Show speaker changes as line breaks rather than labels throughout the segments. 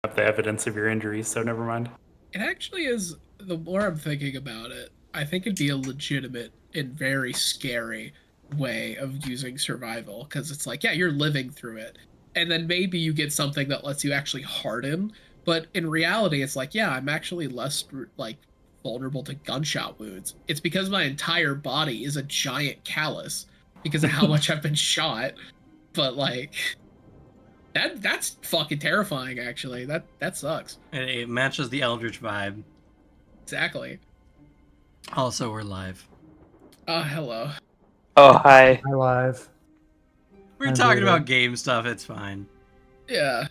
up the evidence of your injuries, so never mind.
It actually is, the more I'm thinking about it, I think it'd be a legitimate and very scary way of using survival, because it's like, yeah, you're living through it. And then maybe you get something that lets you actually harden, but in reality, it's like, yeah, I'm actually less like vulnerable to gunshot wounds. It's because my entire body is a giant callus because of how much I've been shot. But like that's fucking terrifying actually. That sucks.
It matches the Eldritch vibe.
Exactly.
Also, we're live.
Hello.
Oh, hi.
Hi, live.
We're
I'm
talking
Bruno.
about game stuff, it's fine.
Yeah.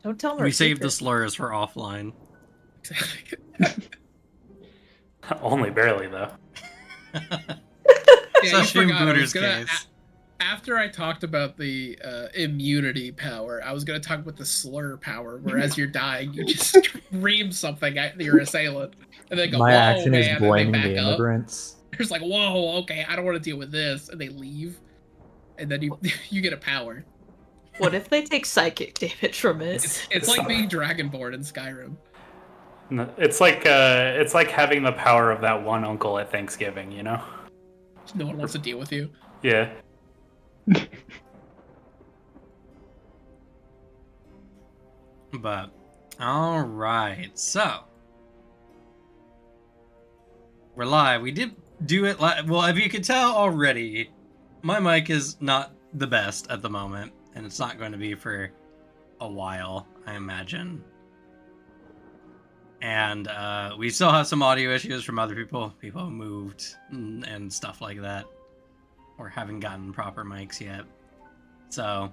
Don't tell me.
We saved the slurs for offline.
Only barely, though.
Yeah, you
Especially in
forgot. I was
Booter's
gonna,
case.
after I talked about the immunity power, I was gonna talk about the slur power, where as you're dying, you just scream something at your assailant, and they go,
My
"Whoa,
action
man!"
is
and they
blaming
back
the
up.
immigrants.
There's like, "Whoa, okay, I don't want to deal with this," and they leave, and then you you get a power.
What if they take psychic damage from it?
It's like being Dragonborn in Skyrim.
No, it's like having the power of that one uncle at Thanksgiving, you know?
No one wants to deal with you.
Yeah.
But, alright, so. We're live. We did do it live. Well, if you could tell already, my mic is not the best at the moment, and it's not going to be for a while, I imagine. And we still have some audio issues from other people. People who moved and stuff like that, or haven't gotten proper mics yet. So,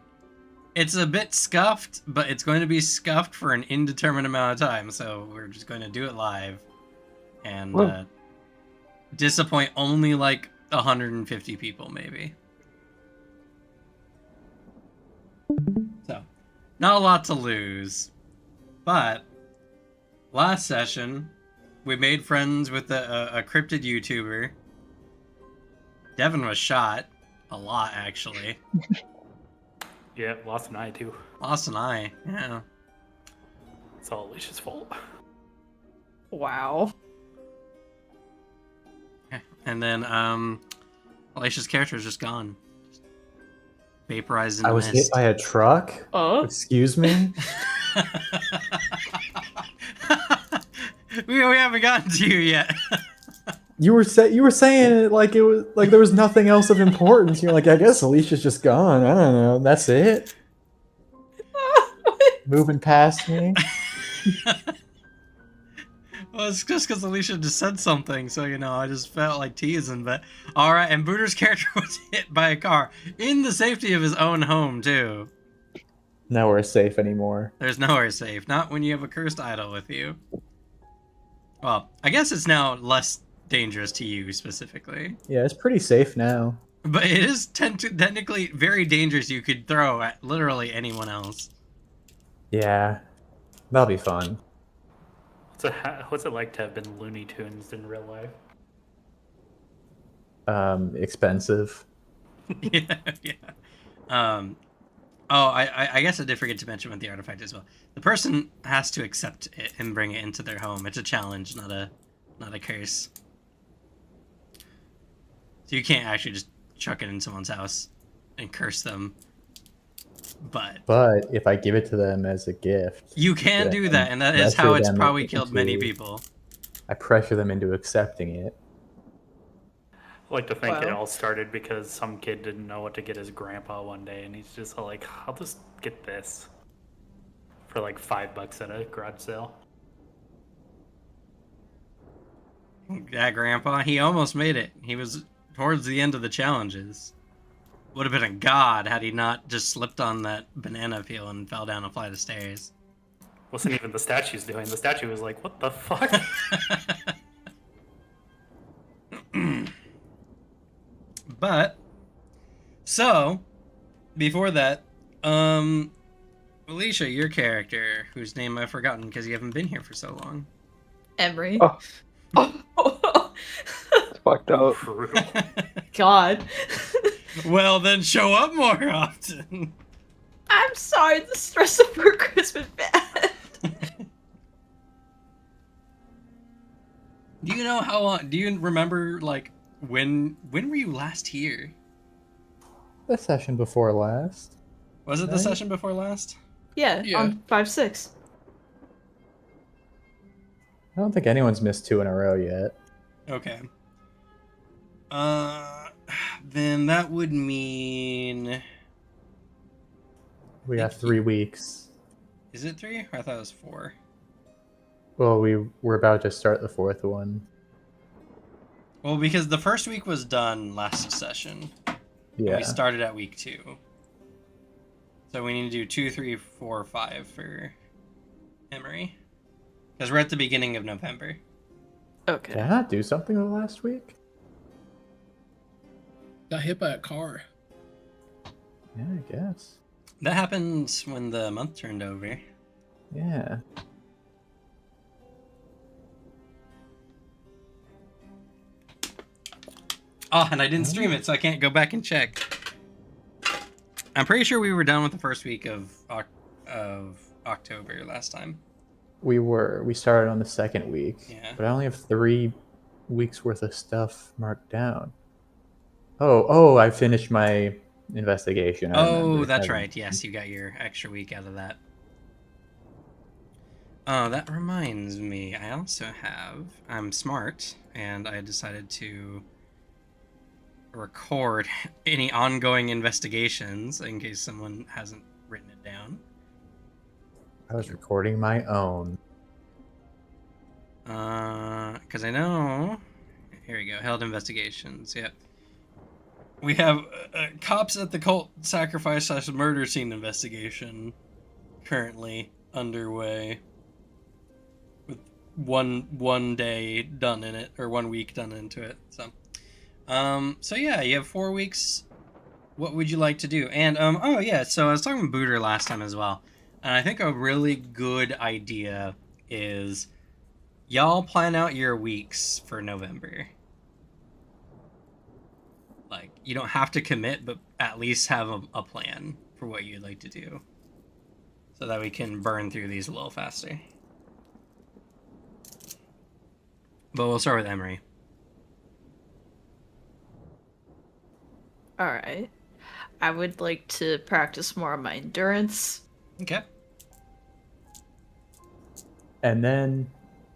it's a bit scuffed, but it's going to be scuffed for an indeterminate amount of time. So we're just going to do it live, and disappoint only like 150 people, maybe. So, not a lot to lose, but last session we made friends with a cryptid YouTuber. Devin was shot a lot, actually.
Yeah, lost an eye, too.
Lost an eye, yeah.
It's all Alicia's fault.
Wow.
And then Alicia's character is just gone. Just vaporized in
I was hit by a truck.
Oh.
Excuse me.
we haven't gotten to you yet.
You were saying it like it was like there was nothing else of importance. You're like, I guess Alicia's just gone. I don't know. That's it. Moving past me.
Well, it's just because Alicia just said something, so, you know, I just felt like teasing, but... Alright, and Booter's character was hit by a car in the safety of his own home, too.
Nowhere safe anymore.
There's nowhere safe, not when you have a cursed idol with you. Well, I guess it's now less dangerous to you, specifically.
Yeah, it's pretty safe now.
But it is technically very dangerous. You could throw at literally anyone else.
Yeah, that'll be fun.
What's it like to have been Looney Tunes in real life?
Expensive.
Yeah, yeah. Oh, I guess I did forget to mention with the artifact as well. The person has to accept it and bring it into their home. It's a challenge, not a curse. So you can't actually just chuck it in someone's house and curse them. But
if I give it to them as a gift,
you can
yeah,
do that, and that is how
pressure
it's
them
probably killed many
into-
people.
I pressure them into accepting it.
I like to think it
Wow.
all started because some kid didn't know what to get his grandpa one day, and he's just like, I'll just get this for like $5 at a garage sale.
That grandpa, he almost made it. He was towards the end of the challenges. Would have been a god had he not just slipped on that banana peel and fell down a flight of stairs.
Wasn't even the statue's doing. The statue was like, what the fuck?
But, so, before that, Alicia, your character, whose name I've forgotten because you haven't been here for so long.
Emery.
Oh.
Oh.
It's fucked up.
Brutal.
God.
Well, then show up more often.
I'm sorry, the stress of work has been bad.
Do you know how long? Do you remember like when were you last here?
The session before last.
Was it the
Right?
session before last?
Yeah,
Yeah.
on 5-6.
I don't think anyone's missed 2 in a row yet.
Okay. Then that would mean.
We got
Thank
3
you.
weeks.
Is it 3? I thought it was 4.
Well, we're about to start the 4th one.
Well, because the first week was done last session. And
Yeah.
we started at week 2. So we need to do 2, 3, 4, 5 for Emery. Because we're at the beginning of November.
Okay.
Did I not do something the last week?
Got hit by a car.
Yeah, I guess.
That happens when the month turned over.
Yeah.
Oh, and I didn't stream it, so I can't go back and check. I'm pretty sure we were done with the first week of October last time.
We started on the 2nd week.
Yeah.
But I only have 3 weeks worth of stuff marked down. Oh, I finished my investigation. I
Oh,
remember.
that's right. Yes, you got your extra week out of that. Oh, that reminds me. I also have. I'm smart, and I decided to record any ongoing investigations in case someone hasn't written it down.
I was recording my own.
Because I know. Here we go. Held investigations. Yep. We have cops at the cult sacrifice / murder scene investigation currently underway, with one day done in it, or 1 week done into it. So yeah, you have 4 weeks. What would you like to do? And oh yeah, so I was talking with Booter last time as well, and I think a really good idea is y'all plan out your weeks for November. Like, you don't have to commit, but at least have a plan for what you'd like to do, so that we can burn through these a little faster. But we'll start with Emery.
Alright. I would like to practice more on my endurance.
Okay.
And then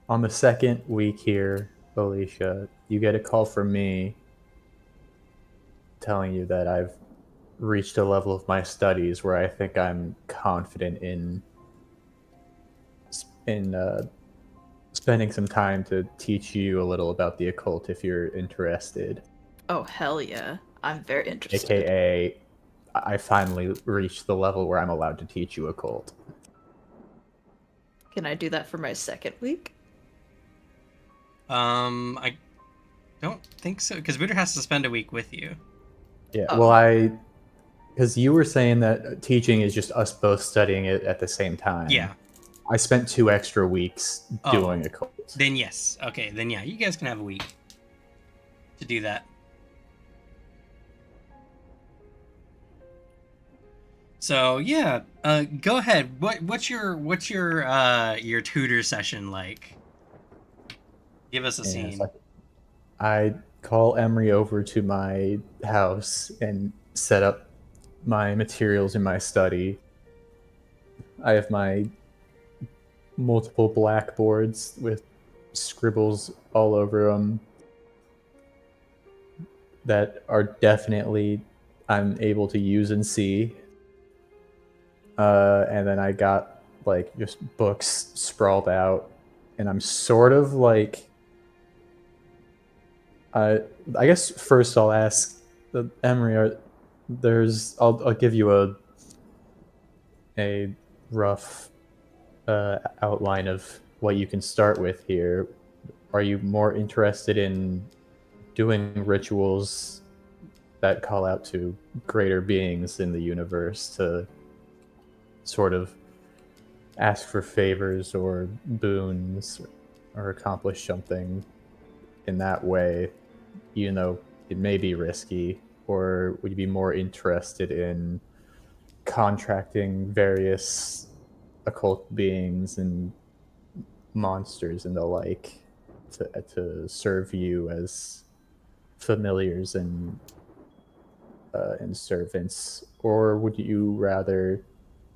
on the 2nd week here, Alicia, you get a call from me telling you that I've reached a level of my studies where I think I'm confident in spending some time to teach you a little about the occult if you're interested.
Oh, hell yeah. I'm very interested.
AKA, I finally reached the level where I'm allowed to teach you occult.
Can I do that for my 2nd week?
I don't think so, because Booter has to spend a week with you.
Yeah,
Oh.
well, because you were saying that teaching is just us both studying it at the same time.
Yeah.
I spent 2 extra weeks doing occult.
Then yes. Okay, then yeah, you guys can have a week to do that. So yeah, go ahead. What's your tutor session like? Give us a
Yeah,
scene.
it's like, I call Emery over to my house and set up my materials in my study. I have my multiple blackboards with scribbles all over them that are definitely I'm able to use and see. And then I got like just books sprawled out, and I'm sort of like I guess first I'll ask Emery. I'll give you a rough outline of what you can start with here. Are you more interested in doing rituals that call out to greater beings in the universe to sort of ask for favors or boons or accomplish something in that way, even though it may be risky? Or would you be more interested in contracting various occult beings and monsters and the like to serve you as familiars and servants, or would you rather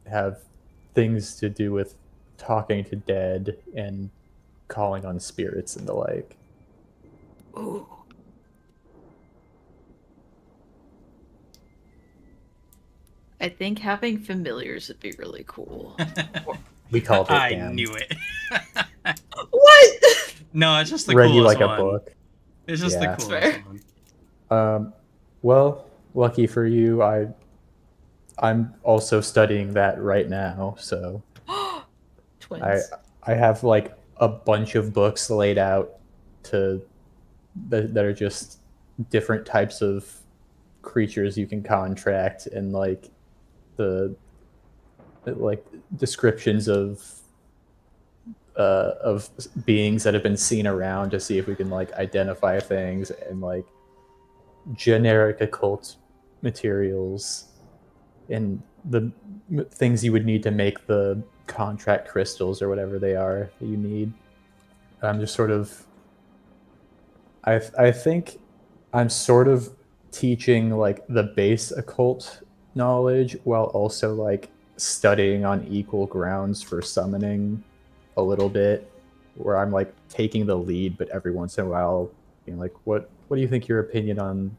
have things to do with talking to dead and calling on spirits and the like?
Ooh. I think having familiars would be really cool.
We called it
I
damn.
knew it.
What?
No, it's just the
Read you
coolest
like
one.
a book.
It's just
Yeah.
the
That's
coolest
fair.
one.
Well, lucky for you, I'm also studying that right now, so
Twins.
I have like a bunch of books laid out to that are just different types of creatures you can contract, and like the like descriptions of beings that have been seen around to see if we can like identify things, and like generic occult materials and the things you would need to make the contract crystals or whatever they are that you need. I'm just sort of I think I'm sort of teaching like the base occult knowledge while also like studying on equal grounds for summoning a little bit, where I'm like taking the lead, but every once in a while being like, what do you think your opinion on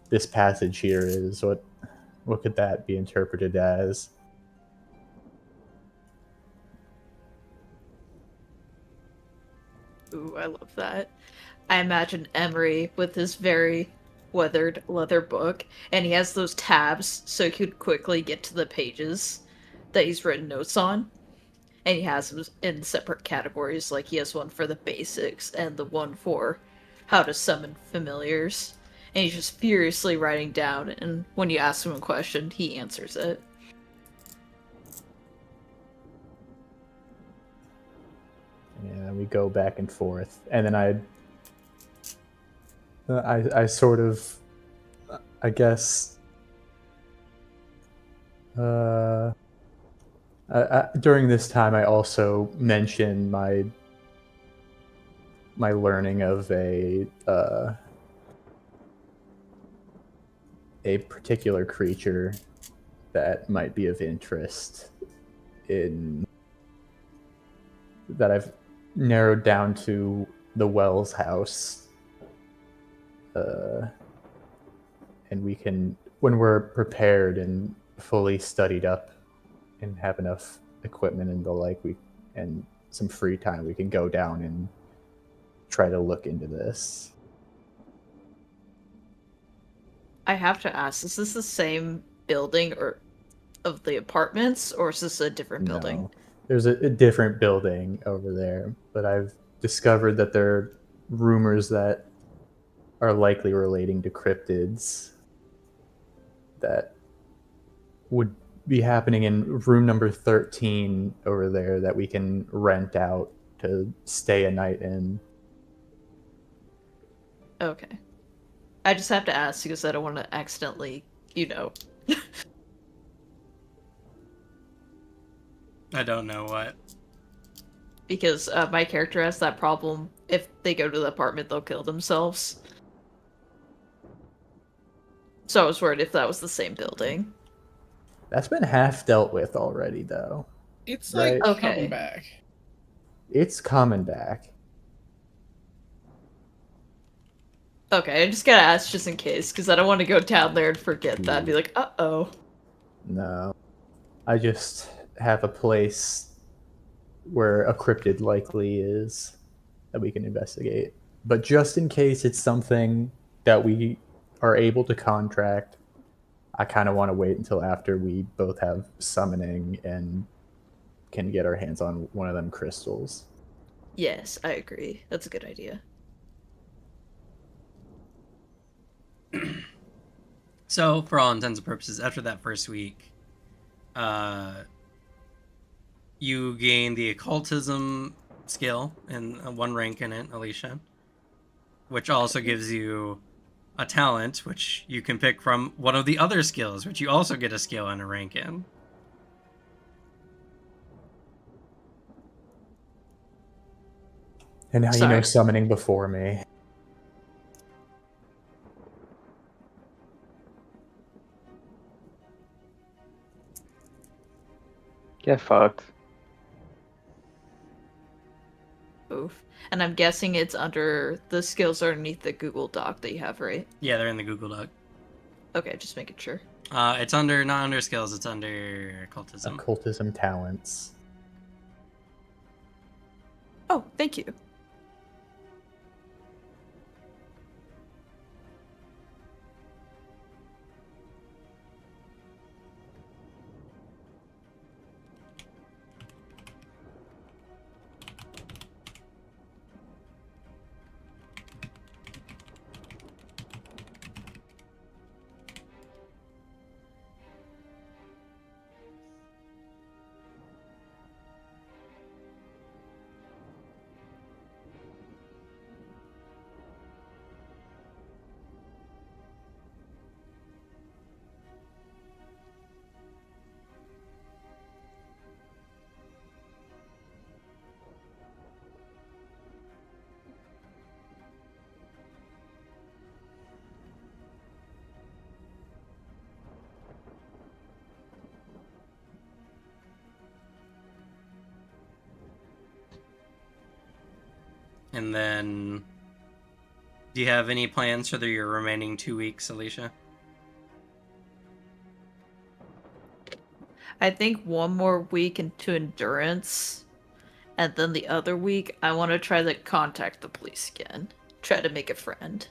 this passage here is? What could that be interpreted as?
Ooh, I love that. I imagine Emery with his very weathered leather book, and he has those tabs so he could quickly get to the pages that he's written notes on. And he has them in separate categories, like he has one for the basics and the one for how to summon familiars. And he's just furiously writing down, and when you ask him a question, he answers it.
Yeah, we go back and forth, and then I sort of, I guess, during this time, I also mention my learning of a particular creature that might be of interest in that I've narrowed down to the Wells house. And we can, when we're prepared and fully studied up and have enough equipment and the like, and some free time, we can go down and try to look into this.
I have to ask, is this the same building or of the apartments, or is this a different building?
No, there's a different building over there, but I've discovered that there are rumors that are likely relating to cryptids that would be happening in room number 13 over there that we can rent out to stay a night in.
Okay. I just have to ask because I don't want to accidentally,
I don't know what.
because my character has that problem. If they go to the apartment, they'll kill themselves. So I was worried if that was the same building.
That's been half dealt with already, though.
It's
Right.
like
Okay.
coming back.
It's coming back.
Okay, I just gotta ask just in case, because I don't want to go down there and forget that. Be like, uh-oh.
No. I just have a place where a cryptid likely is that we can investigate. But just in case it's something that we are able to contract, I kind of want to wait until after we both have summoning and can get our hands on one of them crystals.
Yes, I agree. That's a good idea.
So, for all intents and purposes, after that first week, you gain the occultism skill and one rank in it, Alicia, which also gives you a talent, which you can pick from one of the other skills, which you also get a skill and a rank in.
And now you
Sorry.
know summoning before me.
Get fucked.
Oof. And I'm guessing it's under the skills underneath the Google Doc that you have, right?
Yeah, they're in the Google Doc.
Okay, just making sure.
It's under, not under skills, it's under occultism.
Occultism talents.
Oh, thank you.
And then, do you have any plans for your remaining 2 weeks, Alicia?
I think one more week into endurance, and then the other week I want to try to contact the police again. Try to make a friend.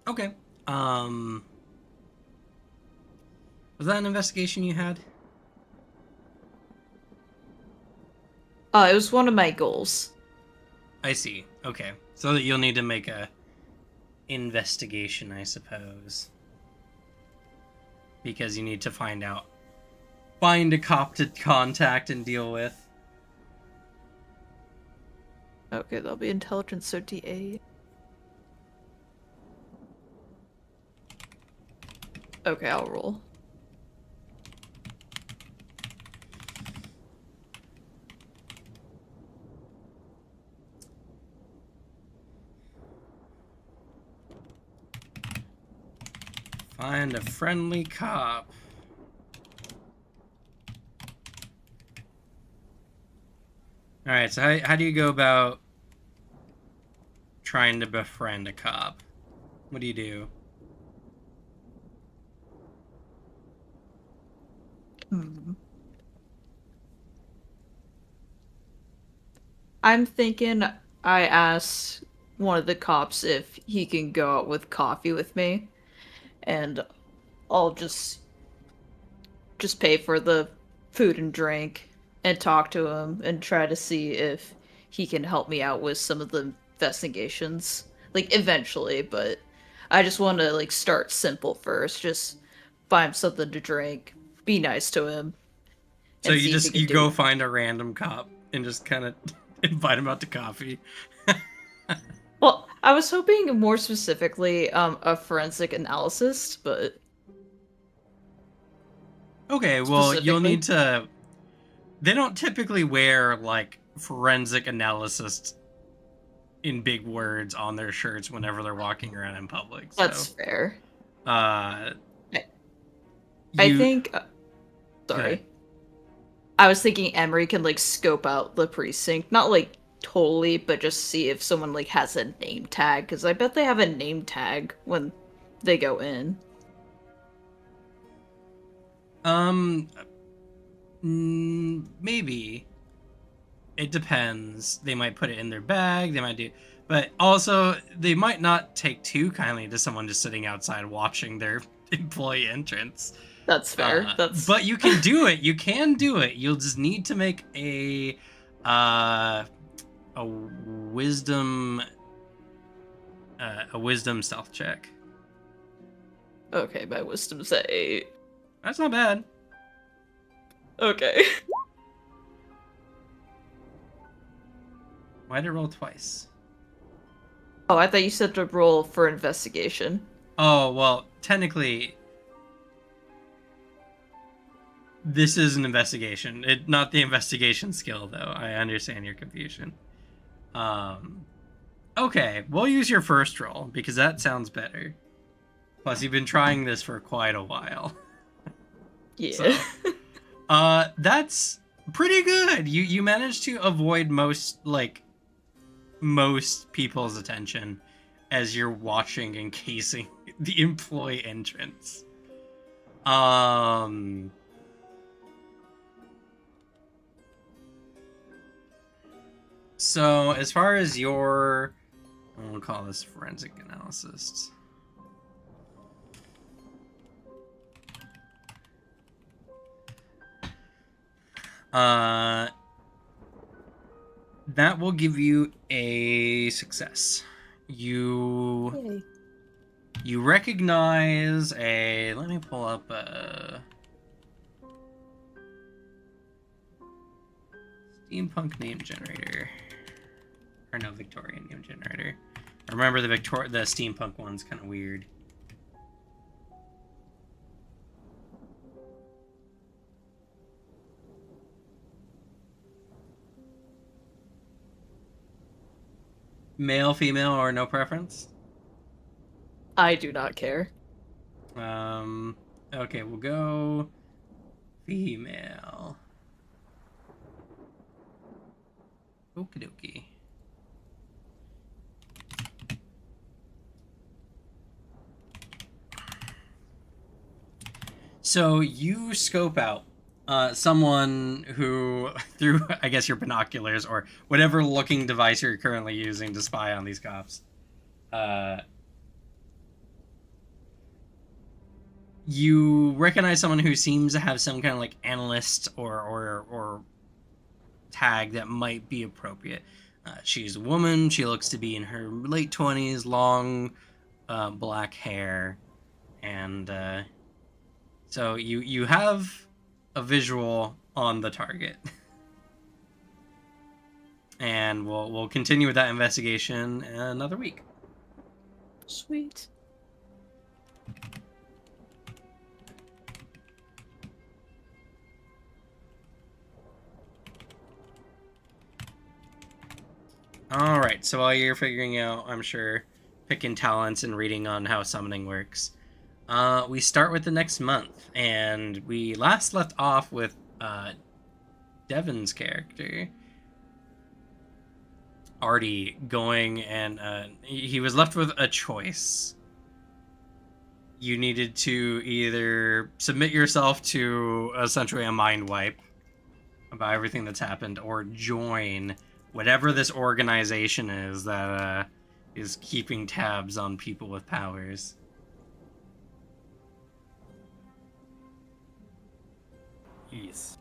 Okay. Was that an investigation you had?
It was one of my goals.
I see. Okay. So that you'll need to make a investigation, I suppose. Because you need to find a cop to contact and deal with.
Okay, that'll be intelligence 38. Okay, I'll roll.
Find a friendly cop. Alright, so how do you go about trying to befriend a cop? What do you do?
I'm thinking I asked one of the cops if he can go out with coffee with me, and I'll just pay for the food and drink and talk to him and try to see if he can help me out with some of the investigations. Like eventually, but I just want to like start simple first. Just buy him something to drink, be nice to him.
So
and see if he can
you
do
go
it.
find a random cop and just kind of invite him out to coffee.
Well, I was hoping more specifically a forensic analyst, but
Okay, well, you'll
Specifically?
need to... They don't typically wear, like, forensic analysis in big words on their shirts whenever they're walking around in public. So,
that's fair.
uh...
I
you-
think.
ahead.
Sorry. I was thinking Emery can like scope out the precinct, not like totally, but just see if someone like has a name tag, because I bet they have a name tag when they go in.
Maybe. It depends. They might put it in their bag, they might do... But also, they might not take too kindly to someone just sitting outside watching their employee entrance.
That's fair. That's
But you can do it. You can do it. You'll just need to make a wisdom stealth check.
okay. My wisdom's at 8.
That's not bad.
Okay.
Why did it roll twice?
Oh, I thought you said to roll for investigation.
Oh, well, technically, this is an investigation. Not the investigation skill, though. I understand your confusion. Okay, we'll use your first roll, because that sounds better. Plus, you've been trying this for quite a while.
Yeah.
So, that's pretty good. You managed to avoid most people's attention as you're watching and casing the employee entrance. So as far as your, we'll call this forensic analysis. That will give you a success. You recognize a, let me pull up a steampunk name generator. Or no, Victorian name generator. I remember the steampunk one's kind of weird. Male, female, or no preference?
I do not care.
Okay, we'll go female. Okie dokie. So you scope out someone who, through, I guess, your binoculars or whatever looking device you're currently using to spy on these cops, you recognize someone who seems to have some kind of like analyst or tag that might be appropriate. She's a woman. She looks to be in her late 20s, long black hair, and so you have a visual on the target. And we'll continue with that investigation in another week.
Sweet.
Alright, so while you're figuring out, I'm sure, picking talents and reading on how summoning works, we start with the next month, and we last left off with Devin's character, Artie, going and he was left with a choice. You needed to either submit yourself to essentially a mind wipe about everything that's happened, or join whatever this organization is that is keeping tabs on people with powers.
Yes.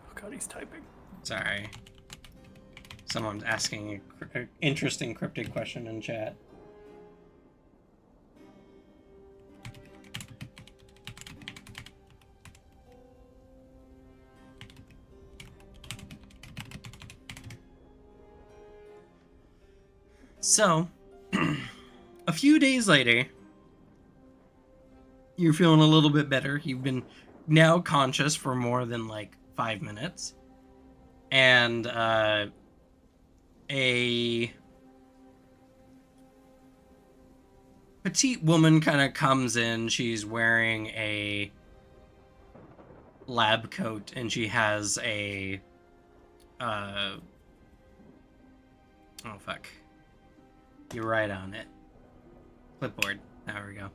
Oh god, he's typing.
Sorry. Someone's asking an interesting cryptic question in chat. So, a few days later, you're feeling a little bit better. You've been now conscious for more than like 5 minutes. And a petite woman kind of comes in. She's wearing a lab coat, and she has a oh fuck, you're right on it, clipboard, there we go,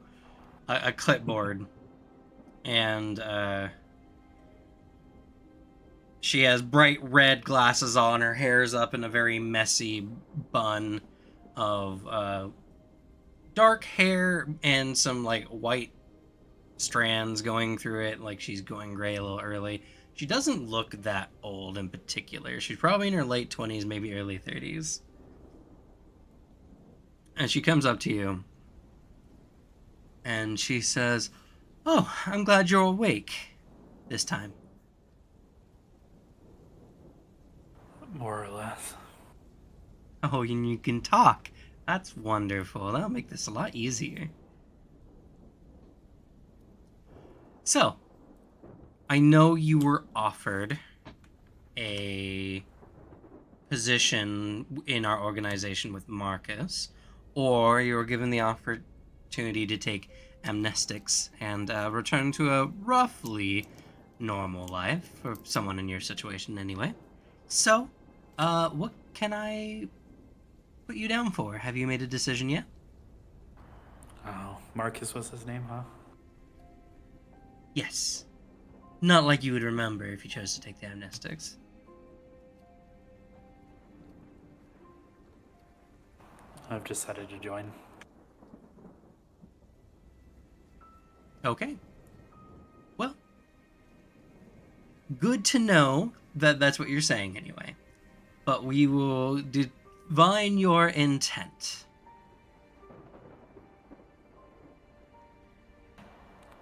a clipboard, and she has bright red glasses on. Her hair's up in a very messy bun of dark hair and some like white strands going through it, like she's going gray a little early. She doesn't look that old in particular. She's probably in her late 20s, maybe early 30s. And she comes up to you. And she says, "Oh, I'm glad you're awake this time."
More or less.
Oh, and you can talk. That's wonderful. That'll make this a lot easier. So, I know you were offered a position in our organization with Marcus, or you were given the opportunity to take amnestics and return to a roughly normal life, for someone in your situation anyway. So, what can I put you down for? Have you made a decision yet?
Oh, Marcus was his name, huh?
Yes. Not like you would remember if you chose to take the amnestics.
I've decided to join.
Okay. Well, good to know that that's what you're saying anyway. But we will divine your intent.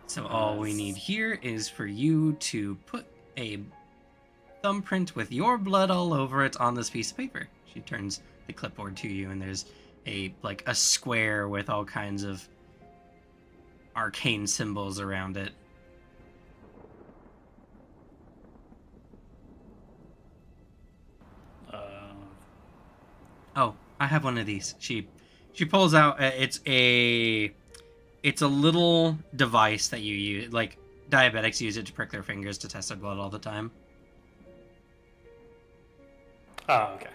So all we need here is for you to put a thumbprint with your blood all over it on this piece of paper. She turns the clipboard to you, and there's a square with all kinds of arcane symbols around it. Oh, I have one of these. She pulls out. It's a little device that you use. Like diabetics use it to prick their fingers to test their blood all the time.
Oh, okay.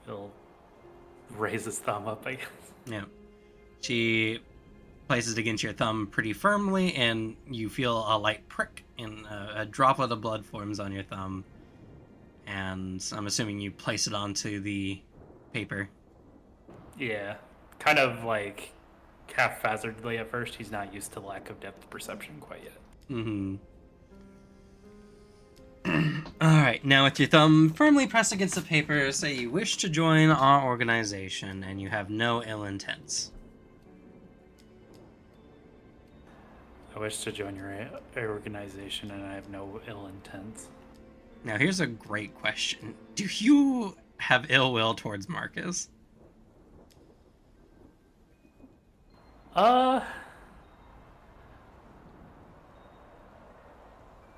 He'll raise his thumb up, I guess.
Yeah. She places it against your thumb pretty firmly, and you feel a light prick, and a droplet of blood forms on your thumb. And I'm assuming you place it onto the paper.
Yeah. Kind of like haphazardly at first. He's not used to lack of depth perception quite yet.
Mm-hmm. Alright, now with your thumb firmly pressed against the paper, say you wish to join our organization and you have no ill intents.
I wish to join your organization and I have no ill intents.
Now here's a great question. Do you have ill will towards Marcus?
I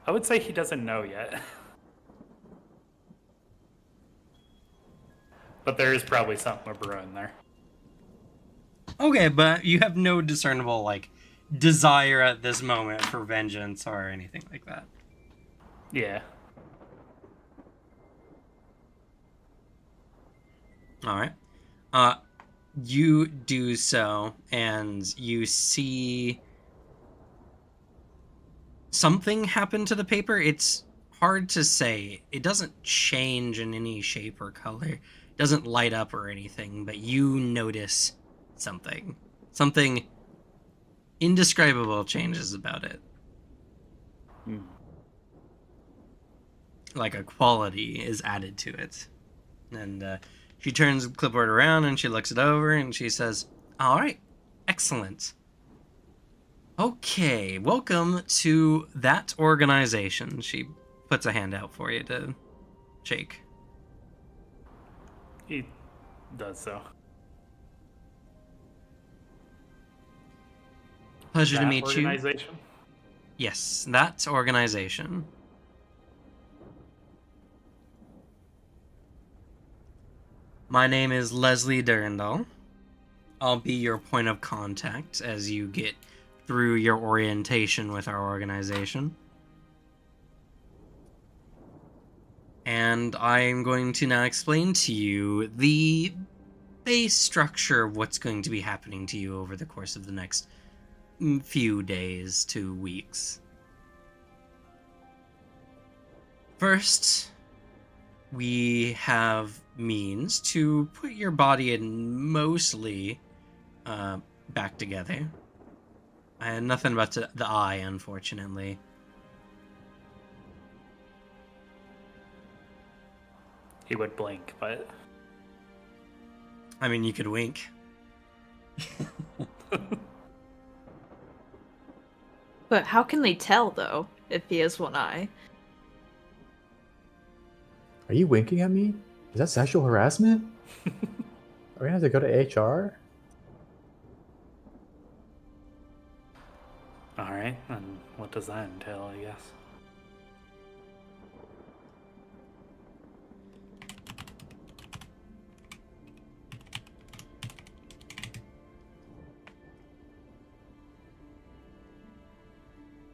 would say he doesn't know yet. But there is probably something brewing there.
Okay, but you have no discernible, desire at this moment for vengeance or anything like that.
Yeah.
Alright. You do so, and you see something happen to the paper. It's hard to say. It doesn't change in any shape or color. It doesn't light up or anything, but you notice something. Something indescribable changes about it. Like a quality is added to it. And she turns the clipboard around and she looks it over and she says, "All right, excellent. Okay, welcome to that organization." She puts a hand out for you to shake.
He does so.
Pleasure to
That
meet you.
organization?
Yes, that organization. My name is Leslie Durandal. I'll be your point of contact as you get through your orientation with our organization. And I'm going to now explain to you the base structure of what's going to be happening to you over the course of the next few days to weeks. First, we have means to put your body in mostly back together. I had nothing about the eye, unfortunately.
he would blink, but
I mean, you could wink.
But how can they tell, though, if he has one eye?
Are you winking at me? Is that sexual harassment? Are we gonna have to go to HR?
all right. And what does that entail? I guess.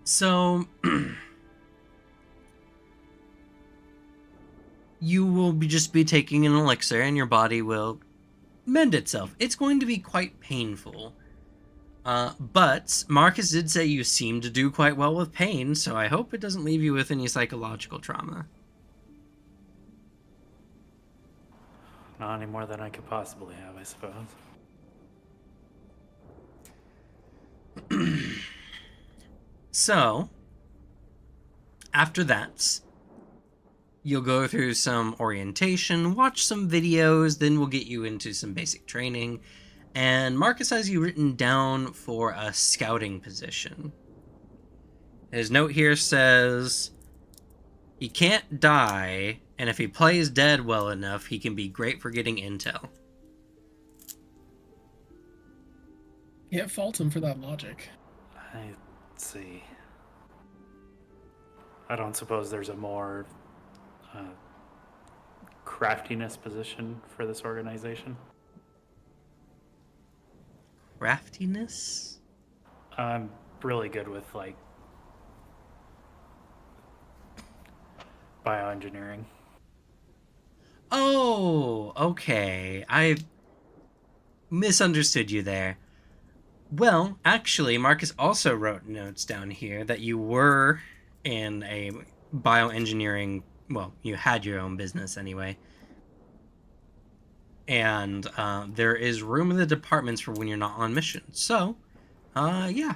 So, you will just be taking an elixir and your body will mend itself. It's going to be quite painful. But Marcus did say you seem to do quite well with pain, so I hope it doesn't leave you with any psychological trauma.
Not any more than I could possibly have, I suppose.
So, after that, you'll go through some orientation, watch some videos, then we'll get you into some basic training. And Marcus has you written down for a scouting position. His note here says, he can't die, and if he plays dead well enough, he can be great for getting intel.
Can't fault him for that logic.
I see. I don't suppose there's a more craftiness position for this organization.
Craftiness?
I'm really good with like bioengineering.
Oh, okay. I misunderstood you there. Well, actually, Marcus also wrote notes down here that you were in a bioengineering, well, you had your own business anyway. And there is room in the departments for when you're not on mission. So, yeah,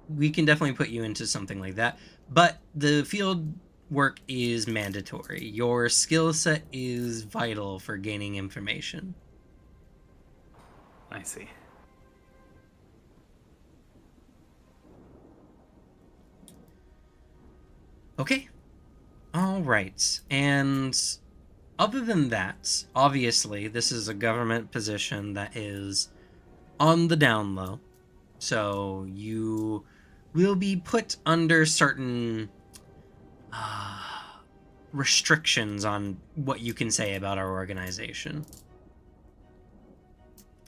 we can definitely put you into something like that. But the field work is mandatory. Your skill set is vital for gaining information.
I see.
Okay. All right. And other than that, obviously, this is a government position that is on the down low. So you will be put under certain restrictions on what you can say about our organization.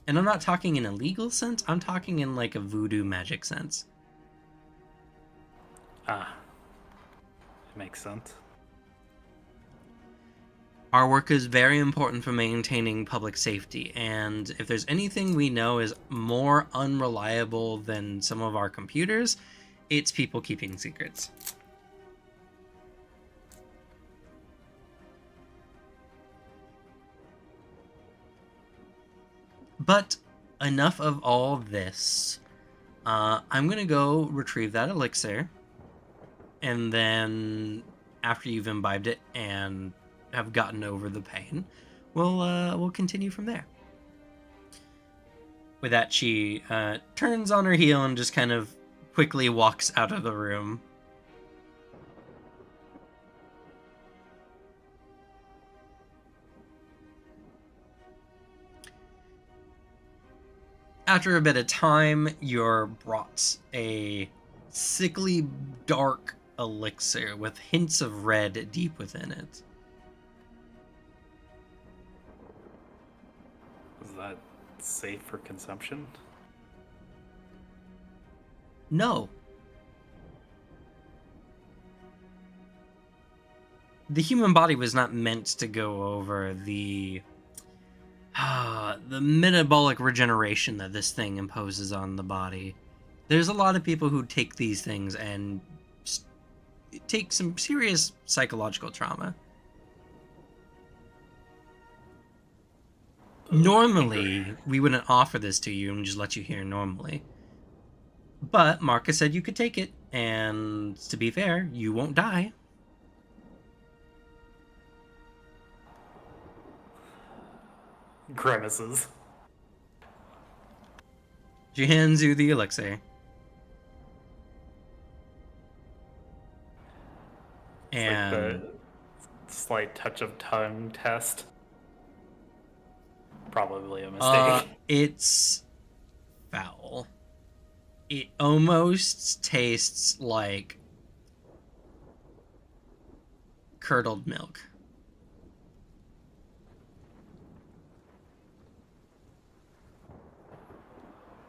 And I'm not talking in a legal sense, I'm talking in like a voodoo magic sense.
Ah. Makes sense.
Our work is very important for maintaining public safety, and if there's anything we know is more unreliable than some of our computers, it's people keeping secrets. But enough of all this. I'm gonna go retrieve that elixir, and then after you've imbibed it and have gotten over the pain, we'll continue from there. With that, she turns on her heel and just kind of quickly walks out of the room. After a bit of time, you're brought a sickly dark elixir with hints of red deep within it.
Is that safe for consumption?
No. The human body was not meant to go over the metabolic regeneration that this thing imposes on the body. There's a lot of people who take these things and take some serious psychological trauma. Normally, we wouldn't offer this to you and just let you hear normally. But Marcus said you could take it, and to be fair, you won't die.
grimaces.
She hands you the elixir.
It's
And
like the slight touch of tongue test. Probably a mistake.
it's foul. It almost tastes like curdled milk.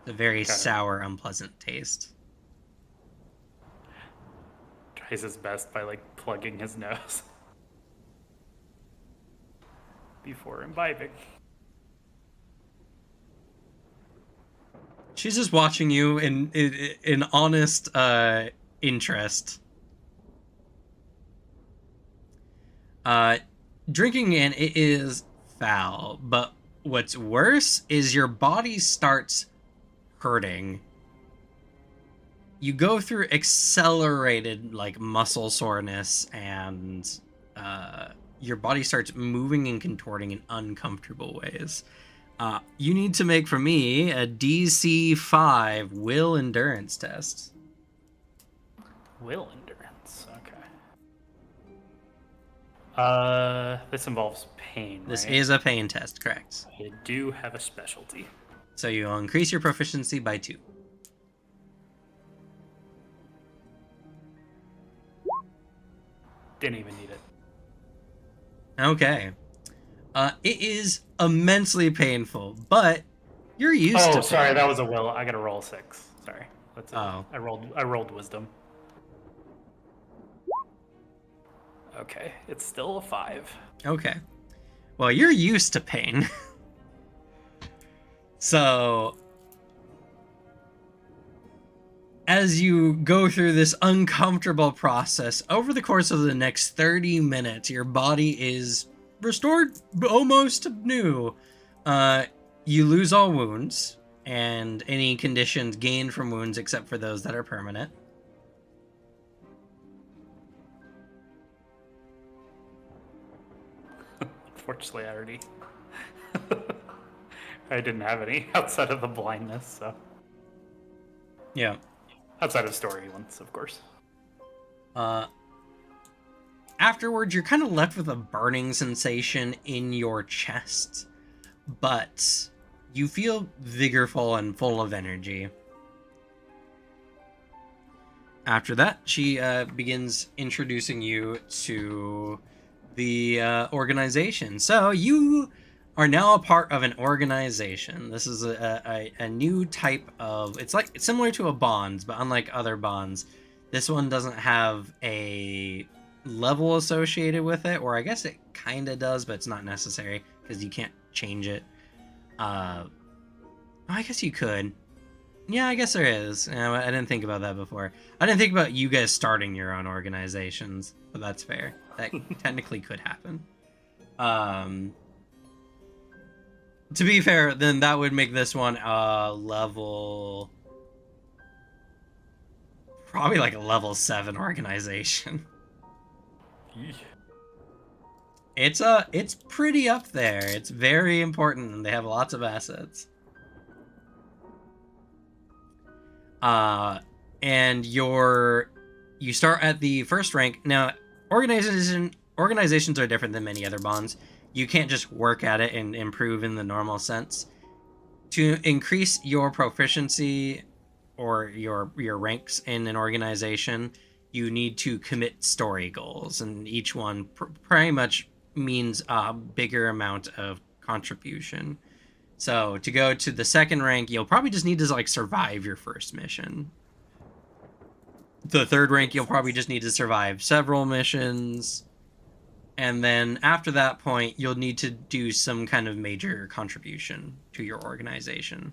It's a very sour, unpleasant taste.
Tries his best by like plugging his nose before imbibing.
She's just watching you in honest interest. Drinking in, it is foul, but what's worse is your body starts hurting. You go through accelerated like muscle soreness, and your body starts moving and contorting in uncomfortable ways. You need to make for me a DC 5 will endurance test.
Will endurance. Okay. This involves pain.
This
right?
is a pain test, correct?
I do have a specialty.
So you'll increase your proficiency by 2.
Didn't even need it.
Okay. It is immensely painful, but you're used to
Oh, sorry,
pain.
that was a will. I gotta roll 6. Sorry. That's it.
Oh.
I rolled wisdom. Okay, it's still a 5.
Okay. Well, you're used to pain. So, as you go through this uncomfortable process, over the course of the next 30 minutes, your body is restored almost new. You lose all wounds and any conditions gained from wounds except for those that are permanent.
Unfortunately, I didn't have any outside of the blindness, so.
Yeah.
Outside of story ones, of course.
Afterwards, you're kind of left with a burning sensation in your chest, but you feel vigorful and full of energy. After that, she begins introducing you to the organization. So you are now a part of an organization. This is a new type of... It's similar to a bonds, but unlike other bonds, this one doesn't have a level associated with it, or I guess it kind of does, but it's not necessary because you can't change it. I guess you could. Yeah, I guess there is. I didn't think about that before. I didn't think about you guys starting your own organizations, but that's fair. That technically could happen. To be fair, then that would make this one level... Probably like a level 7 organization. It's pretty up there. It's very important, and they have lots of assets. And you start at the first rank. Now, organizations are different than many other bonds. You can't just work at it and improve in the normal sense. To increase your proficiency or your ranks in an organization, you need to commit story goals, and each one pretty much means a bigger amount of contribution. So to go to the second rank, you'll probably just need to survive your first mission. The third rank, you'll probably just need to survive several missions. And then after that point, you'll need to do some kind of major contribution to your organization.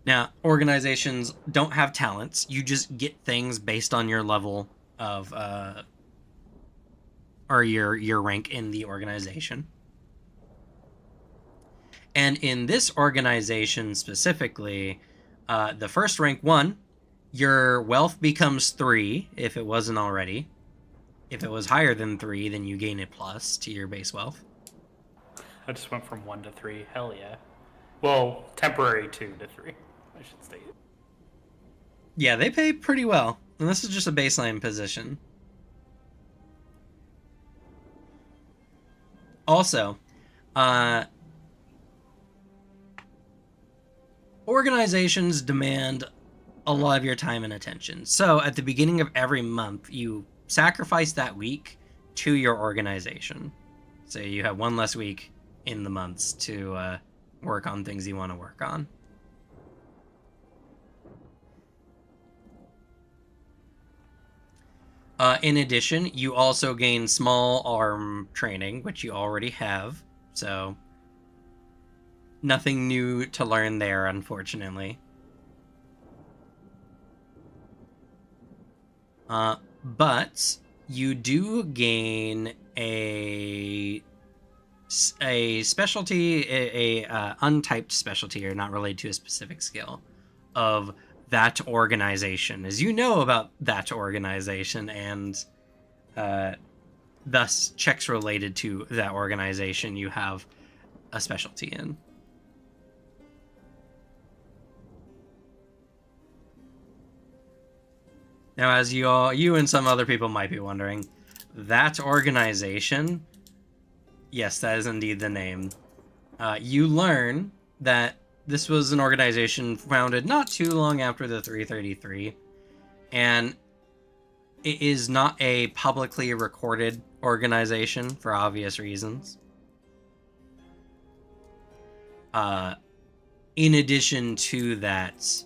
Now, organizations don't have talents. You just get things based on your level of, or your rank in the organization. And in this organization specifically, the first rank 1, your wealth becomes 3 if it wasn't already. If it was higher than 3, then you gain a plus to your base wealth.
I just went from 1 to 3. Hell yeah. Well, temporary 2 to 3, I should state.
Yeah, they pay pretty well. And this is just a baseline position. Also, organizations demand a lot of your time and attention. So at the beginning of every month, you sacrifice that week to your organization. So you have one less week in the months to work on things you want to work on. In addition, you also gain small arm training, which you already have. So nothing new to learn there, unfortunately. But you do gain a specialty, a untyped specialty, or not related to a specific skill, of that organization, as you know about that organization, and thus checks related to that organization you have a specialty in. Now, as you and some other people might be wondering, that organization, yes, that is indeed the name. You learn that this was an organization founded not too long after the 333, and it is not a publicly recorded organization for obvious reasons. In addition to that,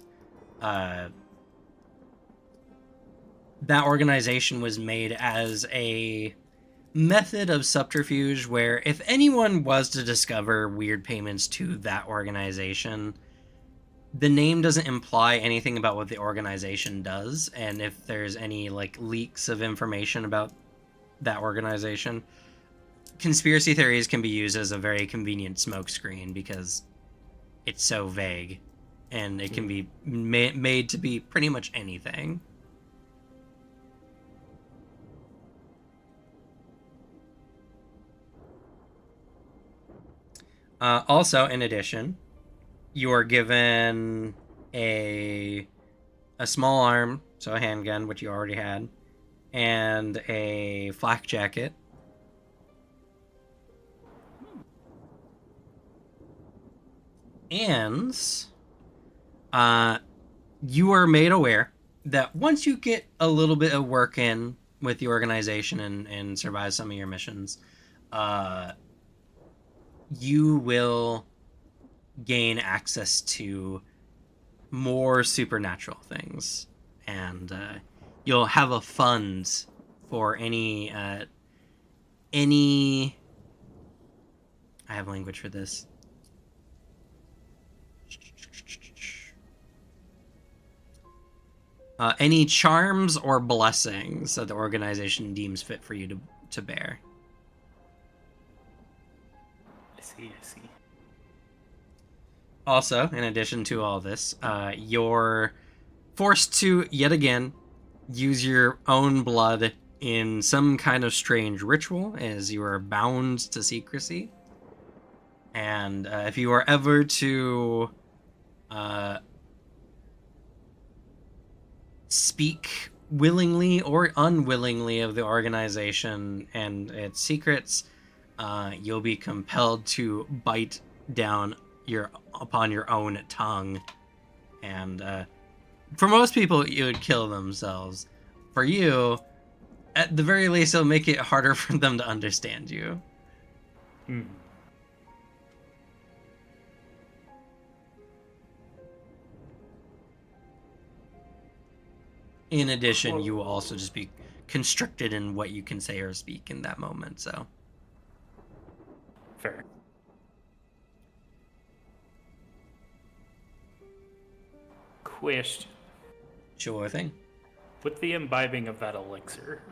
that organization was made as a method of subterfuge where if anyone was to discover weird payments to that organization, the name doesn't imply anything about what the organization does, and if there's any like leaks of information about that organization, conspiracy theories can be used as a very convenient smokescreen because it's so vague, and it can be made to be pretty much anything. Also, in addition, you are given a small arm, so a handgun, which you already had, and a flak jacket. And you are made aware that once you get a little bit of work in with the organization and survive some of your missions, you will gain access to more supernatural things, and you'll have a fund for any I have language for this. Any charms or blessings that the organization deems fit for you to bear.
I see.
Also, in addition to all this, you're forced to, yet again, use your own blood in some kind of strange ritual, as you are bound to secrecy. And if you are ever to speak willingly or unwillingly of the organization and its secrets, you'll be compelled to bite down upon your own tongue. And for most people, you would kill themselves. For you, at the very least, it'll make it harder for them to understand you. In addition, you will also just be constricted in what you can say or speak in that moment, so.
Fair. Question.
Sure thing.
With the imbibing of that elixir,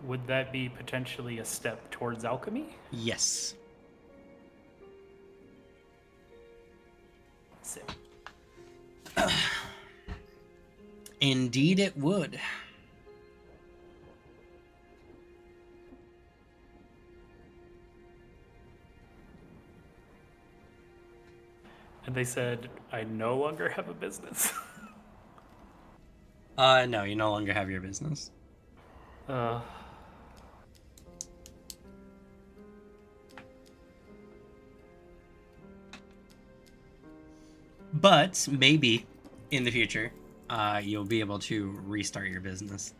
would that be potentially a step towards alchemy?
Yes.
Sick.
Indeed it would.
And they said, I no longer have a business.
No, you no longer have your business.
Uh,
But maybe in the future, you'll be able to restart your business.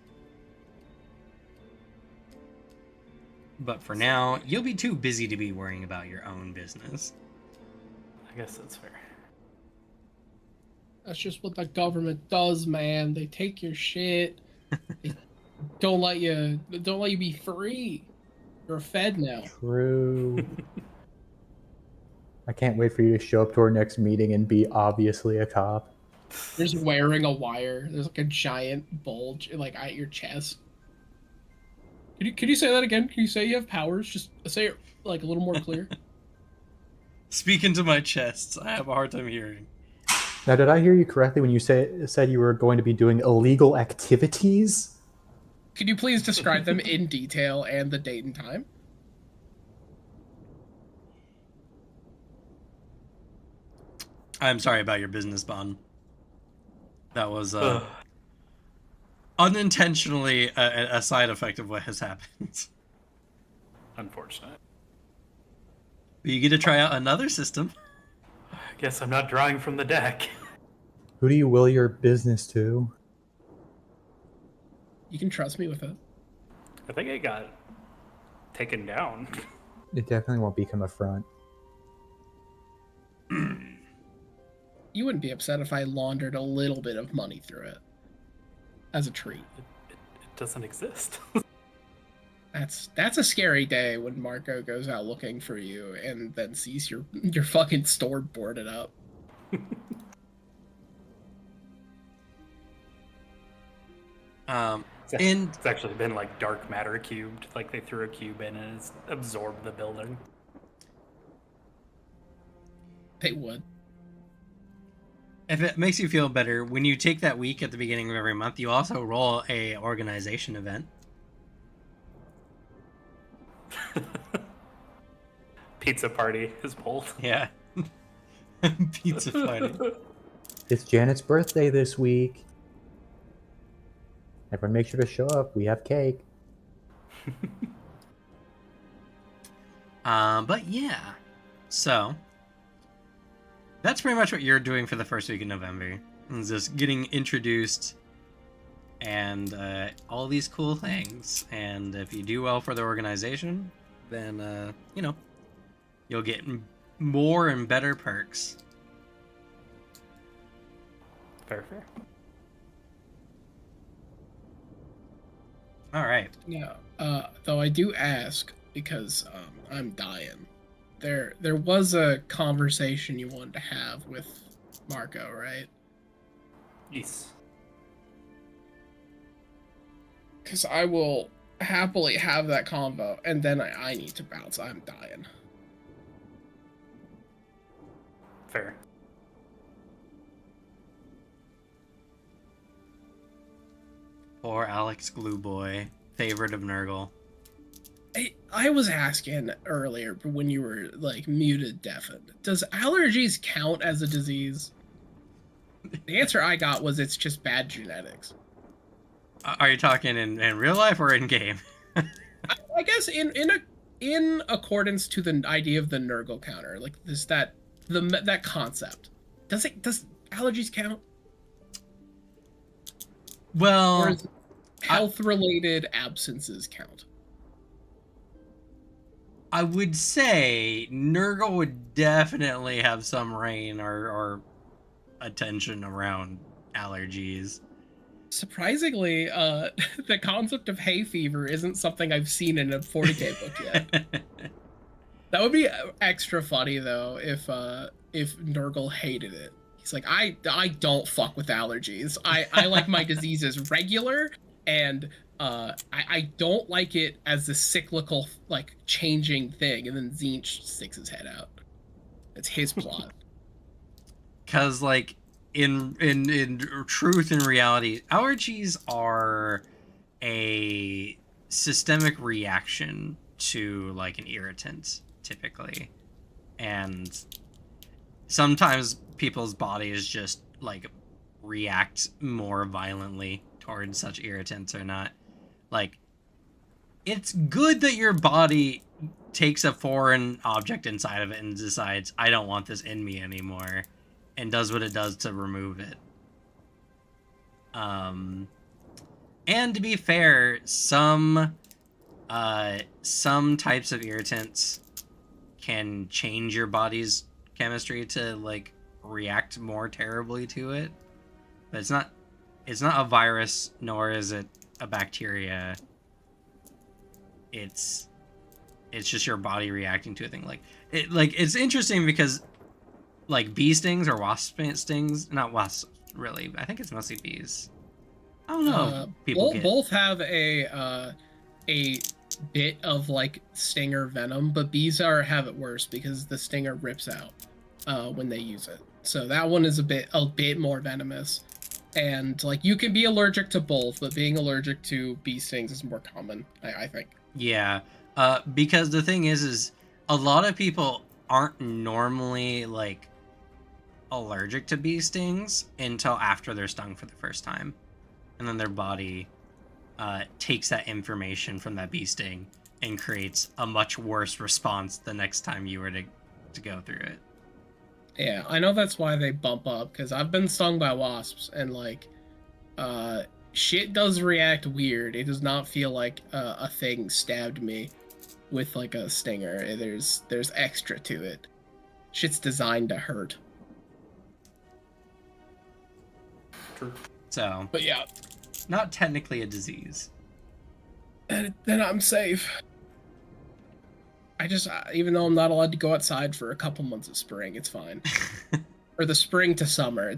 But for now, you'll be too busy to be worrying about your own business.
I guess that's fair.
That's just what the government does, man. They take your shit. They don't let you be free. You're a fed now.
True. I can't wait for you to show up to our next meeting and be obviously a cop.
You're just wearing a wire. There's like a giant bulge like at your chest. Could you say that again? Can you say you have powers? Just say it like a little more clear.
Speak into my chest. I have a hard time hearing.
Now, did I hear you correctly when you said you were going to be doing illegal activities?
Could you please describe them in detail and the date and time?
I'm sorry about your business bond. That was
Ugh.
unintentionally a side effect of what has happened.
Unfortunate.
But you get to try out another system.
I guess I'm not drawing from the deck.
Who do you will your business to?
You can trust me with it.
I think I got taken down.
It definitely won't become a front.
You wouldn't be upset if I laundered a little bit of money through it as a treat.
It doesn't exist.
That's a scary day when Marco goes out looking for you and then sees your fucking store boarded up.
It's actually been like dark matter cubed. Like they threw a cube in and it's absorbed the building.
They would.
If it makes you feel better, when you take that week at the beginning of every month, you also roll a organization event.
Pizza party is pulled.
Yeah. Pizza party.
It's Janet's birthday this week. Everyone make sure to show up. We have cake.
But yeah. So, that's pretty much what you're doing for the first week of November. Is just getting introduced and all these cool things. And if you do well for the organization, then, you'll get more and better perks.
Fair.
All right.
Yeah. Though I do ask because I'm dying. There was a conversation you wanted to have with Marco, right?
Yes.
Because I will happily have that convo, and then I need to bounce. I'm dying.
Fair.
Poor Alex Glue Boy, favorite of Nurgle.
I was asking earlier when you were like muted, deafened. Does allergies count as a disease? The answer I got was it's just bad genetics.
Are you talking in real life or in game?
I guess in accordance to the idea of the Nurgle counter, like that concept. Does allergies count?
Well,
Or is health-related absences count?
I would say Nurgle would definitely have some reign or attention around allergies.
Surprisingly, the concept of hay fever isn't something I've seen in a 40k book yet. That would be extra funny though if Nurgle hated it. He's like, I don't fuck with allergies. I like my diseases regular, and I don't like it as a cyclical, like, changing thing. And then Zinch sticks his head out. It's his plot.
Because, like, in truth and reality, allergies are a systemic reaction to, like, an irritant, typically. And sometimes people's bodies just like react more violently towards such irritants or not. Like, it's good that your body takes a foreign object inside of it and decides, I don't want this in me anymore, and does what it does to remove it. And to be fair, some types of irritants can change your body's chemistry to like react more terribly to it. But it's not a virus, nor is it a bacteria. It's just your body reacting to a thing. It's interesting because like bee stings or wasp stings, not wasps really. I think it's mostly bees. I don't know.
Both have a bit of like stinger venom, but bees have it worse because the stinger rips out when they use it. So that one is a bit more venomous. And like you can be allergic to both, but being allergic to bee stings is more common, I think.
Yeah. Because the thing is a lot of people aren't normally like allergic to bee stings until after they're stung for the first time. And then their body takes that information from that bee sting and creates a much worse response the next time you were to go through it.
Yeah, I know that's why they bump up, because I've been stung by wasps, and like, shit does react weird. It does not feel like a thing stabbed me with like a stinger. There's extra to it. Shit's designed to hurt.
True.
So,
but yeah,
not technically a disease.
Then I'm safe. I just, even though I'm not allowed to go outside for a couple months of spring, it's fine. Or the spring to summer,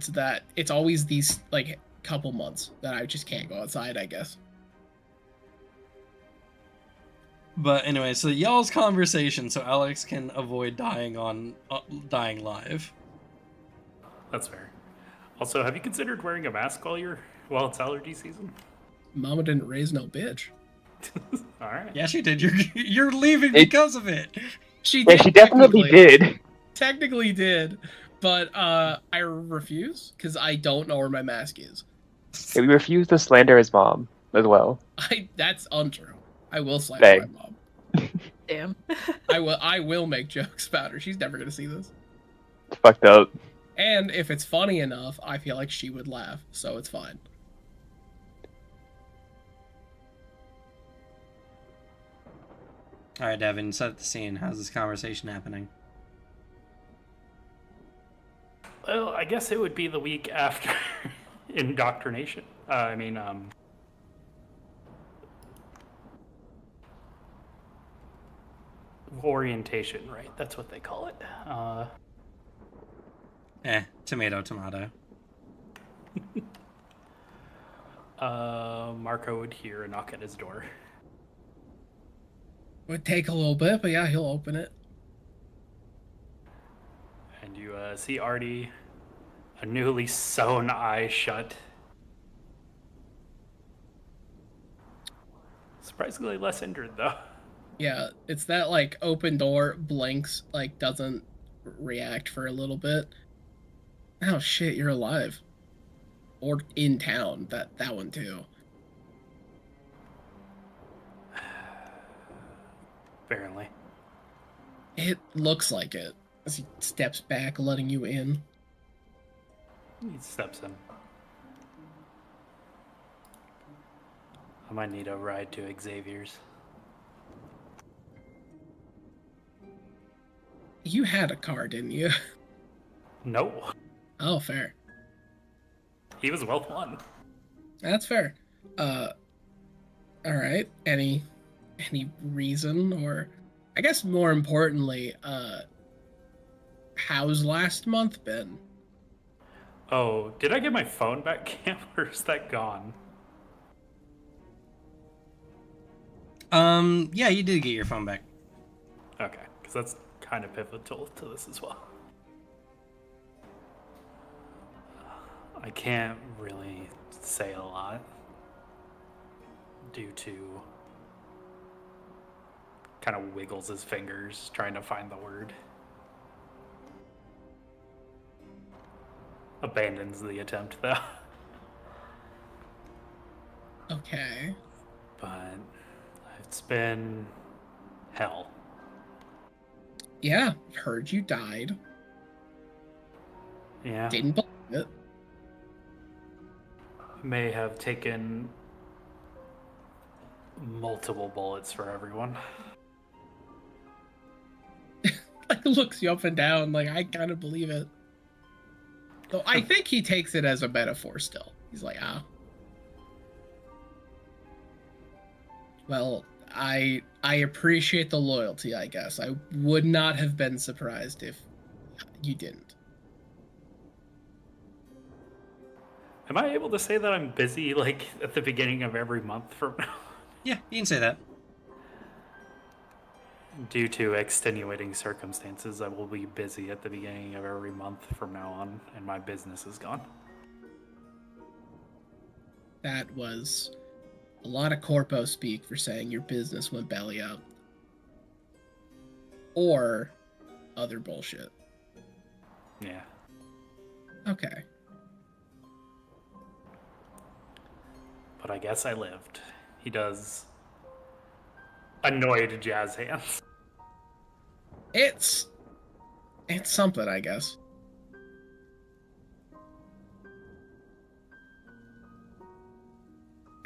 it's always these like couple months that I just can't go outside, I guess.
But anyway, so y'all's conversation, so Alex can avoid dying live.
That's fair. Also, have you considered wearing a mask while it's allergy season?
Mama didn't raise no bitch.
All right.
Yeah, she did. You're leaving because of it.
She did.
Yeah, she definitely did.
Technically did, but I refuse because I don't know where my mask is.
Yeah, we refuse to slander his mom as well.
That's untrue. I will slander my mom.
Damn.
I will make jokes about her. She's never gonna see this.
It's fucked up.
And if it's funny enough, I feel like she would laugh, so it's fine.
All right, Devin, set the scene. How's this conversation happening?
Well, I guess it would be the week after indoctrination. Orientation, right? That's what they call it.
Tomato.
Marco would hear a knock at his door.
Would take a little bit, but yeah, he'll open it.
And you see Artie, a newly sewn eye shut. Surprisingly less injured, though.
Yeah, it's that, like, open door, blinks, like, doesn't react for a little bit. Oh, shit, you're alive. Or in town, that one, too.
Apparently.
It looks like it, as he steps back, letting you in.
He steps in. I might need a ride to Xavier's.
You had a car, didn't you?
No.
Oh, fair.
He was well won.
That's fair. Alright. Any reason, or I guess more importantly, how's last month been?
Oh, did I get my phone back, Cam, or is that gone?
Yeah, you did get your phone back.
Okay, because that's kind of pivotal to this as well. I can't really say a lot due to kind of wiggles his fingers trying to find the word. abandons the attempt, though.
Okay.
But it's been hell.
Yeah, I've heard you died.
Yeah.
Didn't believe it.
May have taken multiple bullets for everyone.
Like looks you up and down, like I kind of believe it. Though I think he takes it as a metaphor still. He's like, ah. Well, I appreciate the loyalty, I guess. I would not have been surprised if you didn't.
Am I able to say that I'm busy, like, at the beginning of every month from now?
Yeah, you can say that.
Due to extenuating circumstances, I will be busy at the beginning of every month from now on, and my business is gone.
That was a lot of corpo speak for saying your business went belly up. Or other bullshit.
Yeah.
Okay.
But I guess I lived. He does annoyed jazz hands.
It's something, I guess.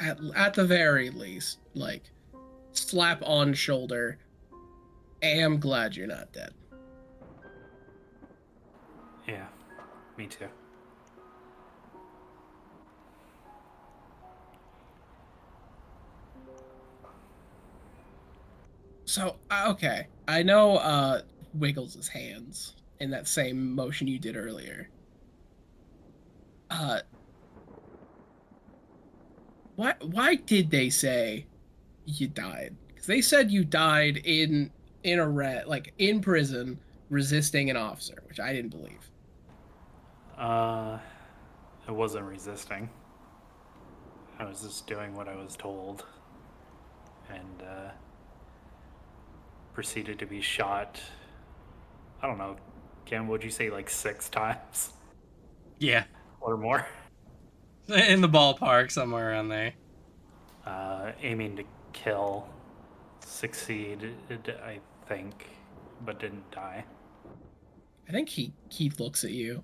At the very least, like, slap on shoulder. Am glad you're not dead.
Yeah, me too.
So, okay. I know wiggles his hands in that same motion you did earlier. Why did they say you died? Because they said you died in in prison resisting an officer, which I didn't believe.
I wasn't resisting. I was just doing what I was told. And, proceeded to be shot. I don't know, Cam, would you say like 6 times?
Yeah.
Or more?
In the ballpark, somewhere around there.
Aiming to kill. Succeeded, I think, but didn't die.
I think he looks at you,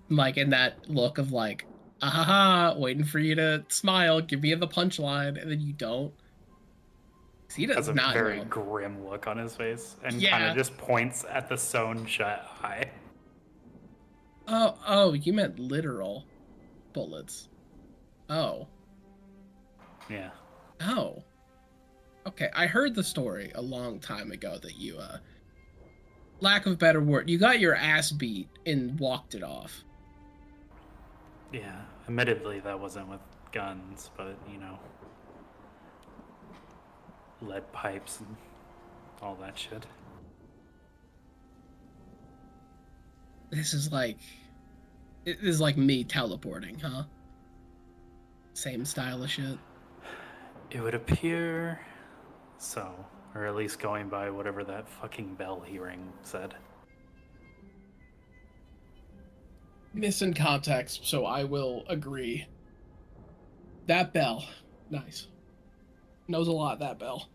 like in that look of like, ah, waiting for you to smile, give me the punchline, and then you don't. He does
Has a
not
very
know.
grim look on his face and kind
Yeah.
of just points at the sewn shut eye.
Oh, you meant literal bullets. Oh.
Yeah.
Oh. Okay, I heard the story a long time ago that you, lack of a better word, you got your ass beat and walked it off.
Yeah. Admittedly, that wasn't with guns, but, you know, lead pipes and all that shit.
This is like, it is like me teleporting, huh? Same style of shit.
It would appear so, or at least going by whatever that fucking bell he rang said.
Missing context, so I will agree. That bell, nice. Knows a lot, that bell.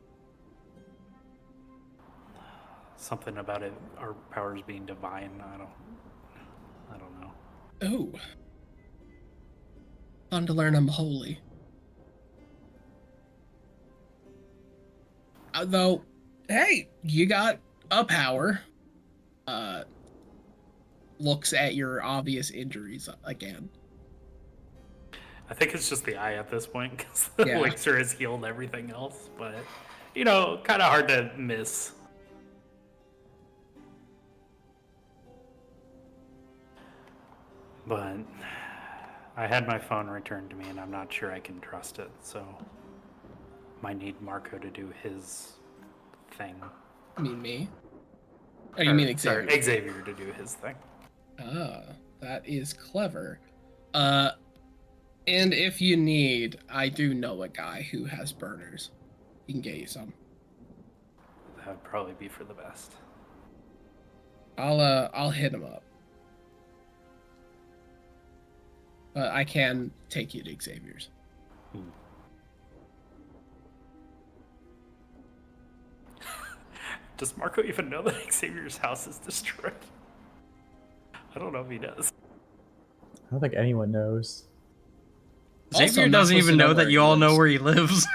Something about it, our powers being divine. I don't know.
Ooh. Fun to learn I'm holy. Though, hey, you got a power. Looks at your obvious injuries again.
I think it's just the eye at this point because the
Yeah.
elixir has healed everything else, but you know, kind of hard to miss. But I had my phone returned to me, and I'm not sure I can trust it, so might need Marco to do his thing.
You mean me? Oh, you mean Xavier?
Sorry, Xavier to do his thing.
Ah, that is clever. And if you need, I do know a guy who has burners. He can get you some.
That would probably be for the best.
I'll hit him up. but I can take you to Xavier's.
Does Marco even know that Xavier's house is destroyed? I don't know if he does.
I don't think anyone knows.
Also,
Xavier
I'm not
doesn't
supposed to
even
know
know
where
that
he
you all know
lives.
where he lives.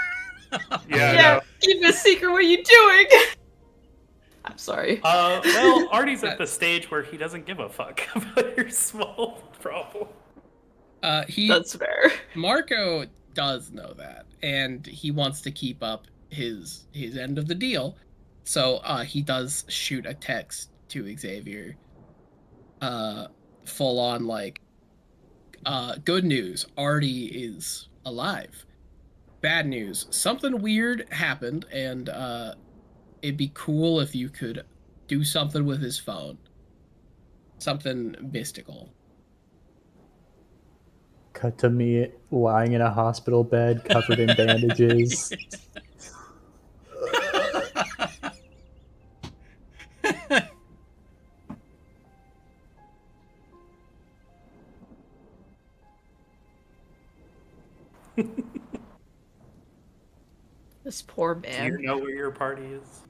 Yeah,
Yeah, keep it a secret. What are you doing? I'm sorry.
Well, Artie's at the stage where he doesn't give a fuck about your small problem.
That's fair.
Marco does know that, and he wants to keep up his end of the deal. So he does shoot a text to Xavier. Full on like, good news, Artie is alive. Bad news, something weird happened, and it'd be cool if you could do something with his phone. Something mystical.
Cut to me lying in a hospital bed covered in bandages.
This poor
Do you
man.
know where your party is?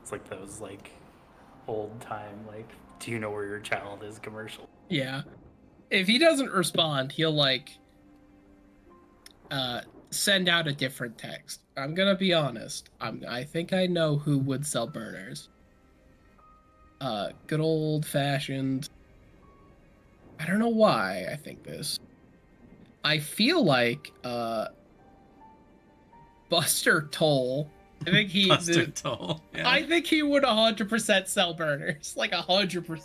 It's like those like old time like, do you know where your child is commercial.
Yeah. If he doesn't respond, he'll like send out a different text. I'm gonna be honest. I think I know who would sell burners. Good old fashioned. I don't know why I think this. I feel like Buster Toll. I think he
Buster Toll. Yeah.
I think he would 100% sell burners. Like 100%.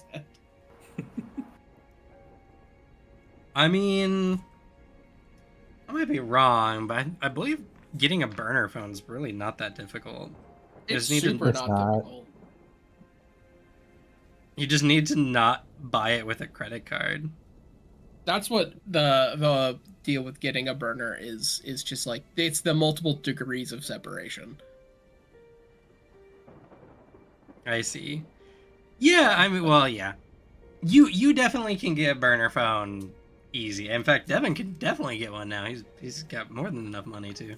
I mean, I might be wrong, but I believe getting a burner phone is really not that difficult. You
It's
just need
super
It's
not
not.
difficult.
You just need to not buy it with a credit card.
That's what the deal with getting a burner is just like, it's the multiple degrees of separation.
I see. Yeah, I mean, well, yeah. You definitely can get a burner phone easy. In fact, Devin can definitely get one now. He's got more than enough money to.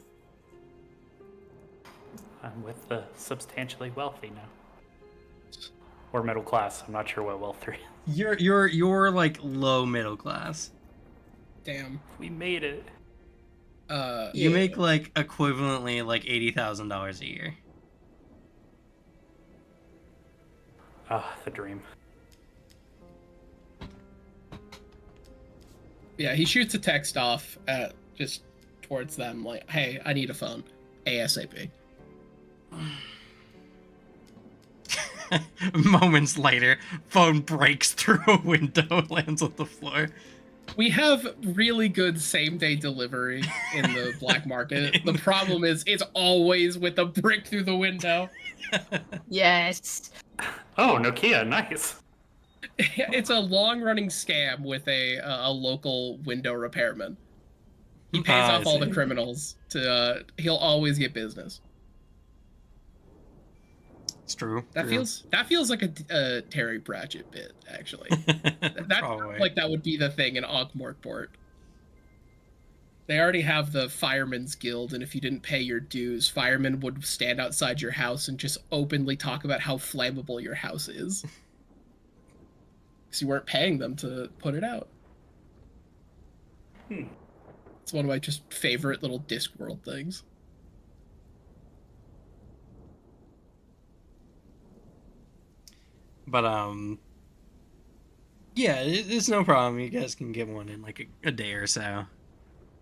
I'm with the substantially wealthy now. Or middle class. I'm not sure what wealth is.
You're like low middle class.
Damn.
We made it.
You
Yeah.
make like equivalently like $80,000 a year.
Ah, the dream.
Yeah, he shoots a text off at just towards them like, "Hey, I need a phone, ASAP."
Moments later, phone breaks through a window, lands on the floor.
We have really good same-day delivery in the black market. The problem is, it's always with a brick through the window.
Yes.
Oh, Nokia, nice.
It's a long-running scam with a local window repairman. He pays
I
off all the
see.
criminals to. He'll always get business.
It's true.
That
true.
feels like a Terry Pratchett bit, actually. That
Probably.
like that would be the thing in Ankh-Morpork. They already have the Firemen's Guild, and if you didn't pay your dues, firemen would stand outside your house and just openly talk about how flammable your house is. Because you weren't paying them to put it out. It's one of my just favorite little Discworld things.
But yeah, it's no problem. You guys can get one in like a day or so.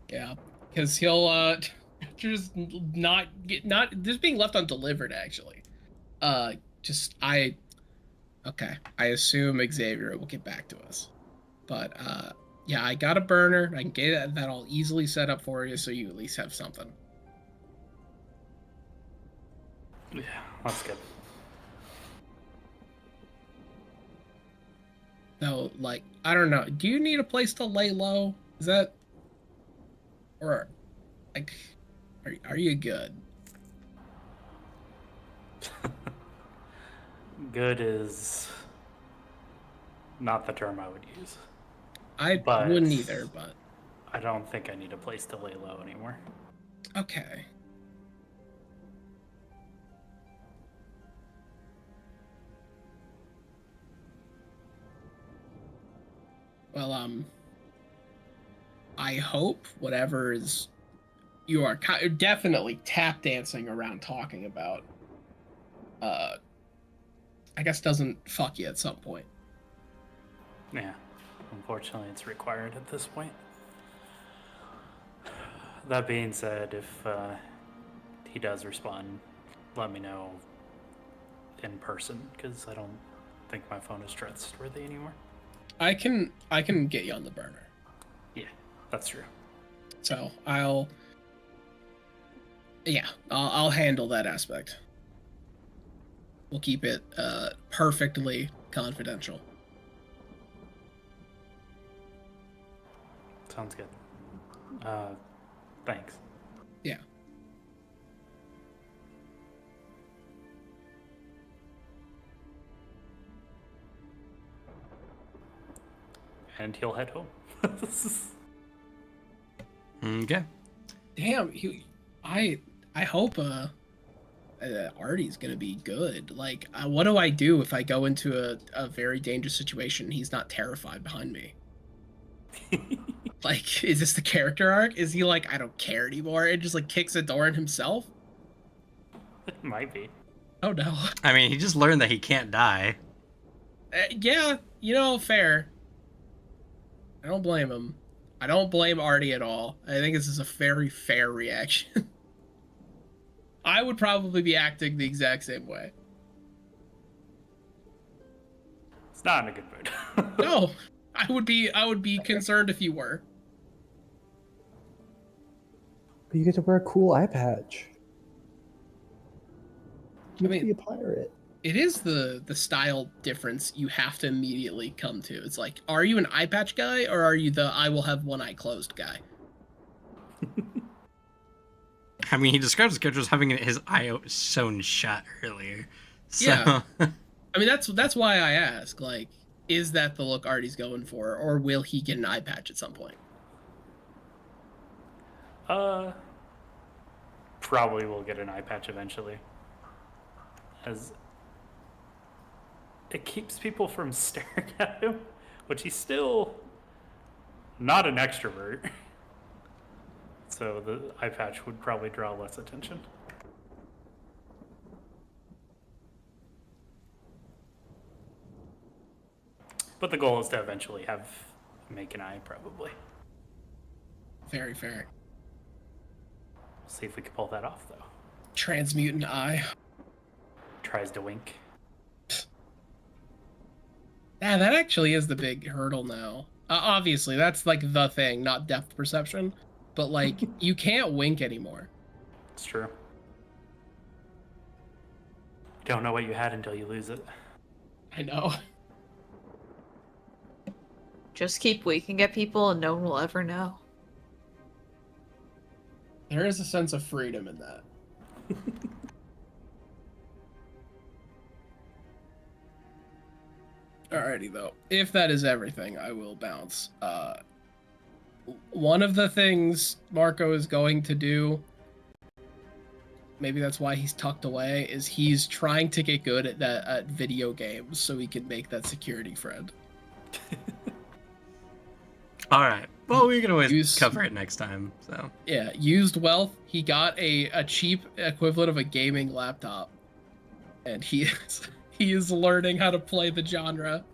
Yeah, because he'll just not just being left undelivered actually. Okay, I assume Xavier will get back to us, but yeah, I got a burner. I can get that all easily set up for you, so you at least have something.
Yeah, that's good.
So, like, I don't know. Do you need a place to lay low? Is that, or like, are you good?
Good is not the term I would use.
I
But-
wouldn't either, but
I don't think I need a place to lay low anymore.
okay. Well, I hope whatever is you are definitely tap dancing around talking about, I guess doesn't fuck you at some point.
Yeah, unfortunately, it's required at this point. That being said, if he does respond, let me know in person, because I don't think my phone is trustworthy anymore.
I can get you on the burner.
Yeah, that's true.
So I'll handle that aspect. We'll keep it perfectly confidential.
Sounds good. Thanks.
Yeah.
And he'll head home.
Okay.
Damn, I hope Artie's gonna be good. Like, what do I do if I go into a very dangerous situation and he's not terrified behind me? Like, is this the character arc? Is he like, I don't care anymore, and just like kicks a door in himself?
It might be.
Oh no.
I mean, he just learned that he can't die.
Yeah, fair. I don't blame him. I don't blame Artie at all. I think this is a very fair reaction. I would probably be acting the exact same way.
It's not in a good mood.
No, I would be concerned if you were.
But you get to wear a cool eye patch. You
I mean-
be a pirate.
It is the style difference you have to immediately come to. It's like, are you an eye patch guy or are you the I will have one eye closed guy?
I mean, he describes his character as having his eye sewn shut earlier. So,
Yeah. I mean, that's why I ask. Like, is that the look Artie's going for, or will he get an eye patch at some point?
Probably will get an eye patch eventually. As it keeps people from staring at him, which he's still not an extrovert. So the eye patch would probably draw less attention. But the goal is to eventually make an eye, probably.
Very fair.
We'll see if we can pull that off, though.
Transmutant eye.
Tries to wink.
Yeah, that actually is the big hurdle now. Obviously, that's like the thing, not depth perception. But like, you can't wink anymore.
It's true. You don't know what you had until you lose it.
I know.
Just keep winking at people and no one will ever know.
There is a sense of freedom in that. Alrighty, though. If that is everything, I will bounce. One of the things Marco is going to do, maybe that's why he's tucked away, is he's trying to get good at video games so he can make that security friend.
all right. Well, we can always
Use-
cover it next time. So,
Yeah, used wealth. He got a cheap equivalent of a gaming laptop, and he is learning how to play the genre.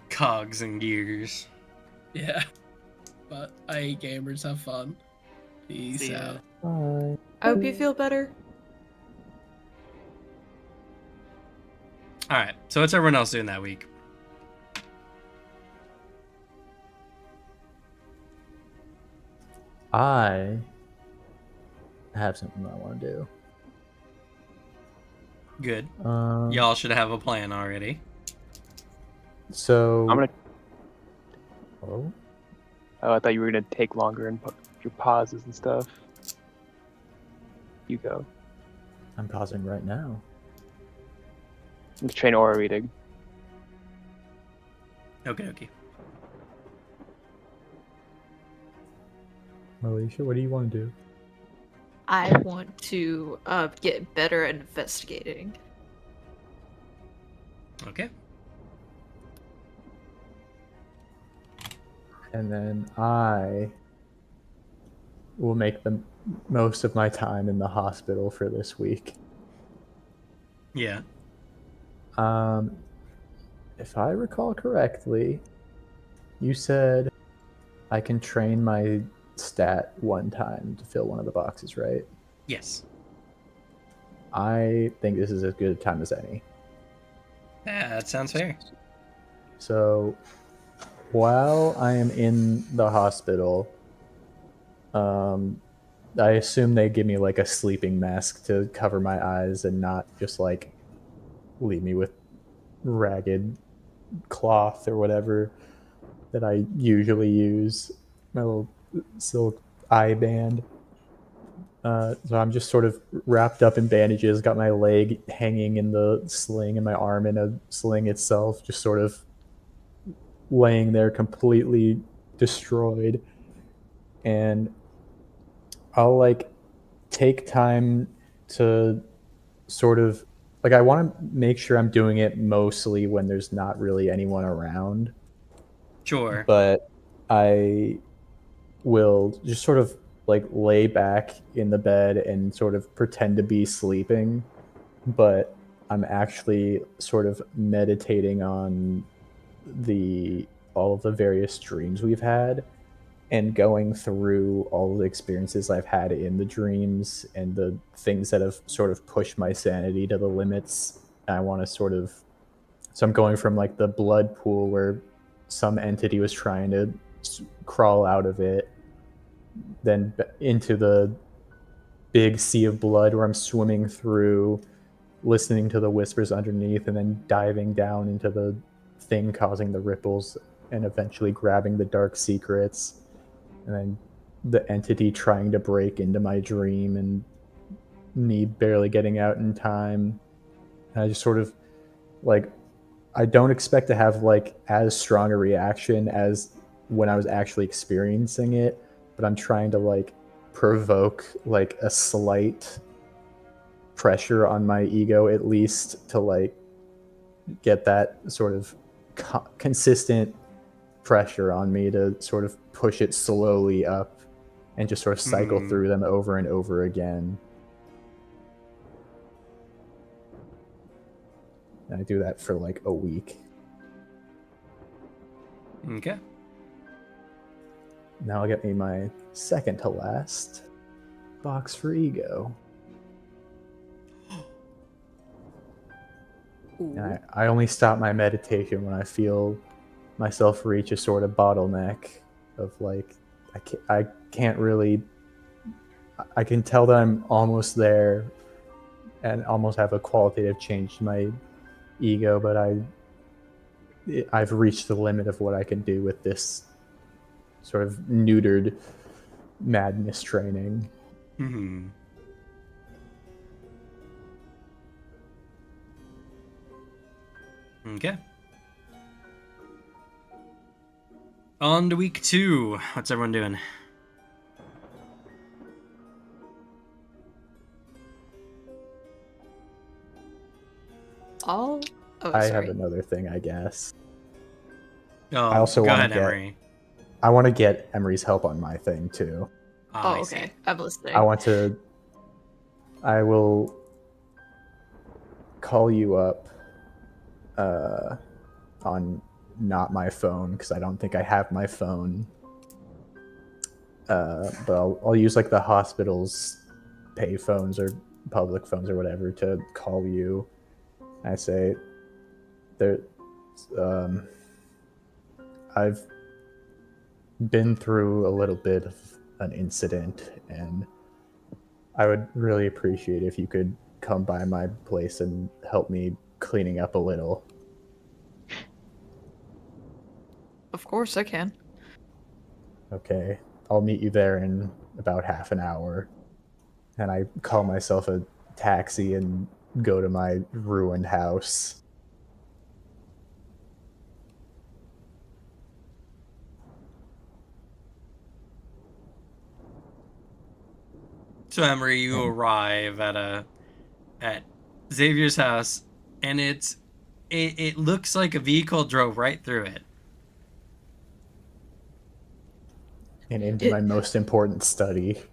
cogs and gears.
Yeah, but I hate gamers. Have fun. Peace
See ya.
out.
Bye.
I hope you feel better.
All right. So, what's everyone else doing that week?
I have something I want to do.
Good.
Um,
Y'all should have a plan already.
So
I'm gonna.
Oh,
Oh, I thought you were gonna take longer and put your pauses and stuff. You go.
I'm pausing right now.
Let's train aura reading.
Okay.
Alicia, what do you want to do?
I want to get better at investigating.
Okay.
And then I will make the most of my time in the hospital for this week.
Yeah.
If I recall correctly, you said I can train my stat one time to fill one of the boxes, right?
Yes.
I think this is as good a time as any.
Yeah, that sounds fair.
So, while I am in the hospital, I assume they give me like a sleeping mask to cover my eyes and not just like leave me with ragged cloth or whatever that I usually use. My little silk eye band. So I'm just sort of wrapped up in bandages, got my leg hanging in the sling and my arm in a sling itself, just sort of laying there completely destroyed. And I'll like take time to sort of like I want to make sure I'm doing it mostly when there's not really anyone around,
Sure.
but I will just sort of like lay back in the bed and sort of pretend to be sleeping, but I'm actually sort of meditating on the all of the various dreams we've had and going through all the experiences I've had in the dreams and the things that have sort of pushed my sanity to the limits. I want to sort of so I'm going from like the blood pool where some entity was trying to crawl out of it, then into the big sea of blood where I'm swimming through, listening to the whispers underneath, and then diving down into the thing causing the ripples and eventually grabbing the dark secrets, and then the entity trying to break into my dream and me barely getting out in time. And I just sort of like I don't expect to have like as strong a reaction as when I was actually experiencing it, but I'm trying to like provoke like a slight pressure on my ego at least to like get that sort of consistent pressure on me to sort of push it slowly up and just sort of cycle through them over and over again. And I do that for like a week.
Okay.
Now I'll get me my second to last box for ego. And I only stop my meditation when I feel myself reach a sort of bottleneck of like I can't really I can tell that I'm almost there and almost have a qualitative change to my ego, but I've reached the limit of what I can do with this sort of neutered madness training.
Hmm. Okay. On to week 2. What's everyone doing?
Oh,
I
sorry.
have another thing, I guess.
Oh,
I also
go
want
ahead,
to get
Emery.
I want to get Emery's help on my thing too.
Oh,
I see.
okay. I'm listening.
I will call you up on not my phone because I don't think I have my phone. But I'll use like the hospital's pay phones or public phones or whatever to call you. I say, there, I've been through a little bit of an incident, and I would really appreciate if you could come by my place and help me cleaning up a little.
Of course I can.
Okay, I'll meet you there in about half an hour. And I call myself a taxi and go to my ruined house.
So Emery, you
Hmm.
arrive at Xavier's house, and it looks like a vehicle drove right through it.
And into my
It,
most important study.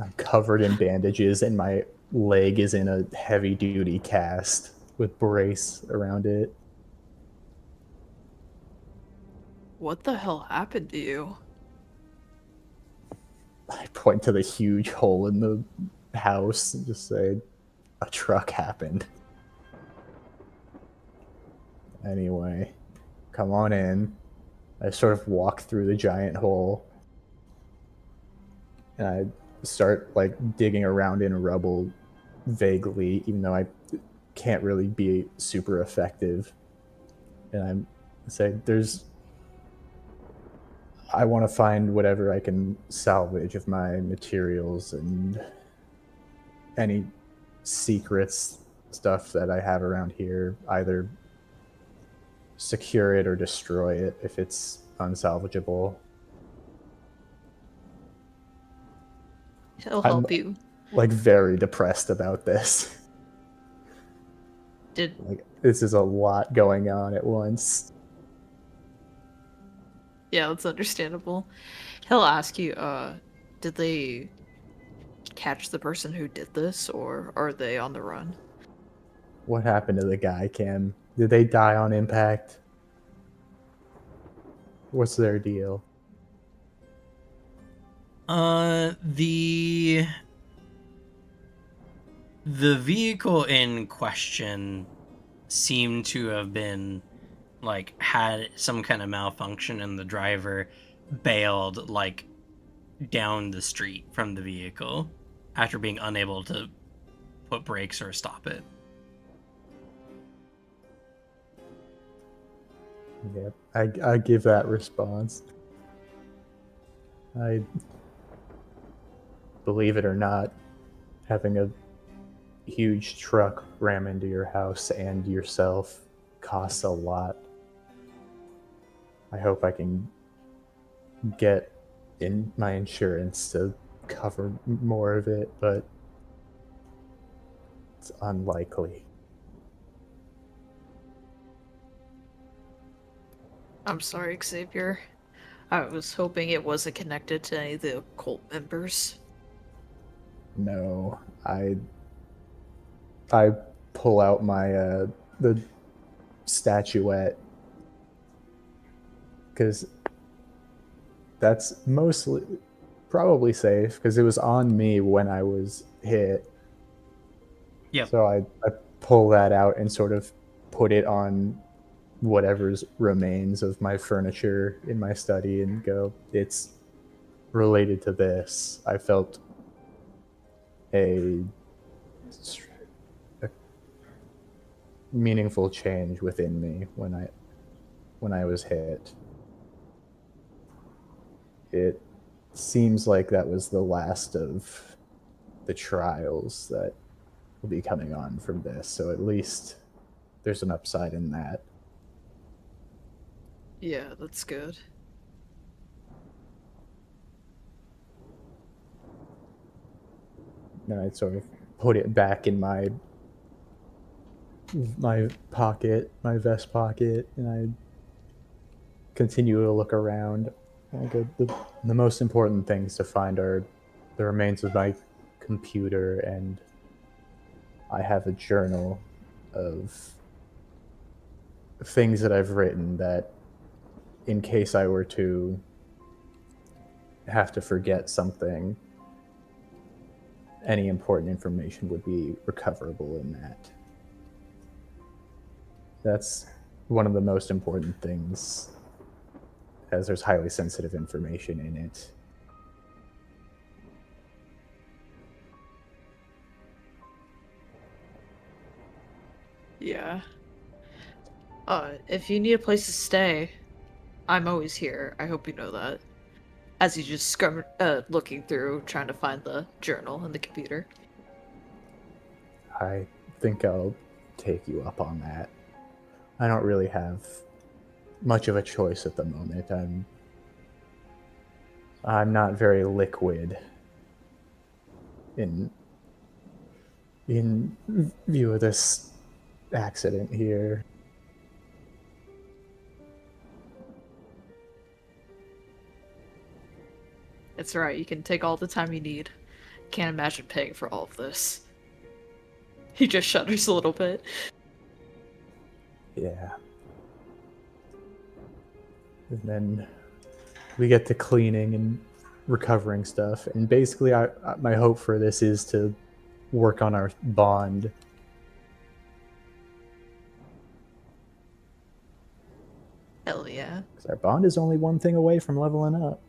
I'm covered in bandages, and my leg is in a heavy duty cast with brace around it.
what the hell happened to you?
I point to the huge hole in the house and just say, a truck happened. Anyway, come on in. I sort of walk through the giant hole, and I start like digging around in rubble vaguely, even though I can't really be super effective. And I say, I want to find whatever I can salvage of my materials and any secrets, stuff that I have around here, either secure it or destroy it if it's unsalvageable.
He'll
I'm
help you.
like very depressed about this.
Did
Like this is a lot going on at once.
Yeah, that's understandable. He'll ask you, did they catch the person who did this, or are they on the run?
What happened to the guy, Cam? Did they die on impact? What's their deal?
The vehicle in question seemed to have been like had some kind of malfunction, and the driver bailed like down the street from the vehicle after being unable to put brakes or stop it.
Yep, I give that response. I believe it or not, having a huge truck ram into your house and yourself costs a lot. I hope I can get in my insurance to cover more of it, but it's unlikely.
I'm sorry, Xavier. I was hoping it wasn't connected to any of the cult members.
No, I pull out my the statuette because that's mostly probably safe because it was on me when I was hit.
Yep.
So I pull that out and sort of put it on whatever's remains of my furniture in my study and go, it's related to this. I felt a, a meaningful change within me when I was hit. It seems like that was the last of the trials that will be coming on from this. So at least there's an upside in that.
Yeah, that's good.
And I sort of put it back in my pocket, my vest pocket, and I continue to look around. I go, the most important things to find are the remains of my computer, and I have a journal of things that I've written that, in case I were to have to forget something, any important information would be recoverable in that. That's one of the most important things, as there's highly sensitive information in it.
Yeah. If you need a place to stay, I'm always here. I hope you know that. As you just looking through, trying to find the journal in the computer.
I think I'll take you up on that. I don't really have much of a choice at the moment. I'm I'm not very liquid in view of this accident here.
It's alright, you can take all the time you need. Can't imagine paying for all of this. He just shudders a little bit.
Yeah. And then we get to cleaning and recovering stuff. And basically, my hope for this is to work on our bond.
Hell yeah.
Because our bond is only one thing away from leveling up.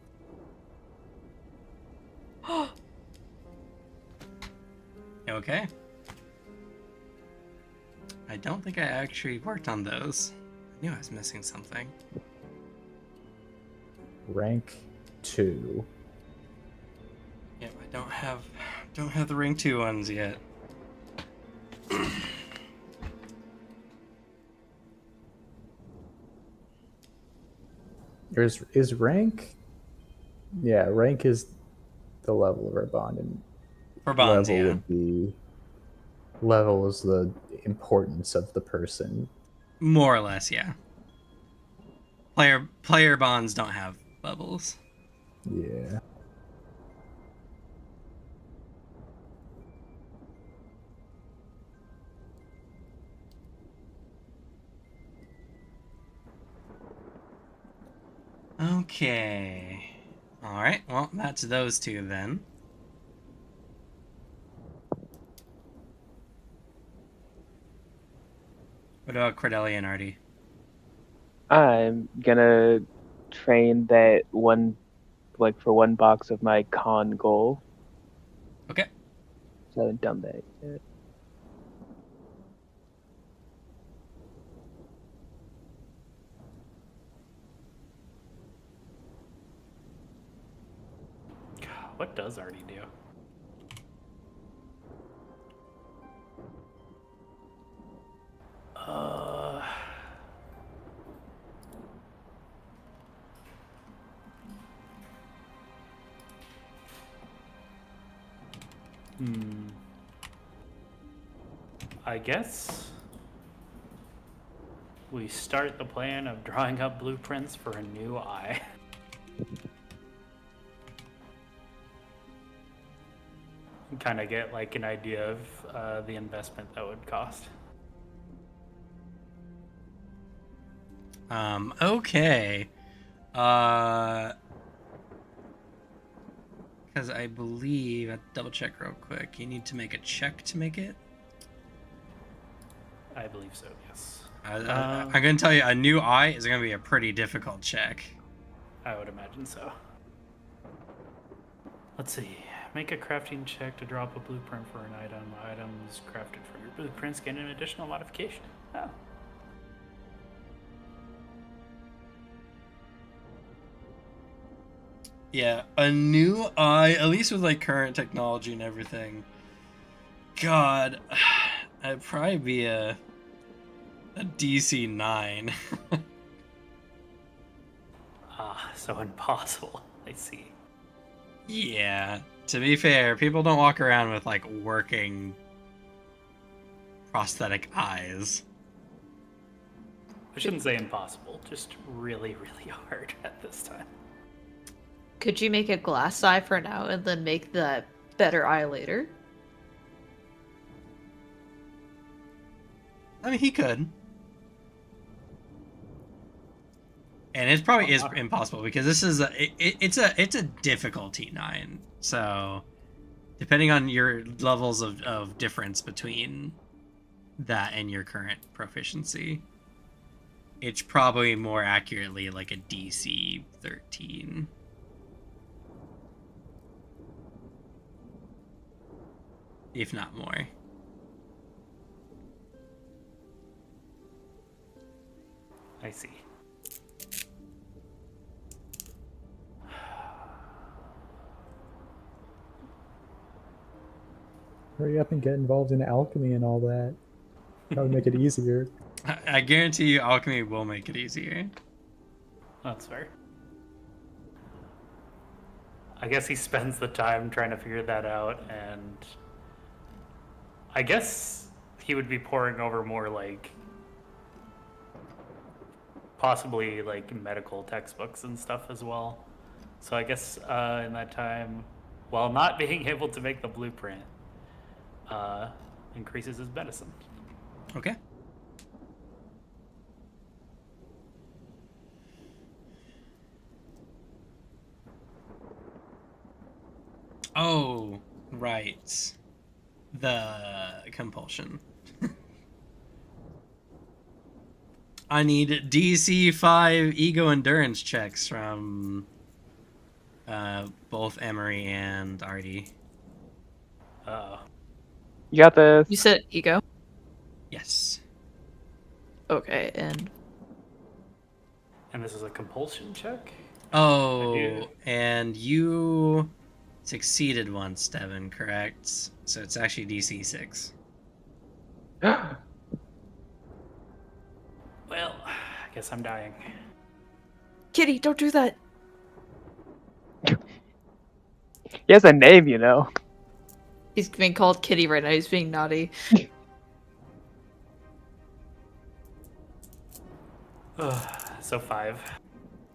Okay. I don't think I actually worked on those. I knew I was missing something.
Rank 2.
Yep, I don't have the rank 2 ones yet.
Is rank? Yeah, rank is the level of our bond, and
For bonds,
level
yeah.
would be level is the importance of the person.
More or less, yeah. Player bonds don't have levels.
Yeah.
Okay. Alright, well, that's those two then. What about Cordelia and Artie?
I'm gonna train that one, like for one box of my con goal.
Okay.
So I haven't done that yet.
What does Artie do? Uh, I guess we start the plan of drawing up blueprints for a new eye. Kind of get like an idea of the investment that would cost.
Okay. Because I believe, I'll double check real quick. You need to make a check to make it.
I believe so, yes.
I'm going to tell you, a new eye is going to be a pretty difficult check.
I would imagine so. Let's see. Make a crafting check to drop a blueprint for an item. Items crafted from your blueprints get an additional modification. Oh.
Yeah, a new eye, at least with like current technology and everything. God, it'd probably be a DC 9.
So impossible. I see.
Yeah, to be fair, people don't walk around with like working prosthetic eyes.
I shouldn't say impossible, just really, really hard at this time.
Could you make a glass eye for now and then make the better eye later?
I mean, he could. And it probably is impossible because this is it's a difficulty 9. So depending on your levels of difference between that and your current proficiency, it's probably more accurately like a DC 13. If not more.
I see.
Hurry up and get involved in alchemy and all that. That would make it easier.
I guarantee you alchemy will make it easier.
That's fair. I guess he spends the time trying to figure that out, and I guess he would be poring over more like possibly like medical textbooks and stuff as well. So I guess in that time, while not being able to make the blueprint, increases his medicine.
Okay. Oh, right. The compulsion. I need DC 5 ego endurance checks from both Emery and Artie.
You got this.
You said ego.
Yes.
Okay, and
And this is a compulsion check?
Oh, and you succeeded once, Devin, correct? So it's actually DC 6.
Well, I guess I'm dying.
Kitty, don't do that.
He has a name, you know.
He's being called Kitty right now. He's being naughty.
So 5.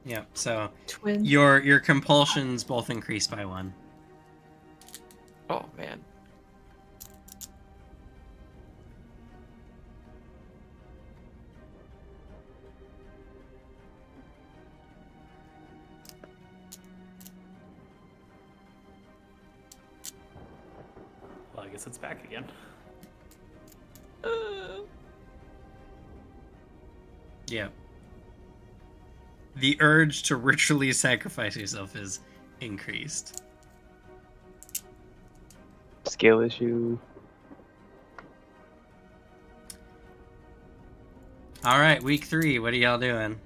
Yep, so
Twin.
your compulsions both increased by 1.
Oh man.
Well, I guess it's back again.
Yep. The urge to ritually sacrifice yourself is increased.
Skill issue.
Alright, week 3, what are y'all doing?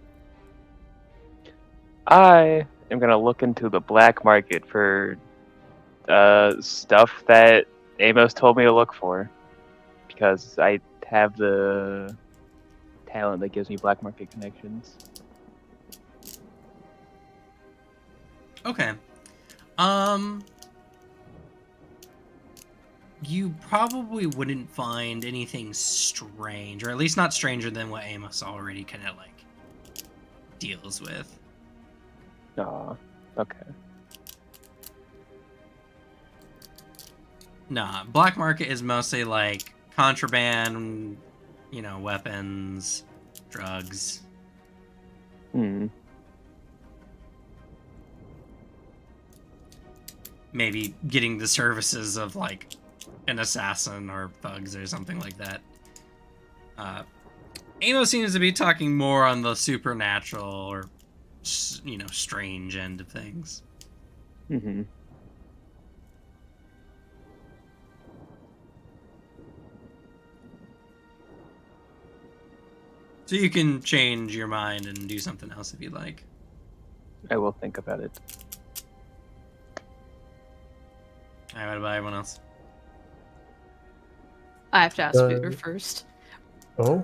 I am gonna look into the black market for stuff that Amos told me to look for, because I have the talent that gives me black market connections.
Okay. You probably wouldn't find anything strange, or at least not stranger than what Amos already kind of like deals with.
Aw, okay.
Nah, black market is mostly like contraband, you know, weapons, drugs. Maybe getting the services of like an assassin or thugs or something like that. Amos seems to be talking more on the supernatural or, you know, strange end of things.
Mm-hmm.
So you can change your mind and do something else if you'd like.
I will think about it.
Alright, what about everyone else?
I have to ask Peter first.
Oh?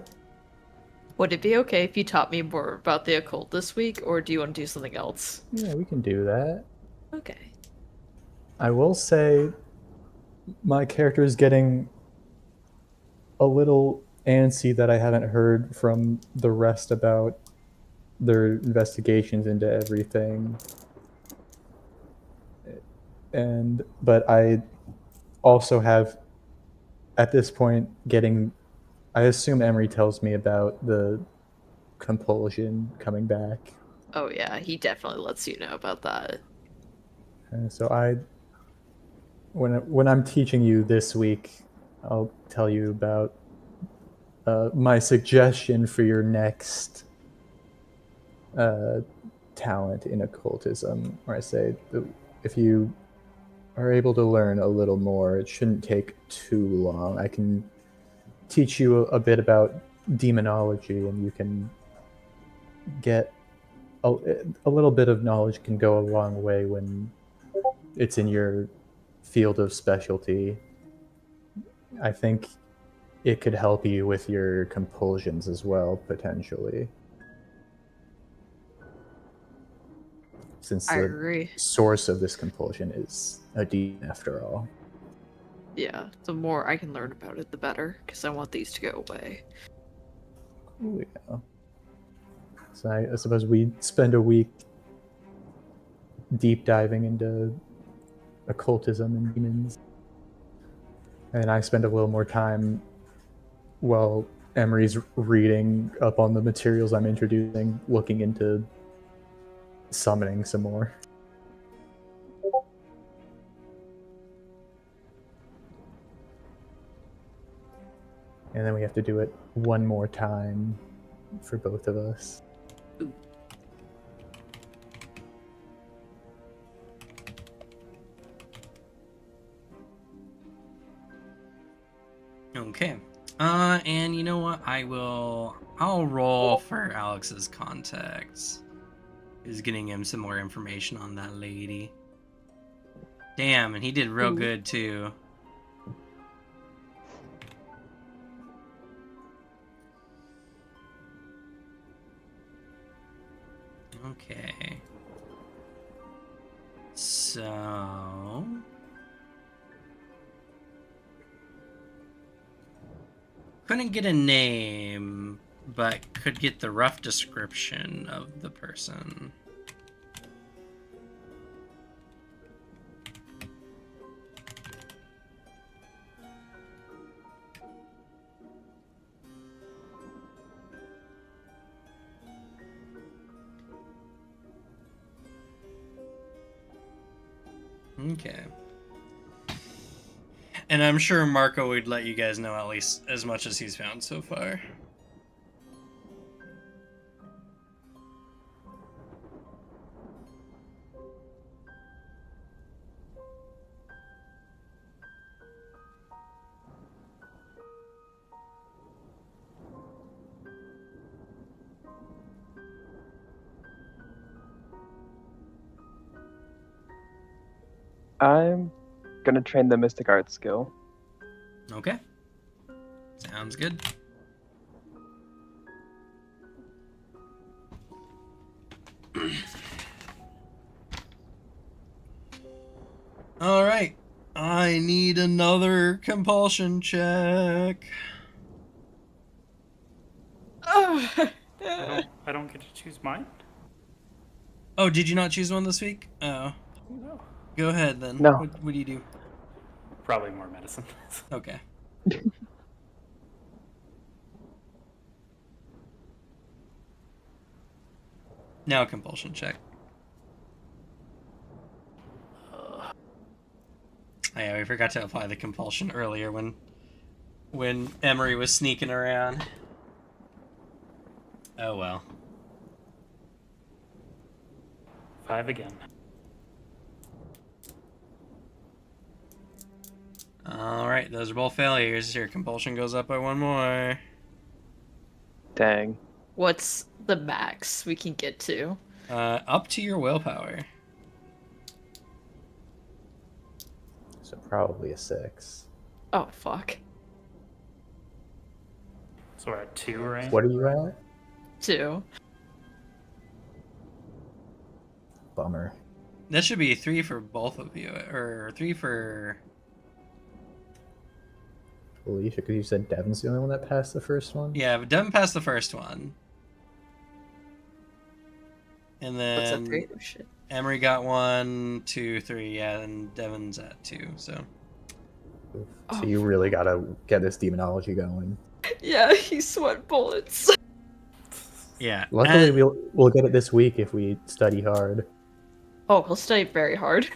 Would it be okay if you taught me more about the occult this week, or do you want to do something else?
Yeah, we can do that.
Okay.
I will say my character is getting a little antsy that I haven't heard from the rest about their investigations into everything. But I also have, at this point, I assume Emery tells me about the compulsion coming back.
Oh yeah, he definitely lets you know about that.
And so when I'm teaching you this week, I'll tell you about my suggestion for your next talent in occultism, where I say that if you are able to learn a little more, it shouldn't take too long. I can teach you a bit about demonology, and you can get a little bit of knowledge can go a long way when it's in your field of specialty. I think it could help you with your compulsions as well, potentially. since
I
the
agree.
source of this compulsion is a demon after all.
Yeah, the more I can learn about it, the better, because I want these to go away.
Cool, yeah. So I suppose we spend a week deep diving into occultism and demons. And I spend a little more time while Emery's reading up on the materials I'm introducing, looking into summoning some more. And then we have to do it one more time for both of us.
Okay. And you know what? I'll roll for Alex's contacts. Is getting him some more information on that lady. Damn, and he did real good too. Okay. So couldn't get a name, but could get the rough description of the person. Okay. And I'm sure Marco would let you guys know at least as much as he's found so far.
I'm gonna train the mystic art skill.
Okay. Sounds good. Alright. I need another compulsion check.
I don't get to choose mine.
Oh, did you not choose one this week? Oh.
No.
Go ahead then.
No.
What do you do?
Probably more medicine.
Okay. Now a compulsion check. Yeah, we forgot to apply the compulsion earlier when Emery was sneaking around. Oh well.
5 again.
Alright, those are both failures. Your compulsion goes up by one more.
Dang.
What's the max we can get to?
Up to your willpower.
So probably a 6.
Oh, fuck.
So we're at 2, right?
What are you at?
2.
Bummer.
That should be 3 for both of you, or 3 for...
Alicia, because you said Devin's the only one that passed the first one?
Yeah, but Devin passed the first one. And
What's that
then
3? Oh, shit.
Emery got 1, 2, 3, yeah, and Devin's at 2, so...
Oof.
Oh.
So you really gotta get this demonology going.
Yeah, he sweat bullets.
Yeah.
Luckily,
and-
we'll get it this week if we study hard.
Oh, he'll study very hard.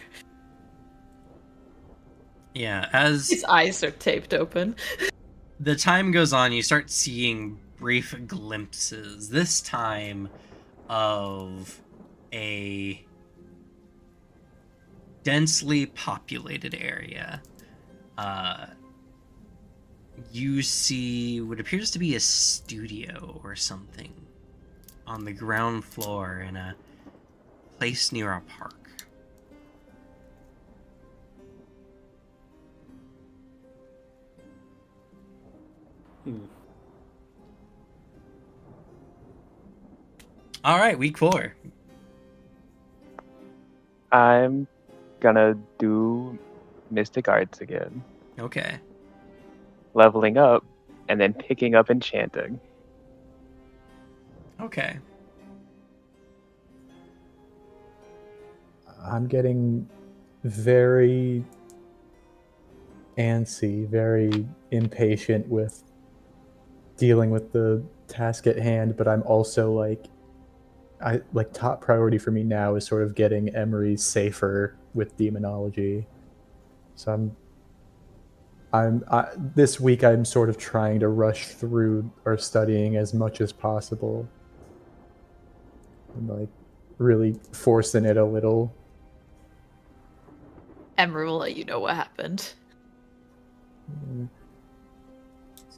Yeah, as
His eyes are taped open.
the time goes on, you start seeing brief glimpses, this time of a densely populated area. You see what appears to be a studio or something on the ground floor in a place near a park. All right, week 4.
I'm gonna do Mystic Arts again,
Okay.
leveling up, and then picking up Enchanting.
Okay.
I'm getting very antsy, very impatient with dealing with the task at hand, but I'm also like, top priority for me now is sort of getting Emery safer with demonology. So this week I'm sort of trying to rush through our studying as much as possible. I'm like really forcing it a little.
Emery will let you know what happened.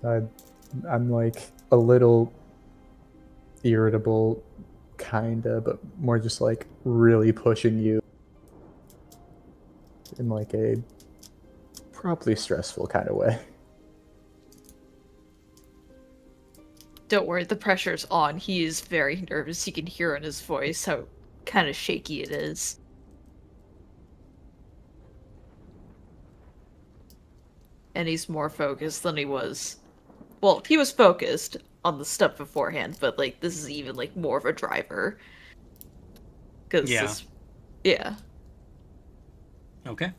So I'm like a little irritable, kinda, but more just like really pushing you in like a probably stressful kind of way.
Don't worry, the pressure's on. He is very nervous. You can hear in his voice how kind of shaky it is. And he's more focused than he was. Well, he was focused on the stuff beforehand, but like this is even like more of a driver. Because
Yeah.
this, yeah.
Okay.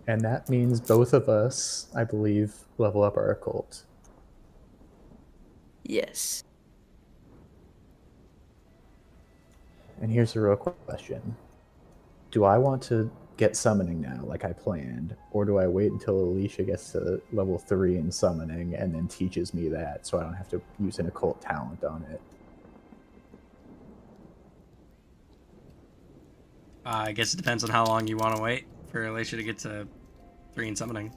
And that means both of us, I believe, level up our occult.
Yes.
And here's the real question. Do I want to get summoning now, like I planned, or do I wait until Alicia gets to level 3 in summoning and then teaches me that so I don't have to use an occult talent on it?
I guess it depends on how long you want to wait for Alicia to get to 3 in summoning.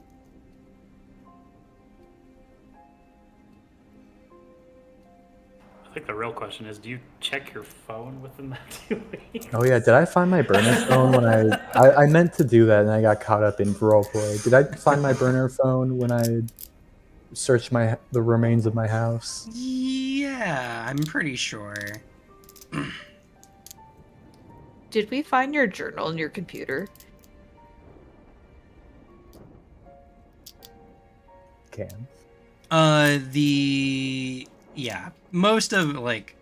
I think the real question is, do you check your phone within that 2 weeks?
Oh yeah, did I find my burner phone when I meant to do that and I got caught up in roleplay. Did I find my burner phone when I searched the remains of my house?
Yeah, I'm pretty sure.
Did we find your journal in your computer?
Cam.
Yeah, most of, like,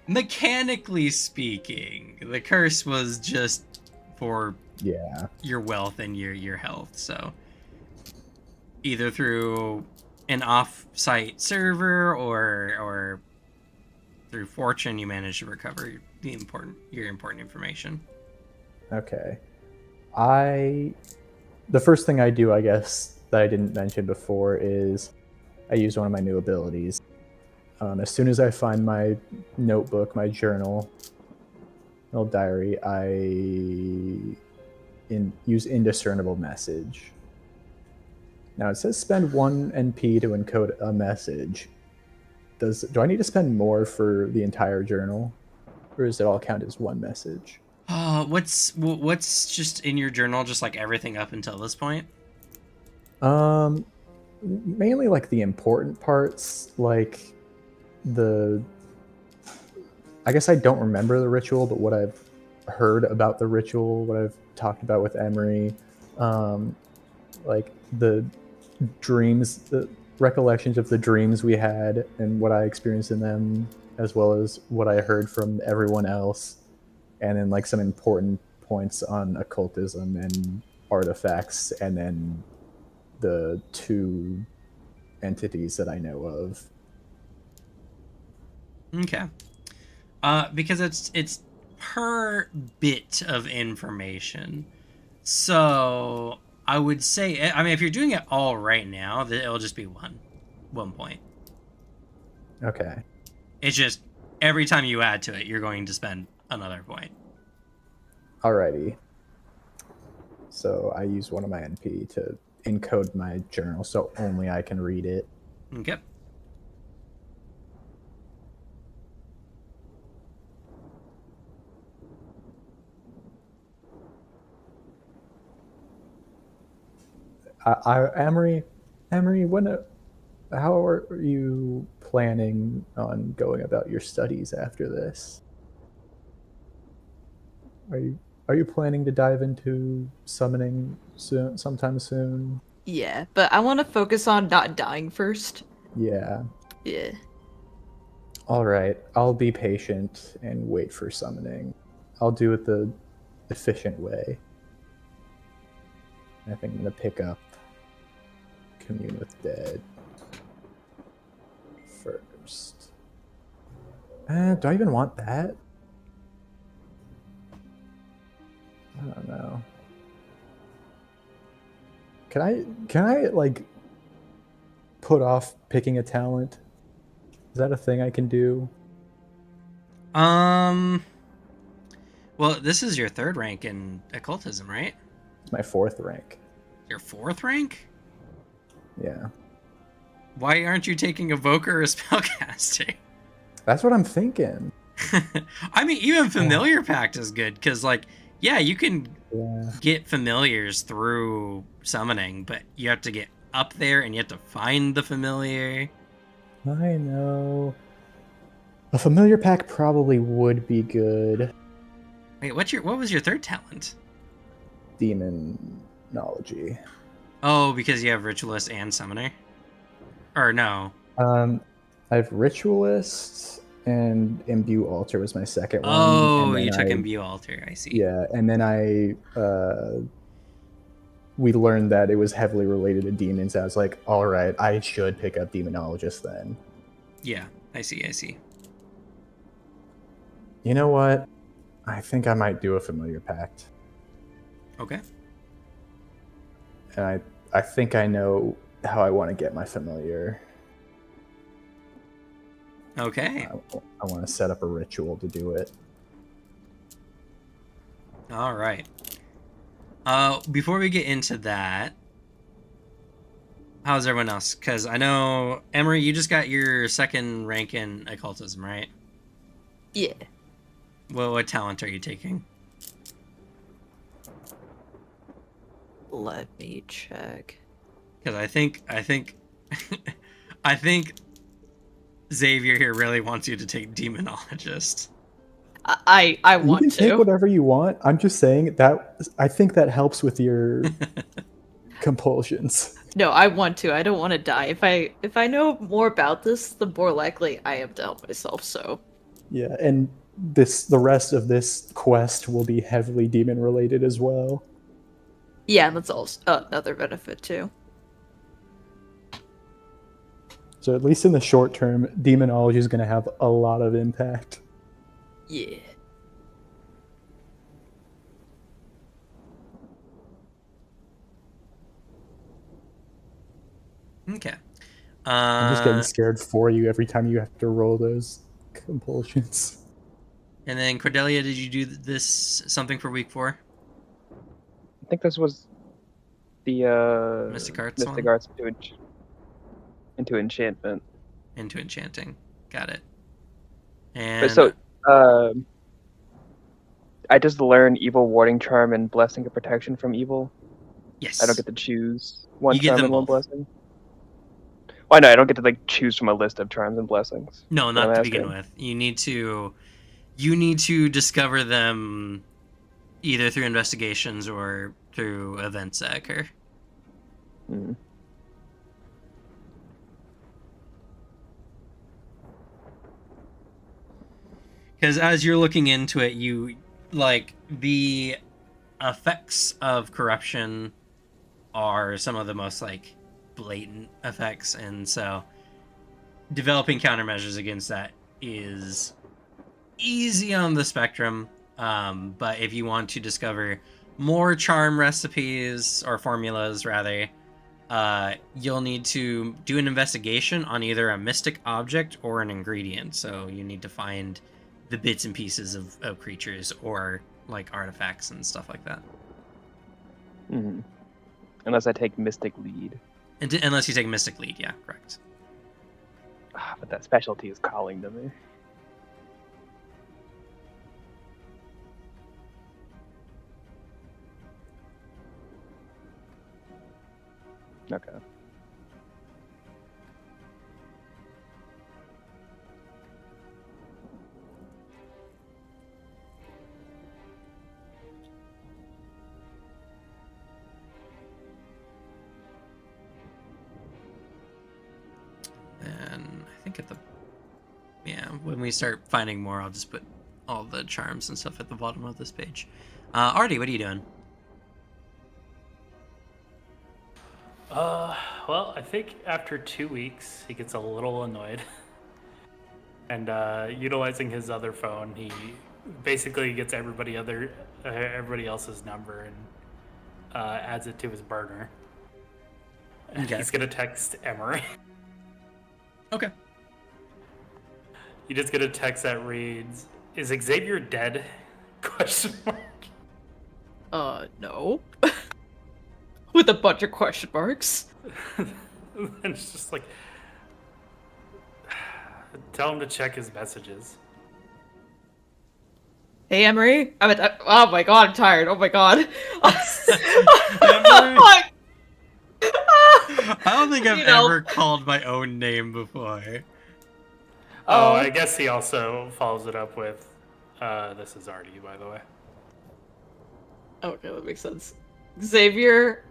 mechanically speaking, the curse was just for
Yeah.
your wealth and your health. So either through an off-site server or through fortune, you managed to recover your important information.
Okay. The first thing I do, I guess, that I didn't mention before is I use one of my new abilities. As soon as I find my notebook, my journal, little diary, I use indiscernible message. Now it says spend 1 NP to encode a message. Do I need to spend more for the entire journal, or does it all count as one message?
What's just in your journal? Just like everything up until this point.
Mainly like the important parts, like I guess I don't remember the ritual, but what I've heard about the ritual, what I've talked about with Emery, like the dreams, the recollections of the dreams we had and what I experienced in them, as well as what I heard from everyone else, and then like some important points on occultism and artifacts, and then the 2 entities that I know of.
Okay. Because it's per bit of information. So I would say, I mean, if you're doing it all right now, then it'll just be one point.
Okay.
It's just every time you add to it, you're going to spend another point.
Alrighty. So I use one of my NP to encode my journal so only I can read it.
Okay.
Emery, how are you planning on going about your studies after this? Are you planning to dive into summoning soon, sometime soon?
Yeah, but I want to focus on not dying first.
Yeah.
Yeah.
All right. I'll be patient and wait for summoning. I'll do it the efficient way. I think I'm gonna pick up Commune with Dead first. Do I even want that? I don't know. Can I like put off picking a talent? Is that a thing I can do?
Well, this is your 3rd rank in occultism, right?
It's my 4th rank.
Your 4th rank?
Yeah.
Why aren't you taking Evoker or Spellcaster?
That's what I'm thinking.
I mean, even Familiar Pact is good, because, like, yeah, you can get familiars through summoning, but you have to get up there and you have to find the familiar.
I know. A familiar pack probably would be good.
Wait, what was your 3rd talent?
Demonology.
Oh, because you have Ritualist and Summoner? Or no?
I have Ritualist and Imbue Altar was my second one.
Oh,
and
you
then
took Imbue Altar, I see.
Yeah, and then we learned that it was heavily related to demons. I was like, all right, I should pick up Demonologist then.
Yeah, I see.
You know what? I think I might do a Familiar Pact.
Okay.
And I think I know how I want to get my Familiar.
Okay.
I want to set up a ritual to do it.
All right. Before we get into that, how's everyone else? Because I know, Emery, you just got your 2nd rank in occultism, right?
Yeah.
Well, what talent are you taking?
Let me check.
Because I think I think Xavier here really wants you to take Demonologist.
I
You
want
can
to.
take whatever you want. I'm just saying that I think that helps with your compulsions.
No, I want to. I don't want to die. If I know more about this, the more likely I am to help myself. So.
Yeah, and the rest of this quest will be heavily demon related as well.
Yeah, that's also another benefit too.
So at least in the short term, demonology is going to have a lot of impact.
Yeah.
Okay.
I'm just getting scared for you every time you have to roll those compulsions.
And then Cordelia, did you do this something for week 4?
I think this was the
Mystic Arts
Mystic
one?
Arts into enchantment.
Into enchanting. Got it.
But
And
so I just learn evil warding charm and blessing of protection from evil.
yes,
I don't get to choose one
You get
charm
them
and one
both.
blessing. Why no? I don't get to like choose from a list of charms and blessings.
No,
What
not
I'm
to begin
asking.
with. You need to discover them either through investigations or through events that occur.
Hmm.
Because as you're looking into it, you like the effects of corruption are some of the most like blatant effects, and so developing countermeasures against that is easy on the spectrum. But if you want to discover more charm recipes or formulas, rather, you'll need to do an investigation on either a mystic object or an ingredient. So you need to find the bits and pieces of creatures or like artifacts and stuff like that.
Hmm. Unless I take Mystic Lead.
Unless you take Mystic Lead, yeah, correct.
But that specialty is calling to me. Okay.
think at the when we start finding more, I'll just put all the charms and stuff at the bottom of this page. Artie, what are you doing?
Well, I think after 2 weeks, he gets a little annoyed. And utilizing his other phone, he basically gets everybody else's number and adds it to his burner. And
Okay.
he's gonna text Emery.
Okay.
You just get a text that reads, "Is Xavier dead?" Question mark.
No. With a bunch of question marks.
And it's just like, tell him to check his messages.
Hey, Emery. Oh my god, I'm tired. Oh my god.
Emery? I don't think I've
You know.
ever called my own name before.
Oh, I guess he also follows it up with, "This is Artie, by the way."
Okay, that makes sense. Xavier,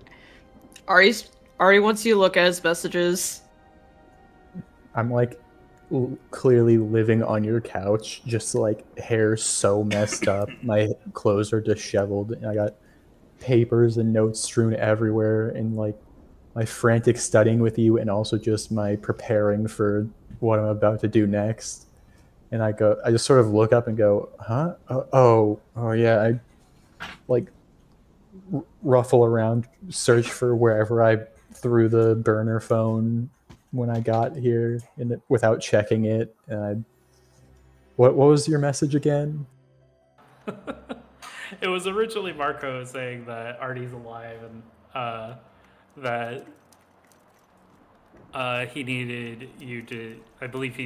Ari wants you to look at his messages.
I'm like clearly living on your couch, just like hair so messed up. My clothes are disheveled, and I got papers and notes strewn everywhere, and like my frantic studying with you, and also just my preparing for what I'm about to do next. And I just sort of look up and go, huh? Oh yeah. I like ruffle around, search for wherever I threw the burner phone when I got here, without checking it. And what was your message again?
It was originally Marco saying that Artie's alive and that he needed you to. I believe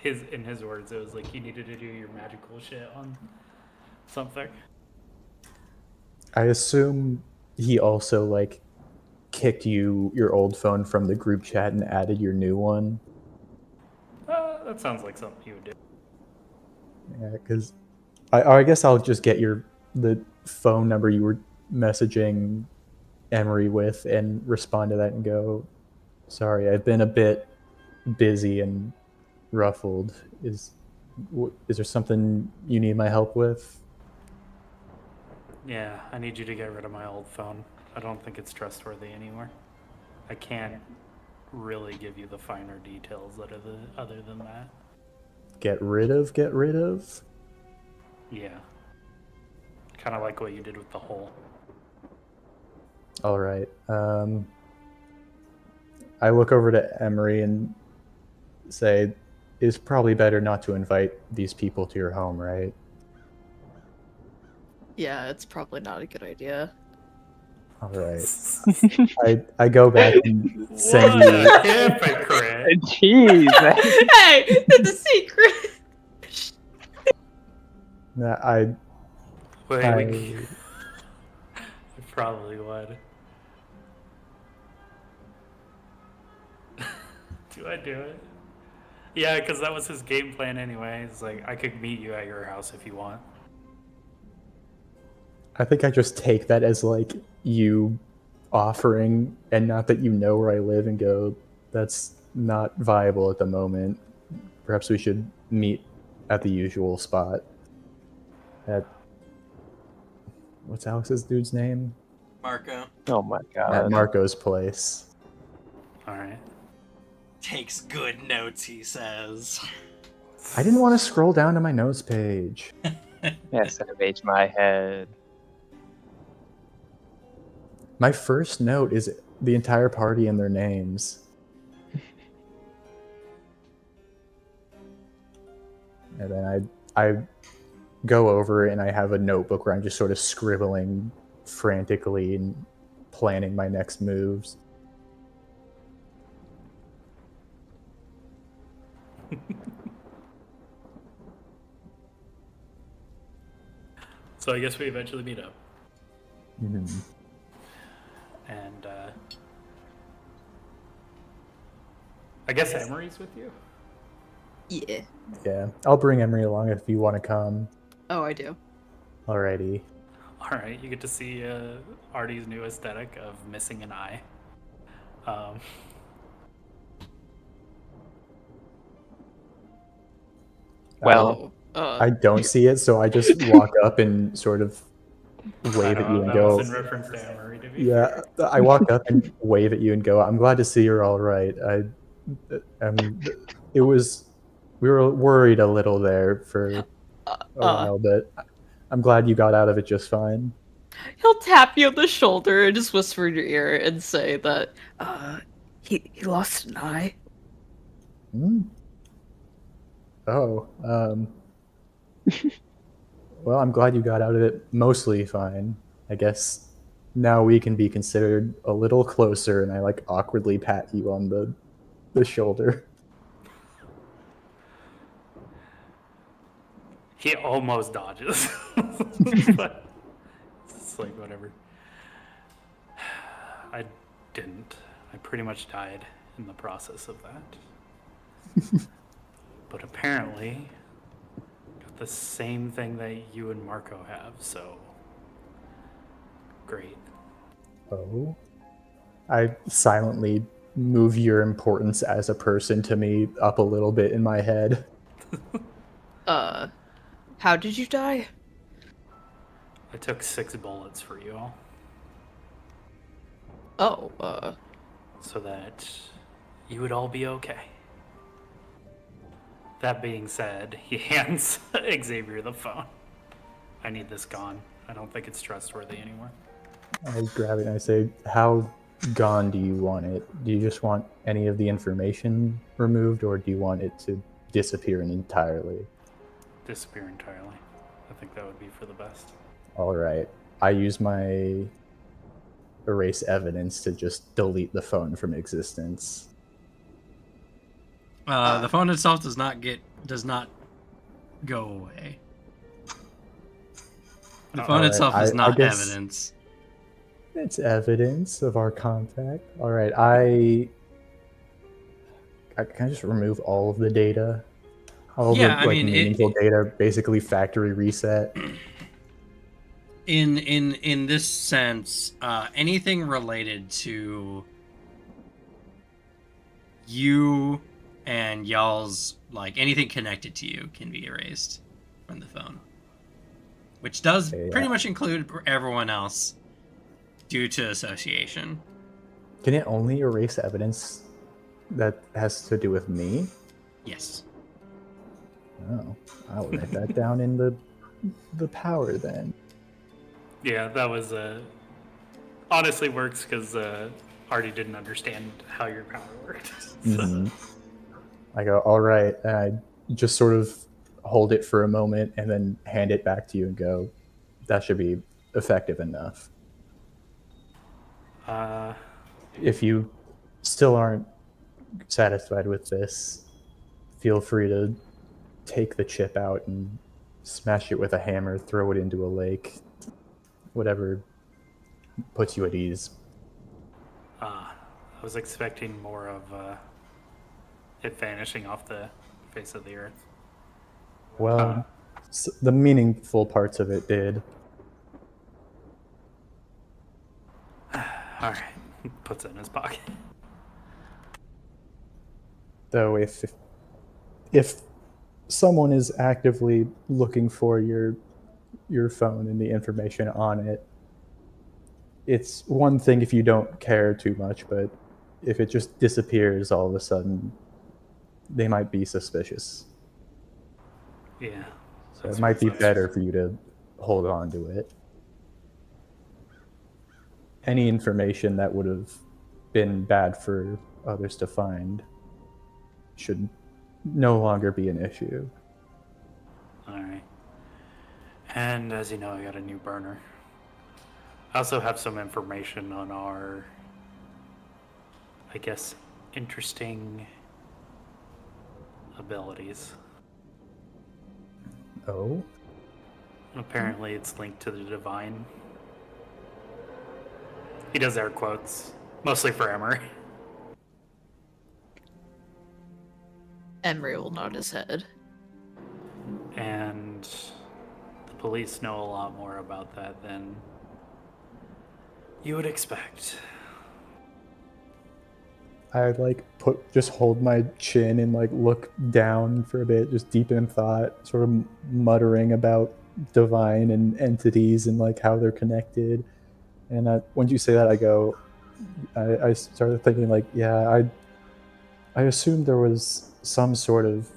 in his words, it was like you needed to do your magical shit on something.
I assume he also like kicked your old phone from the group chat and added your new one.
That sounds like something he would do.
Yeah, because I guess I'll just get the phone number you were messaging Emery with and respond to that and go, sorry, I've been a bit busy and ruffled. Is there something you need my help with?
Yeah, I need you to get rid of my old phone. I don't think it's trustworthy anymore. I can't really give you the finer details other than that.
Get rid of?
Yeah. Kind of like what you did with the hole.
All right. I look over to Emery and say, it's probably better not to invite these people to your home, right?
Yeah, it's probably not a good idea.
All right. I go back and send
What
you.
a hypocrite!
Jeez.
Hey, it's a secret.
I
Wait, I probably would. Do I do it? Yeah, because that was his game plan anyway. It's like, I could meet you at your house if you want.
I think I just take that as like you offering, and not that you know where I live, and go, that's not viable at the moment. Perhaps we should meet at the usual spot. At what's Alex's dude's name?
Marco
Oh my
At
god.
Marco's place.
Alright.
takes good notes, he says.
I didn't want to scroll down to my notes page.
Yes, that made my head.
My first note is the entire party and their names. And then I go over and I have a notebook where I'm just sort of scribbling frantically and planning my next moves.
So I guess we eventually meet up.
Mhm.
And I guess Emery's with you?
Yeah.
Yeah, I'll bring Emery along if you want to come.
Oh, I do.
Alrighty.
Alright, you get to see Artie's new aesthetic of missing an eye.
Well,
I don't see it, so I just walk up and sort of wave at you and
that
go.
was in reference to Emery, to be
Yeah,
fair.
I walk up and wave at you and go, "I'm glad to see you're all right." It was, we were worried a little there for a while, but I'm glad you got out of it just fine.
He'll tap you on the shoulder and just whisper in your ear and say that, he lost an eye.
Hmm. Oh, well, I'm glad you got out of it mostly fine. I guess now we can be considered a little closer, and I like awkwardly pat you on the shoulder.
He almost dodges. But it's like, whatever. I didn't. I pretty much died in the process of that. But apparently, got the same thing that you and Marco have, so great.
Oh. I silently move your importance as a person to me up a little bit in my head.
How did you die?
I took 6 bullets for you all,
Oh,
so that you would all be okay. That being said, he hands Xavier the phone. I need this gone. I don't think it's trustworthy anymore.
I grab it and I say, "How gone do you want it? Do you just want any of the information removed, or do you want it to disappear entirely?"
Disappear entirely. I think that would be for the best.
All right. I use my erase evidence to just delete the phone from existence.
The phone itself does not go away. The phone
Alright,
itself is
I
not
guess
evidence.
it's evidence of our contact. All right, I can I just remove all of the data, all
Yeah,
the
I mean,
meaningful data, basically factory reset.
In this sense, anything related to you and y'all's, like, anything connected to you can be erased from the phone, which does
Okay,
pretty much include everyone else due to association.
Can it only erase evidence that has to do with me?
Yes.
Oh, I'll write that down in the power then.
Yeah, that was honestly works because Artie didn't understand how your power worked. So,
Mhm. I go, all right, and I just sort of hold it for a moment and then hand it back to you and go, that should be effective enough. If you still aren't satisfied with this, feel free to take the chip out and smash it with a hammer, throw it into a lake, whatever puts you at ease.
I was expecting more of it vanishing off the face of the earth.
Well, the meaningful parts of it did.
All right, puts it in his pocket.
Though if someone is actively looking for your phone and the information on it, it's one thing if you don't care too much, but if it just disappears all of a sudden, they might be suspicious.
Yeah.
So it might be better for you to hold on to it. Any information that would have been bad for others to find should no longer be an issue.
All right. And as you know, I got a new burner. I also have some information on our, I guess, interesting abilities.
Oh?
Apparently, it's linked to the divine. He does air quotes, mostly for Emery.
Emery will nod his head.
And the police know a lot more about that than you would expect.
I like just hold my chin and like look down for a bit, just deep in thought, sort of muttering about divine and entities and like how they're connected. And once you say that, I started thinking like, yeah, I assumed there was some sort of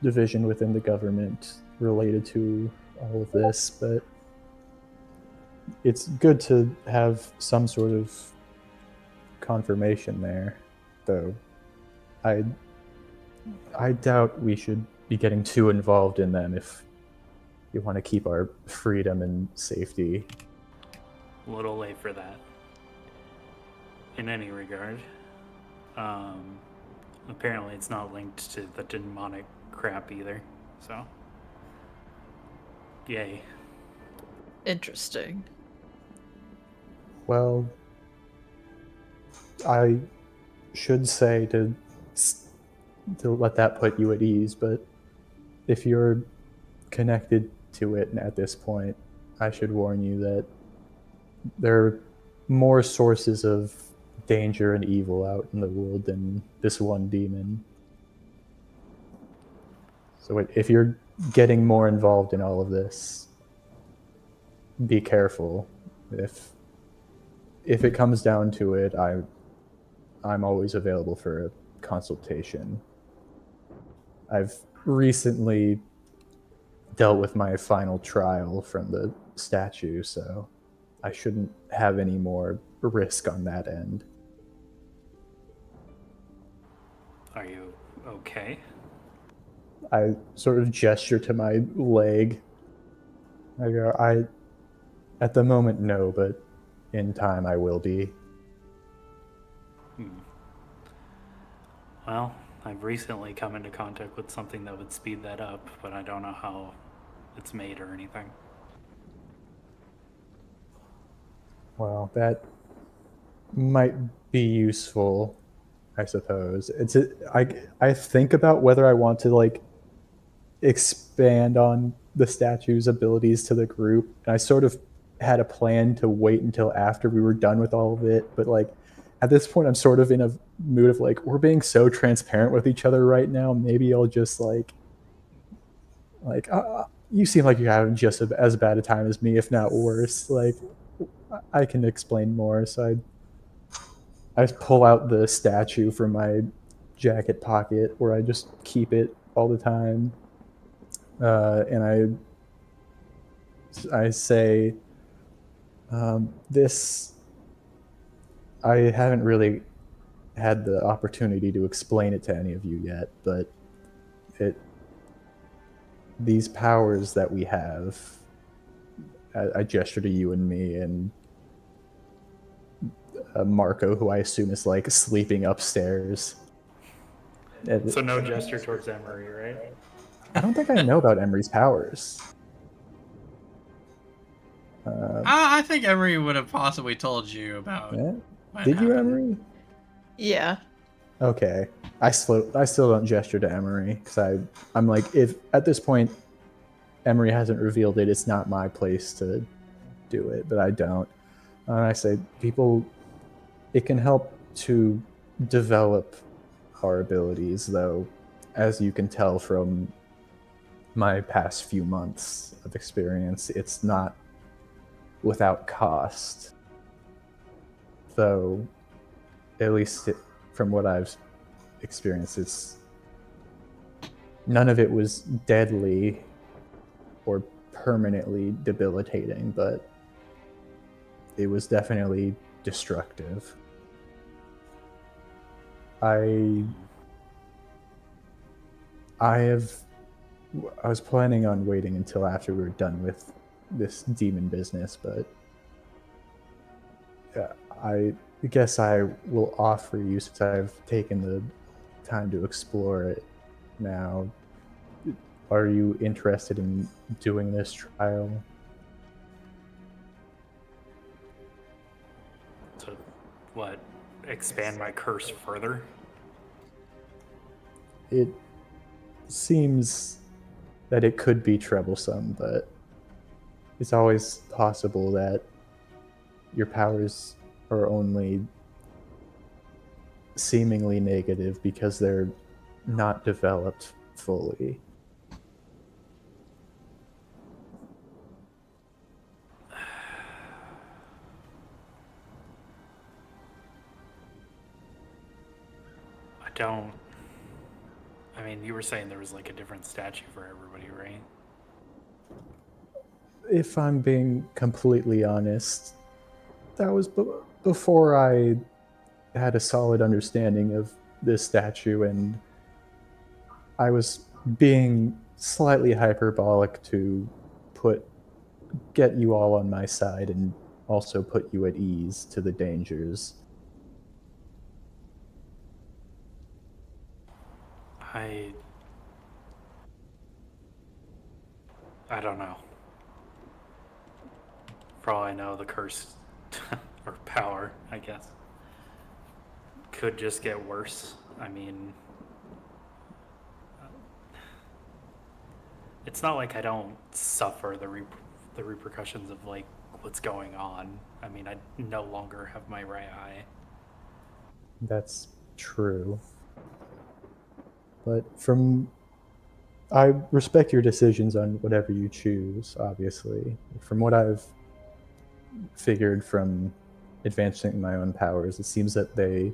division within the government related to all of this, but it's good to have some sort of confirmation there, though. I doubt we should be getting too involved in them if we want to keep our freedom and safety.
A little late for that. In any regard. Apparently it's not linked to the demonic crap either, so. Yay.
Interesting.
Well, I should say to let that put you at ease, but if you're connected to it at this point, I should warn you that there are more sources of danger and evil out in the world than this one demon. So if you're getting more involved in all of this, be careful. If it comes down to it, I'm always available for a consultation. I've recently dealt with my final trial from the statue, so I shouldn't have any more risk on that end.
Are you okay?
I sort of gesture to my leg. I go, at the moment, no, but in time I will be.
Well, I've recently come into contact with something that would speed that up, but I don't know how it's made or anything.
Well, that might be useful, I suppose. I think about whether I want to like expand on the statue's abilities to the group, and I sort of had a plan to wait until after we were done with all of it, but like at this point I'm sort of in a mood of like, we're being so transparent with each other right now, maybe I'll just like you seem like you're having just as bad a time as me, if not worse. Like, I can explain more. So I pull out the statue from my jacket pocket where I just keep it all the time. And I say, this, I haven't really had the opportunity to explain it to any of you yet, but these powers that we have, I gesture to you and me and Marco, who I assume is like sleeping upstairs.
So no gesture towards Emery, right?
I don't think I know about Emery's powers.
I think Emery would have possibly told you about.
Yeah?
what
Did you,
happened.
Emery?
Yeah.
Okay. I still don't gesture to Emery because I'm like, if at this point Emery hasn't revealed it, it's not my place to do it, but I don't. And I say, people, it can help to develop our abilities, though, as you can tell from my past few months of experience, it's not without cost. Though, at least from what I've experienced, none of it was deadly or permanently debilitating, but it was definitely destructive. I was planning on waiting until after we were done with this demon business, but I guess I will offer you, since I've taken the time to explore it now. Are you interested in doing this trial?
To what? Expand my curse further?
It seems that it could be troublesome, but it's always possible that your powers are only seemingly negative because they're not developed fully.
I don't. I mean, you were saying there was like a different statue for everybody, right?
If I'm being completely honest, that was before I had a solid understanding of this statue, and I was being slightly hyperbolic to get you all on my side and also put you at ease to the dangers.
I don't know. For all I know, the curse or power, I guess, could just get worse. I mean, it's not like I don't suffer the repercussions of like what's going on. I mean, I no longer have my right eye.
That's true. But I respect your decisions on whatever you choose, obviously. From what I've figured from advancing my own powers, it seems that they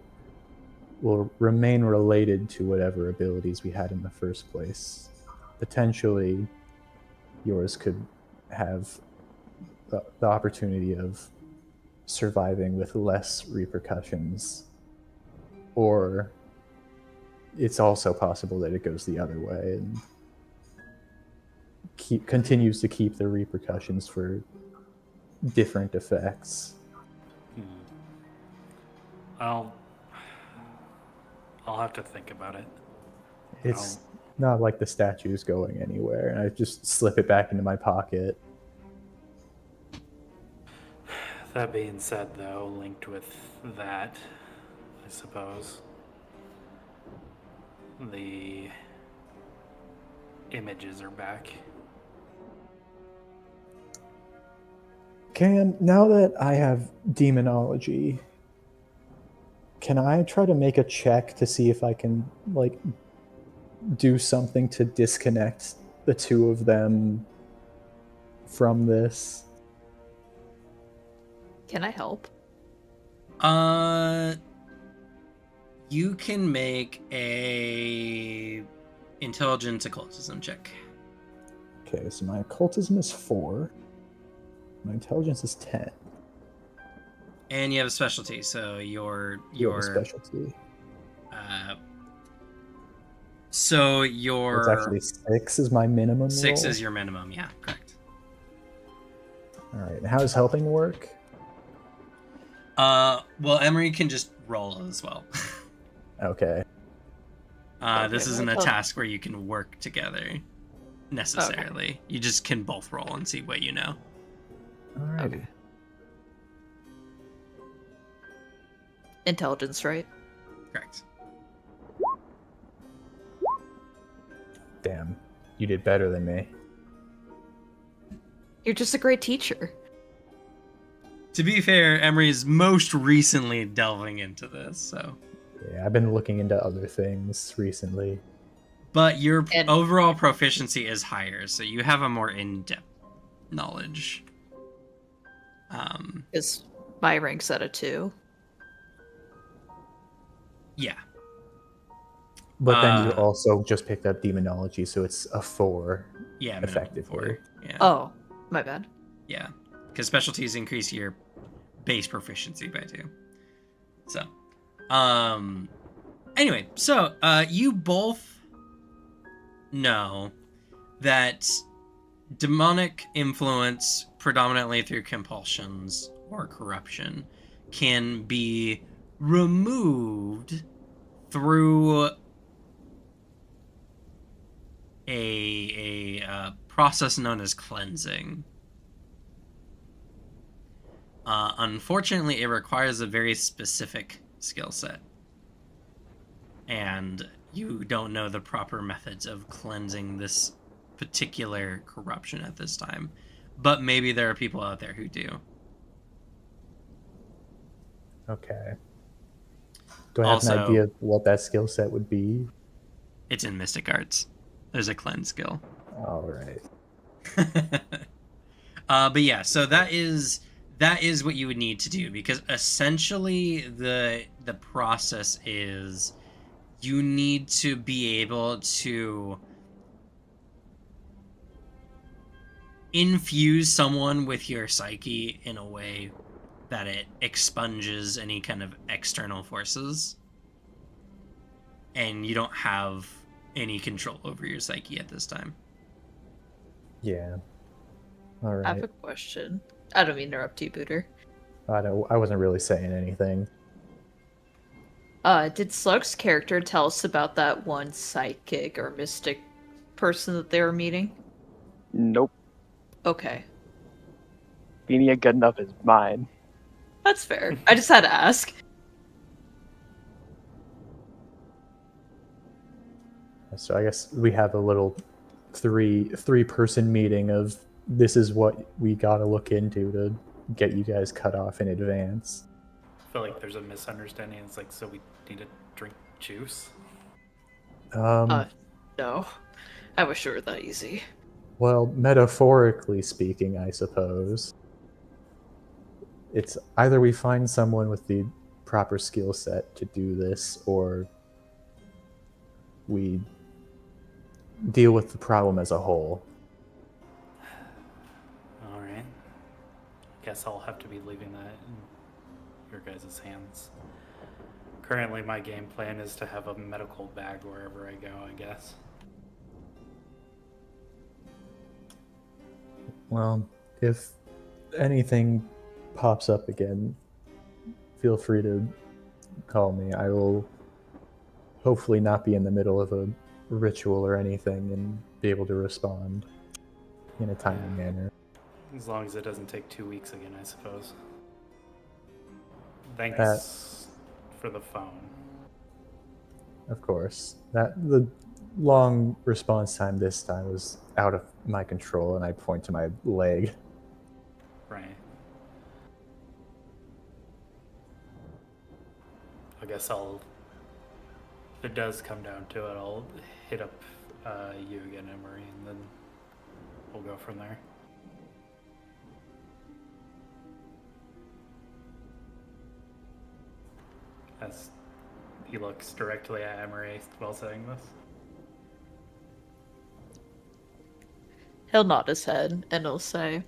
will remain related to whatever abilities we had in the first place. Potentially, yours could have the opportunity of surviving with less repercussions, or it's also possible that it goes the other way and continues to keep the repercussions for different effects.
I'll have to think about it.
It's not like the statue's going anywhere, and I just slip it back into my pocket.
That being said, though, linked with that, I suppose, the images are back.
Cam, now that I have demonology, can I try to make a check to see if I can, like, do something to disconnect the two of them from this?
Can I help?
You can make a intelligence occultism check.
Okay, so my occultism is 4. My intelligence is 10.
And you have a specialty, so your
You have a specialty.
So your
It's actually 6 is my minimum
6
roll.
is your minimum, yeah, correct.
All right, and how does helping work?
Well, Emery can just roll as well.
Okay.
This isn't a
well,
task where you can work together necessarily.
Okay.
You just can both roll and see what you know.
Alrighty.
Okay. Intelligence, right?
Correct.
Damn, you did better than me.
You're just a great teacher.
To be fair, Emery's most recently delving into this, so.
Yeah, I've been looking into other things recently.
But your
And-
overall proficiency is higher, so you have a more in-depth knowledge.
Is my rank's at a 2.
Yeah.
But then you
Uh,
also just picked up demonology, so it's a 4.
Yeah, minimum
Effectively.
4. Yeah.
Oh, my bad.
Yeah. Because specialties increase your base proficiency by 2. So, anyway, so you both know that demonic influence, predominantly through compulsions or corruption, can be removed through a process known as cleansing. Unfortunately, it requires a very specific skill set, and you don't know the proper methods of cleansing this particular corruption at this time. But maybe there are people out there who do.
Okay. Do I have
Also-
an idea of what that skill set would be?
It's in Mystic Arts. There's a cleanse skill.
All right.
But yeah, so that is what you would need to do, because essentially the process is you need to be able to infuse someone with your psyche in a way that it expunges any kind of external forces, and you don't have any control over your psyche at this time.
Yeah. All
I have
right.
a question. I don't mean to interrupt you, Booter.
I wasn't really saying anything.
Did Slug's character tell us about that one psychic or mystic person that they were meeting?
Nope.
Okay.
Being a good enough is mine.
That's fair. I just had to ask.
So I guess we have a little three-person meeting of this is what we gotta look into to get you guys cut off in advance.
I feel like there's a misunderstanding. It's like, so we need to drink juice?
No. I wish it were that easy.
Well, metaphorically speaking, I suppose. It's either we find someone with the proper skill set to do this, or we deal with the problem as a whole.
Alright. Guess I'll have to be leaving that in your guys' hands. Currently, my game plan is to have a medical bag wherever I go, I guess.
Well, if anything pops up again, feel free to call me. I will hopefully not be in the middle of a ritual or anything and be able to respond in a timely manner.
As long as it doesn't take 2 weeks again, I suppose. Thanks for the phone.
Of course. The long response time this time was out of my control, and I point to my leg.
Right. I guess if it does come down to it, I'll hit up you again, Emery, and then we'll go from there. As he looks directly at Emery while saying this.
He'll nod his head and he'll say,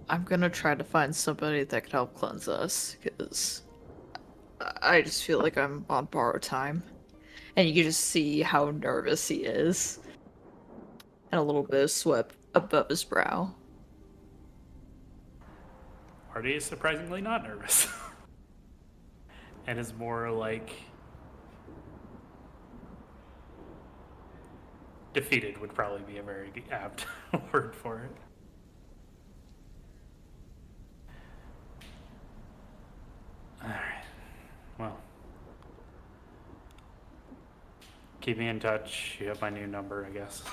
I'm gonna try to find somebody that could help cleanse us, because I just feel like I'm on borrowed time. And you can just see how nervous he is. And a little bit of sweat above his brow.
Artie is surprisingly not nervous. And is more like defeated would probably be a very apt word for it. Alright. Well. Keep me in touch. You have my new number, I guess.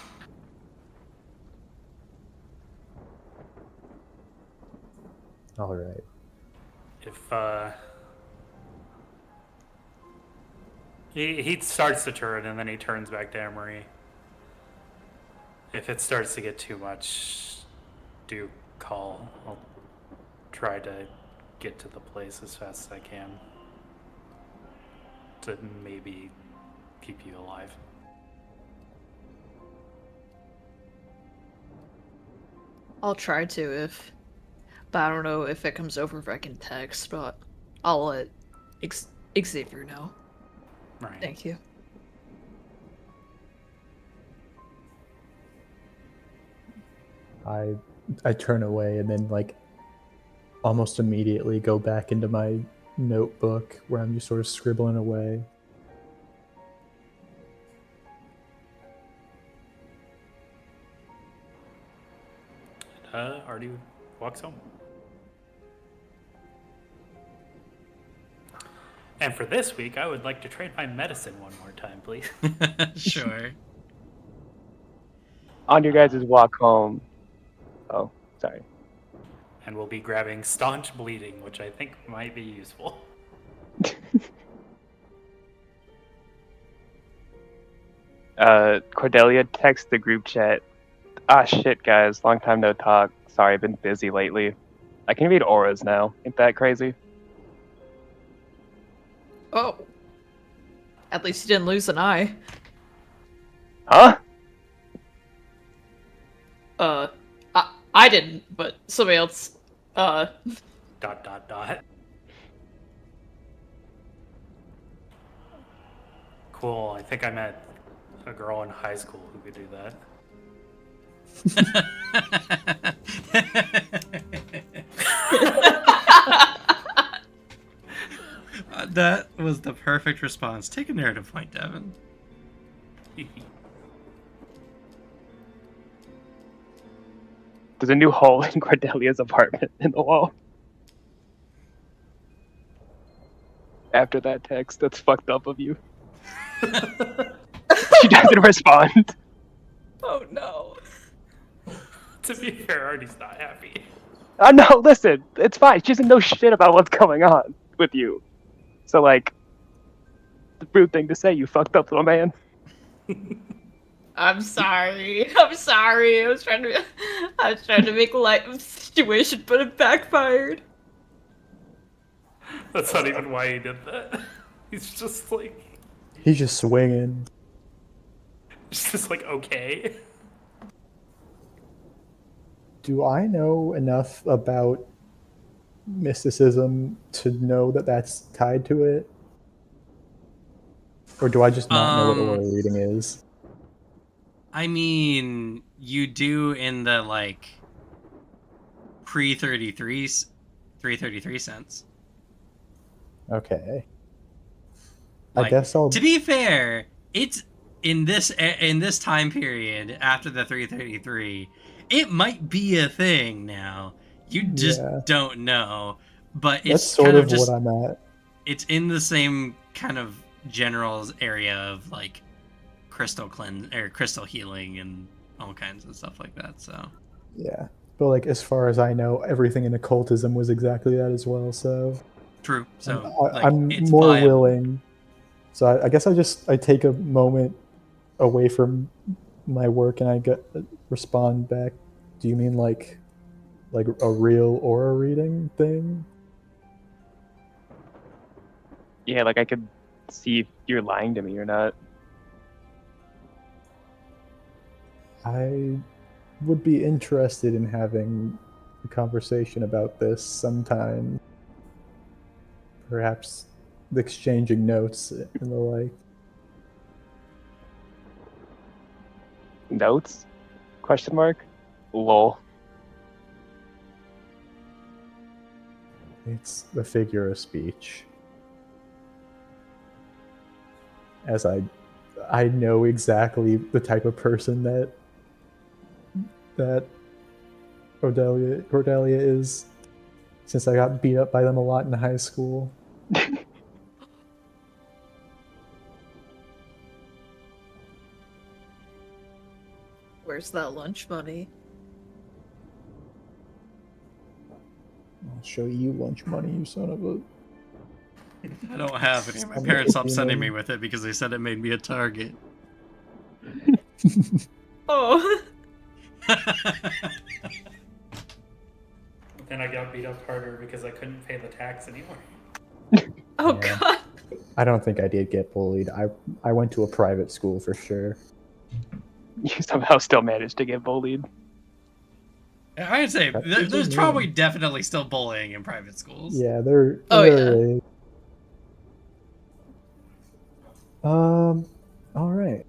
All right.
If he starts to turn and then he turns back to Emery. If it starts to get too much, do call. I'll try to get to the place as fast as I can to maybe keep you alive.
I'll try to but I don't know if it comes over if I can text, but I'll let Xavier know.
Right.
Thank you.
I turn away and then like almost immediately go back into my notebook where I'm just sort of scribbling away.
Artie walks home. And for this week, I would like to trade my medicine one more time, please.
Sure.
On your guys' walk home. Oh, sorry.
And we'll be grabbing staunch bleeding, which I think might be useful.
Cordelia texts the group chat. Ah, shit, guys. Long time no talk. Sorry, I've been busy lately. I can read auras now. Ain't that crazy?
Oh. At least you didn't lose an eye.
Huh?
I didn't, but somebody else,
Dot dot dot. Cool. I think I met a girl in high school who could do that.
That was the perfect response. Take a narrative point, Devin.
There's a new hole in Cordelia's apartment in the wall. After that text, that's fucked up of you. She doesn't respond.
oh no.
To be fair, Artie's not happy.
No, listen, it's fine. She doesn't know shit about what's going on with you. So, like, the rude thing to say, you fucked up, little man.
I'm sorry. I'm sorry. I was trying to make light of the situation, but it backfired.
That's not even why he did that. He's just like,
He's just swinging.
okay.
Do I know enough about mysticism to know that that's tied to it? Or do I just not know what aura reading is?
I mean, you do in the, like, pre-333 sense.
Okay.
Like,
I guess I'll...
To be fair, it's in this time period after the 333, it might be a thing now. You just don't know. But
That's
it's
sort
kind
of
of just
what I'm at.
it's in the same kind of general area of like crystal cleanse or crystal healing and all kinds of stuff like that. So
Yeah. But like as far as I know, everything in occultism was exactly that as well, so
true. So
I'm
it's
more
viable.
willing. So I guess I take a moment away from my work and I respond back. Do you mean like a real aura reading thing?
Yeah, like I could see if you're lying to me or not.
I would be interested in having a conversation about this sometime. Perhaps exchanging notes and the like.
Notes? Question mark? Lol.
It's a figure of speech. As I know exactly the type of person that Cordelia is, since I got beat up by them a lot in high school.
Where's that lunch money?
I'll show you lunch money, you son of a...
I don't have any. My parents stopped sending me with it because they said it made me a target.
Oh.
Then I got beat up harder because I couldn't pay the tax anymore.
Oh
Yeah.
god.
I don't think I did get bullied. I went to a private school for sure.
You somehow still managed to get bullied.
I'd say there's probably definitely still bullying in private schools.
Yeah, there is. All right.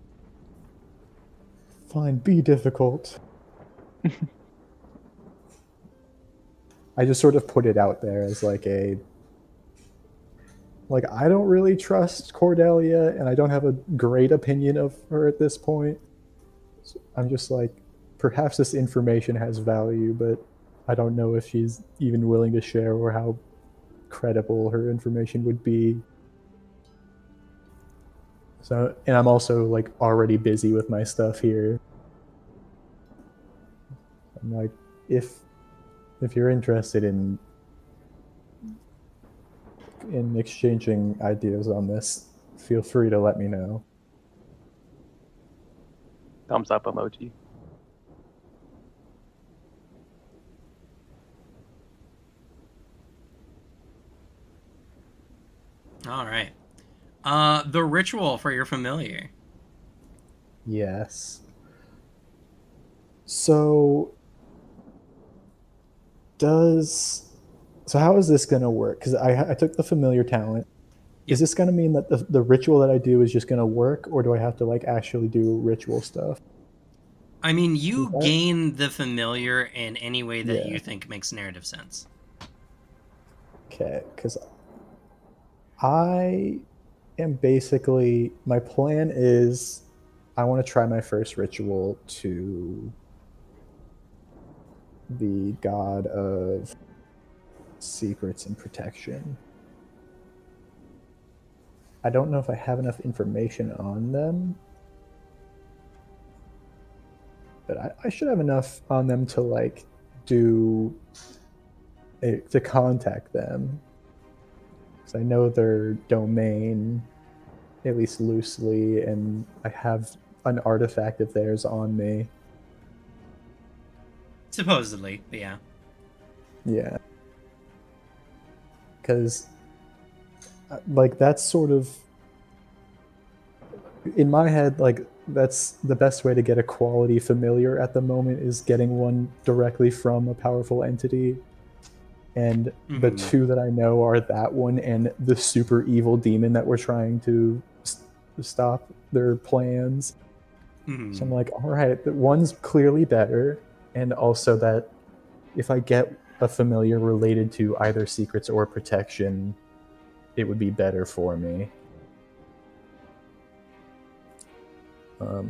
Fine, be difficult. I just sort of put it out there as like I don't really trust Cordelia, and I don't have a great opinion of her at this point. So I'm just like, perhaps this information has value, but I don't know if she's even willing to share or how credible her information would be. So, and I'm also like already busy with my stuff here. I'm like, if you're interested in exchanging ideas on this, feel free to let me know.
thumbs up emoji.
All right. The ritual for your familiar.
Yes. So how is this gonna work? Because I took the familiar talent.
Yep.
Is this gonna mean that the ritual that I do is just gonna work, or do I have to like actually do ritual stuff?
I mean, you
Is that-
gain the familiar in any way that
Yeah.
you think makes narrative sense.
Okay, because I am basically, my plan is I want to try my first ritual to the god of secrets and protection. I don't know if I have enough information on them, but I should have enough on them to like to contact them. Because I know their domain, at least loosely, and I have an artifact of theirs on me.
Supposedly, but yeah.
Yeah. Because, like, that's sort of. In my head, like, that's the best way to get a quality familiar at the moment is getting one directly from a powerful entity. And the
Mhm.
two that I know are that one and the super evil demon that we're trying to stop their plans.
Mhm.
So I'm like, all right, one's clearly better, and also that if I get a familiar related to either secrets or protection, it would be better for me.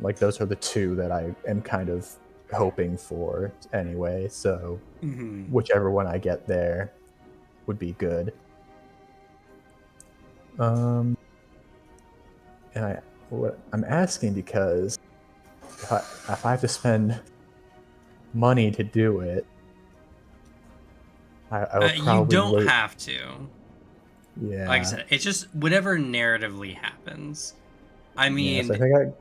Like those are the two that I am kind of hoping for anyway. So
Mhm.
whichever one I get there would be good. And I'm asking because if I have to spend money to do it, I will
You
probably
don't
wait.
have to.
Yeah.
Like I said, it's just whatever narratively happens. I mean,
so I think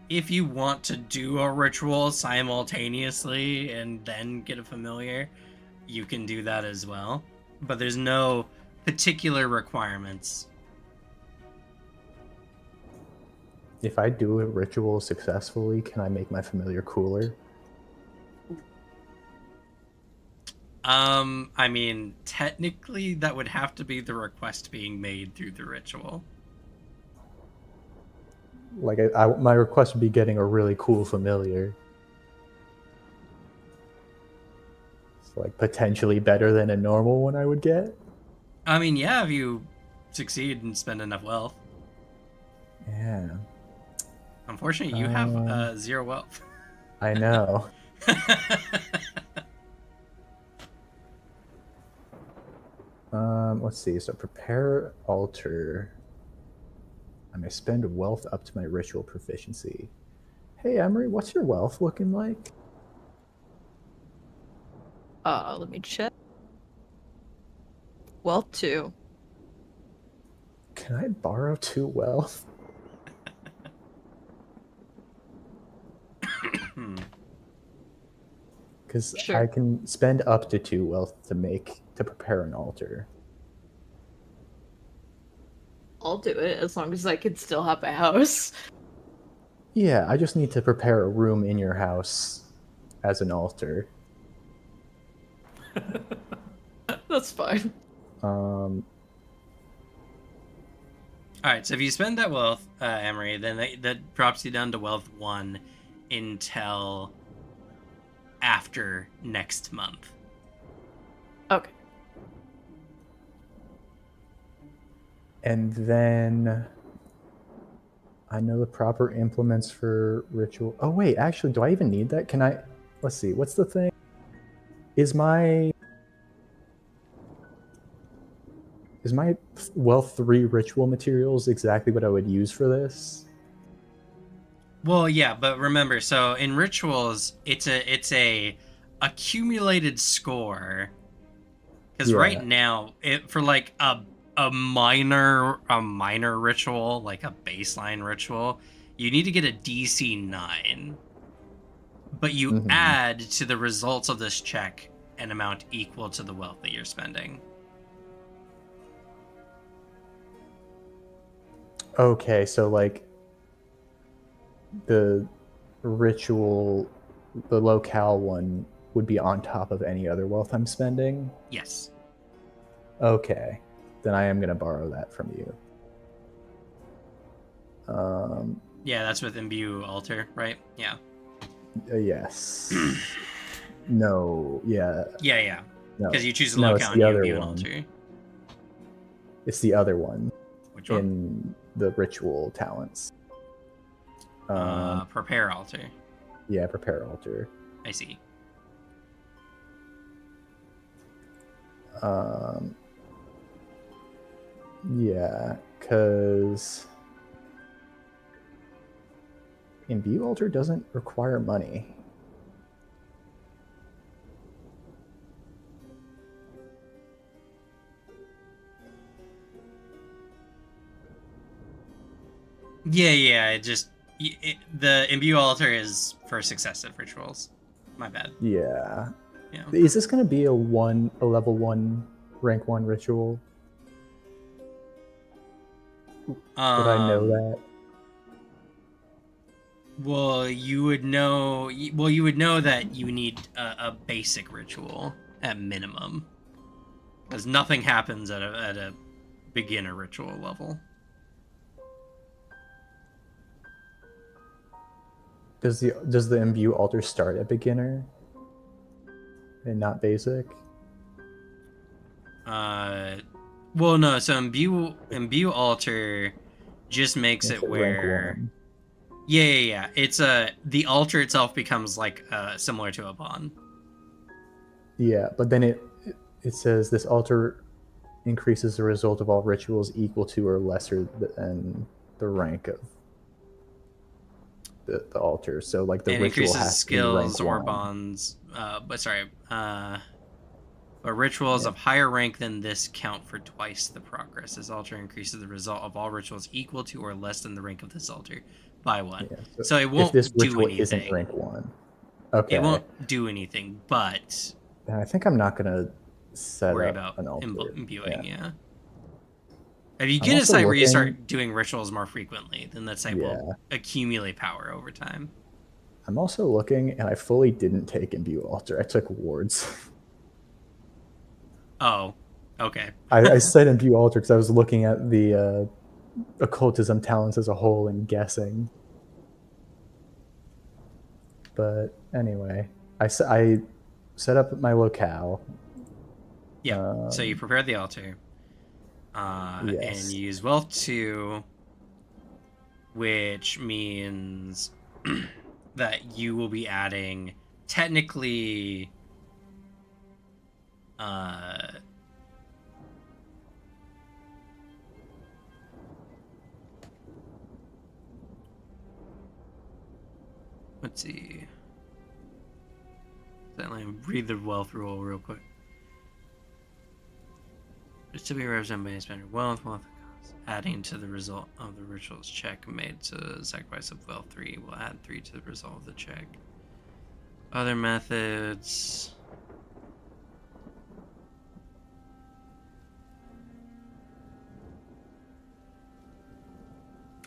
if you want to do a ritual simultaneously and then get a familiar, you can do that as well. But there's no particular requirements.
if I do a ritual successfully, can I make my familiar cooler?
I mean, technically that would have to be the request being made through the ritual.
Like, my request would be getting a really cool familiar. It's like potentially better than a normal one I would get.
I mean, yeah, if you succeed and spend enough wealth.
Yeah,
Unfortunately, you have 0 wealth.
I know. Let's see. So prepare altar. I may spend wealth up to my ritual proficiency. Hey, Emery, what's your wealth looking like?
Let me check. Wealth 2.
Can I borrow 2 wealth? Because
Sure.
I can spend up to 2 wealth to prepare an altar.
I'll do it as long as I can still have a house.
Yeah, I just need to prepare a room in your house as an altar.
That's fine.
Um,
Alright, so if you spend that wealth, Emery, then that drops you down to wealth 1 until after next month.
Okay.
and then I know the proper implements for ritual. Oh wait, actually, do I even need that? Can I? Let's see. What's the thing? Is my wealth 3 ritual materials exactly what I would use for this?
Well, yeah, but remember, so in rituals, it's a accumulated score. Because
Yeah.
right now, for like a minor ritual, like a baseline ritual, you need to get a DC 9. But you
Mhm.
add to the results of this check an amount equal to the wealth that you're spending.
Okay, so like the ritual, the locale one would be on top of any other wealth I'm spending.
Yes.
Okay, then I am gonna borrow that from you.
Yeah, that's with Imbue Alter, right? Yeah.
Yes. No. Yeah.
Yeah.
No.
Because you choose the
No, it's
locale
the
and
other
you Imbue an
one.
Alter.
It's the other one
Which one?
in the ritual talents.
Prepare Alter.
Yeah, prepare altar.
I see.
Yeah, because Imbue altar doesn't require money.
Yeah. The Imbue Altar is for successive rituals. My bad.
Yeah.
Yeah.
Is this going to be a level 1, rank 1 ritual? Would I know that?
Well, you would know. Well, you would know that you need a basic ritual at minimum, because nothing happens at a beginner ritual level.
Does the imbue altar start at beginner and not basic?
Well, no. So imbue altar just makes
It's
it
at
where.
rank 1.
Yeah. It's the altar itself becomes like similar to a bond.
Yeah, but then it says this altar increases the result of all rituals equal to or lesser than the rank of the altar. So like the
And
ritual
increases
has to be rank
skills or
1.
bonds. But rituals of higher rank than this count for twice the progress. This altar increases the result of all rituals equal to or less than the rank of this altar by 1.
Yeah,
So it
if
won't
this
do
ritual
anything.
isn't rank 1. Okay.
It won't do anything, but
And I think I'm not gonna set
worry
up
about
an altar.
imbuing, yeah. If you
I'm
get a
also
site where you
looking-
start doing rituals more frequently, then that site
Yeah.
will accumulate power over time.
I'm also looking, and I fully didn't take imbue altar. I took wards.
Oh, okay.
I said imbue altar because I was looking at the occultism talents as a whole and guessing. But anyway, I set up my locale.
Yeah. So you prepare the altar, and
Yes.
you use Wealth 2, which means that you will be adding technically. Let's see. Let me read the wealth rule real quick. It's to be represented by a spender wealth cost. Adding to the result of the ritual's check made to the sacrifice of wealth 3 will add 3 to the result of the check. Other methods.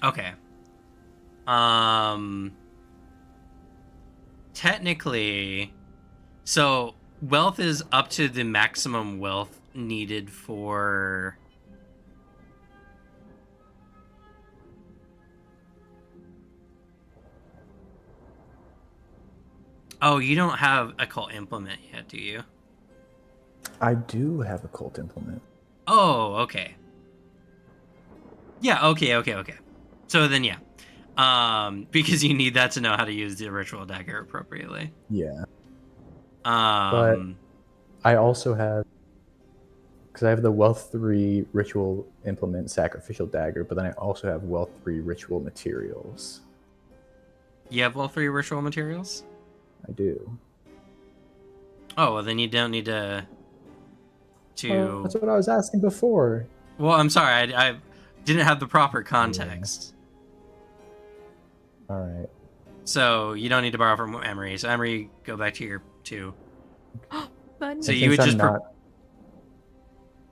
Okay. Technically, so wealth is up to the maximum wealth needed for Oh, you don't have a cult implement yet, do you?
I do have a cult implement.
Oh, okay. Yeah, okay. So then, yeah. Because you need that to know how to use the ritual dagger appropriately.
Yeah.
But
I also have, because I have the Wealth 3 ritual implement sacrificial dagger, but then I also have Wealth 3 ritual materials.
You have all 3 ritual materials?
I do.
Oh, well, then you don't need to.
Oh, that's what I was asking before.
Well, I'm sorry, I didn't have the proper context.
All right.
So you don't need to borrow from Emery. So Emery, go back to your 2.
Fun.
So
And
you would
since
just...
I'm not,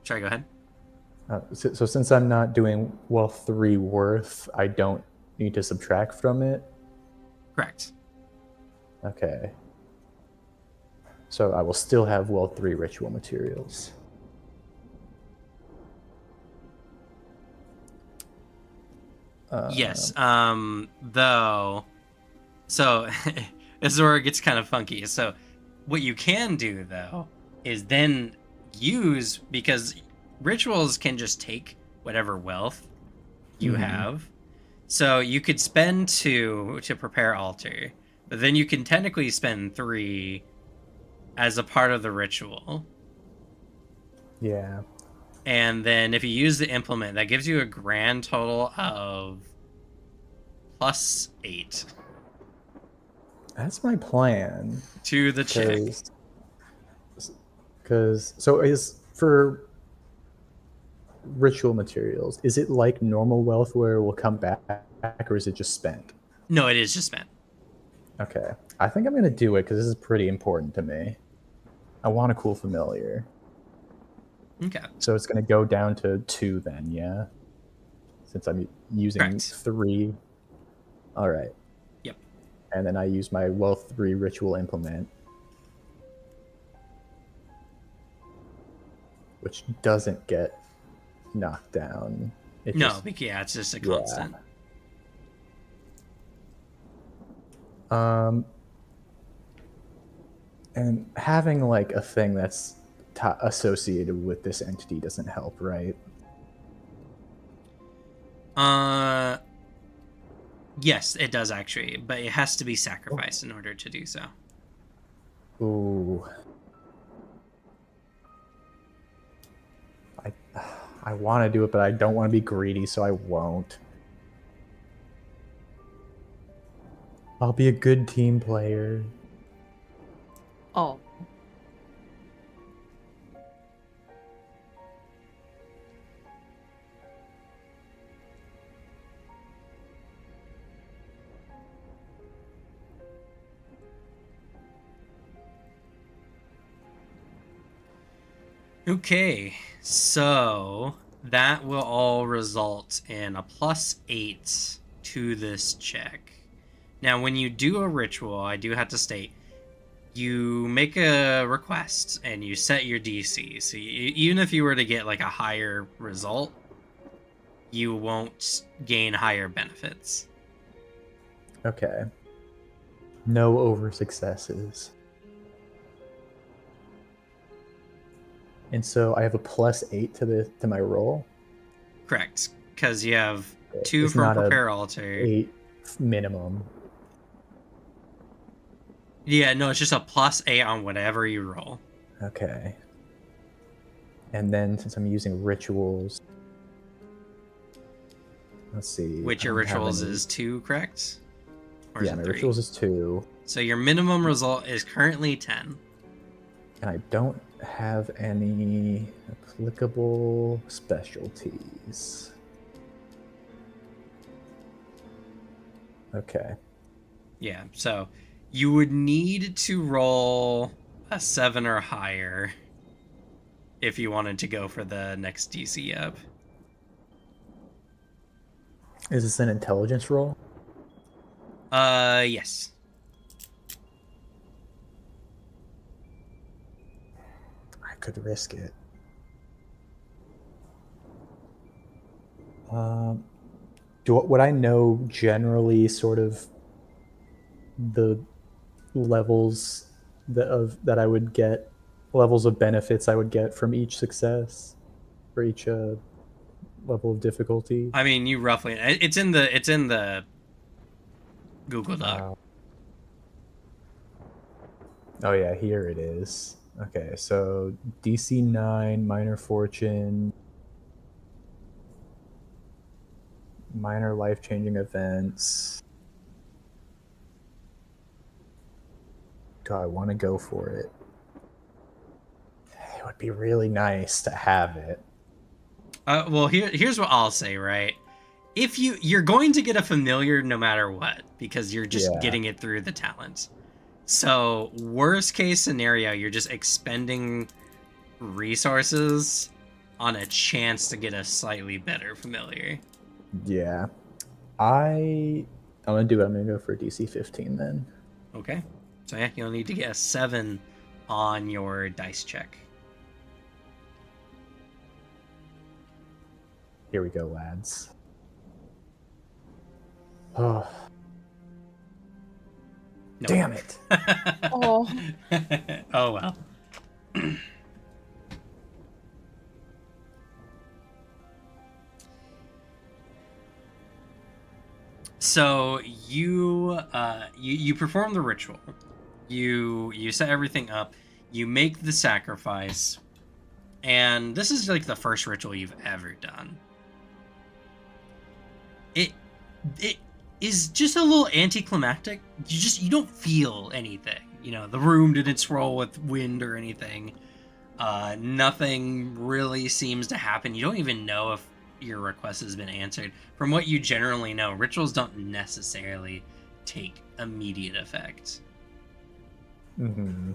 Sorry, go ahead.
so since I'm not doing wealth 3 worth, I don't need to subtract from it.
Correct.
Okay. So I will still have wealth 3 ritual materials.
Yes. Though, so this is where it gets kind of funky. So what you can do though is then use, because rituals can just take whatever wealth you have. So you could spend 2 to prepare altar, but then you can technically spend 3 as a part of the ritual.
Yeah.
And then if you use the implement, that gives you a grand total of +8
That's my plan.
to the check.
Because so is for ritual materials, is it like normal wealth where it will come back, or is it just spent?
No, it is just spent.
Okay. I think I'm gonna do it because this is pretty important to me. I want a cool familiar.
Okay.
So it's gonna go down to 2 then, yeah? Since I'm using
Correct.
3. Alright.
Yep.
And then I use my wealth 3 ritual implement. Which doesn't get knocked down. It
No,
just,
yeah, it's just a constant.
And having like a thing that's associated with this entity doesn't help, right?
Yes, it does actually, but it has to be sacrificed in order to do so.
Ooh. I want to do it, but I don't want to be greedy, so I won't. I'll be a good team player.
Oh.
Okay, so that will all result in a +8 to this check. Now, when you do a ritual, I do have to state, you make a request and you set your DC. So even if you were to get like a higher result, you won't gain higher benefits.
Okay. No over successes. And so I have a +8 to my roll.
Correct, because you have 2
It's
from
not a
prepare altar.
8 minimum.
Yeah, no, it's just a +8 on whatever you roll.
Okay. And then since I'm using rituals, let's see.
Which
I
your
don't have
rituals
any-
is 2, correct? Or is
Yeah,
it
my
3?
rituals is 2,
So your minimum result is currently 10.
and I don't have any applicable specialties. Okay.
Yeah, so you would need to roll a 7 or higher if you wanted to go for the next DC up.
Is this an intelligence roll?
Yes.
I could risk it. Would I know generally sort of the levels that I would get, levels of benefits I would get from each success for each level of difficulty?
I mean, you roughly, it's in the Google Doc.
Oh yeah, here it is. Okay, so DC 9, minor fortune, minor life-changing events. Do I want to go for it? It would be really nice to have it.
Well, here's what I'll say, right? you're going to get a familiar no matter what, because you're just
Yeah.
getting it through the talent. So worst case scenario, you're just expending resources on a chance to get a slightly better familiar.
Yeah. I'm gonna go for DC 15 then.
Okay. So yeah, you'll need to get a 7 on your dice check.
Here we go, lads. Oh,
Nope.
damn it.
Oh.
Oh well. So you perform the ritual. You set everything up. You make the sacrifice, and this is like the first ritual you've ever done. It is just a little anticlimactic. You don't feel anything. You know, the room didn't swirl with wind or anything. Nothing really seems to happen. You don't even know if your request has been answered. From what you generally know, rituals don't necessarily take immediate effect.
Mm-hmm.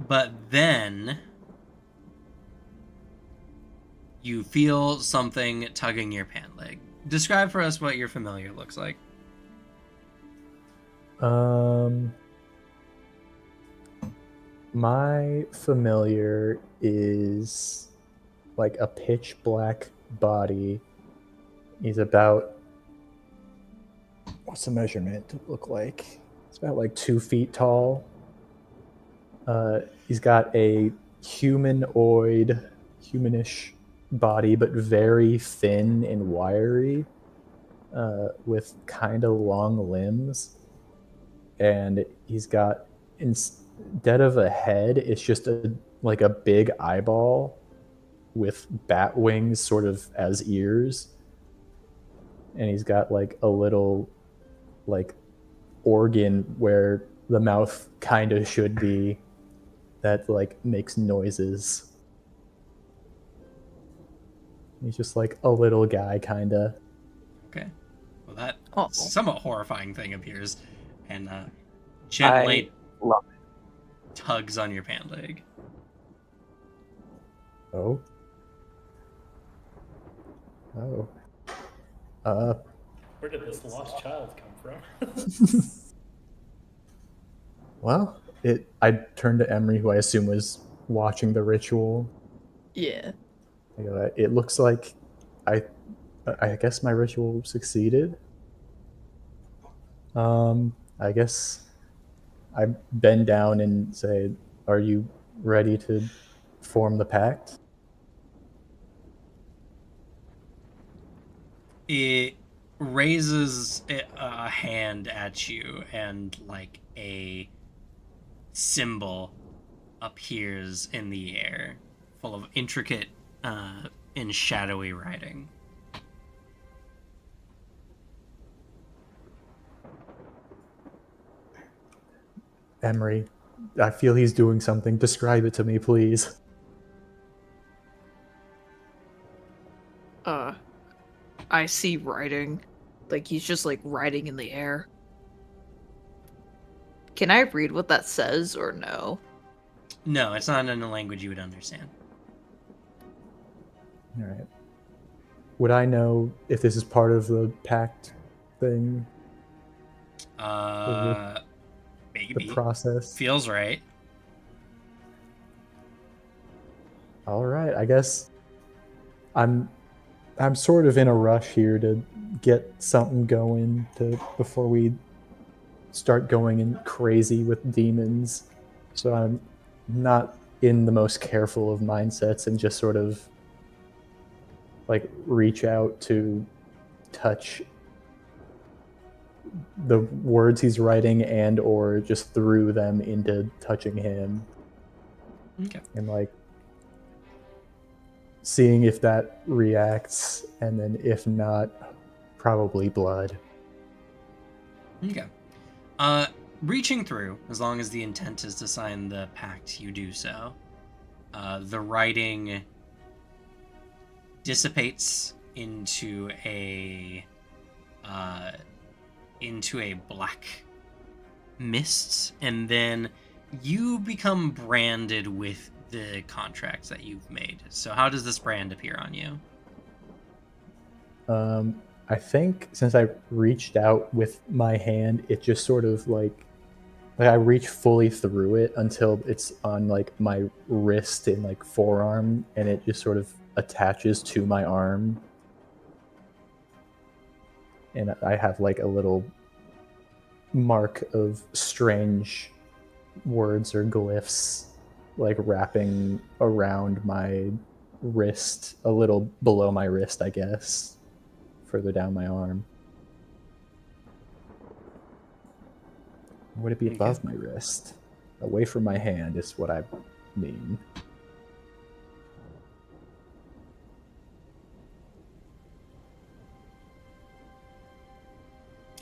But then you feel something tugging your pant leg. Describe for us what your familiar looks like.
My familiar is like a pitch black body. He's about, what's the measurement look like? It's about like 2 feet tall. He's got a humanish body, but very thin and wiry, with kind of long limbs. And he's got, instead of a head, it's just like a big eyeball with bat wings sort of as ears. And he's got like a little like organ where the mouth kind of should be, that like makes noises. He's just like a little guy, kind of.
Okay. Well, that
Uh-oh.
somewhat horrifying thing appears and gently
I love
tugs on your pant leg.
Oh.
Where did this lost child come from?
Well, I turned to Emery, who I assume was watching the ritual.
Yeah.
It looks like I guess my ritual succeeded. I guess I bend down and say, "Are you ready to form the pact?"
It raises a hand at you, and like a symbol appears in the air, full of intricate and shadowy writing.
Emery, I feel he's doing something. Describe it to me, please.
I see writing. Like, he's just, like, writing in the air. Can I read what that says, or no?
No, it's not in a language you would understand.
All right. Would I know if this is part of the pact thing?
Maybe.
The process?
Feels right.
All right, I guess I'm sort of in a rush here to get something going before we start going in crazy with demons. So I'm not in the most careful of mindsets and just sort of like reach out to touch the words he's writing and or just threw them into touching him.
Okay.
And like seeing if that reacts, and then if not, probably blood.
Okay. reaching through, as long as the intent is to sign the pact, you do so. The writing dissipates into a black mist, and then you become branded with the contracts that you've made. So how does this brand appear on you?
I think since I reached out with my hand, it just sort of like I reach fully through it until it's on like my wrist and like forearm, and it just sort of attaches to my arm. And I have like a little mark of strange words or glyphs like wrapping around my wrist, a little below my wrist, I guess, further down my arm. Would it be above my wrist? Away from my hand is what I mean.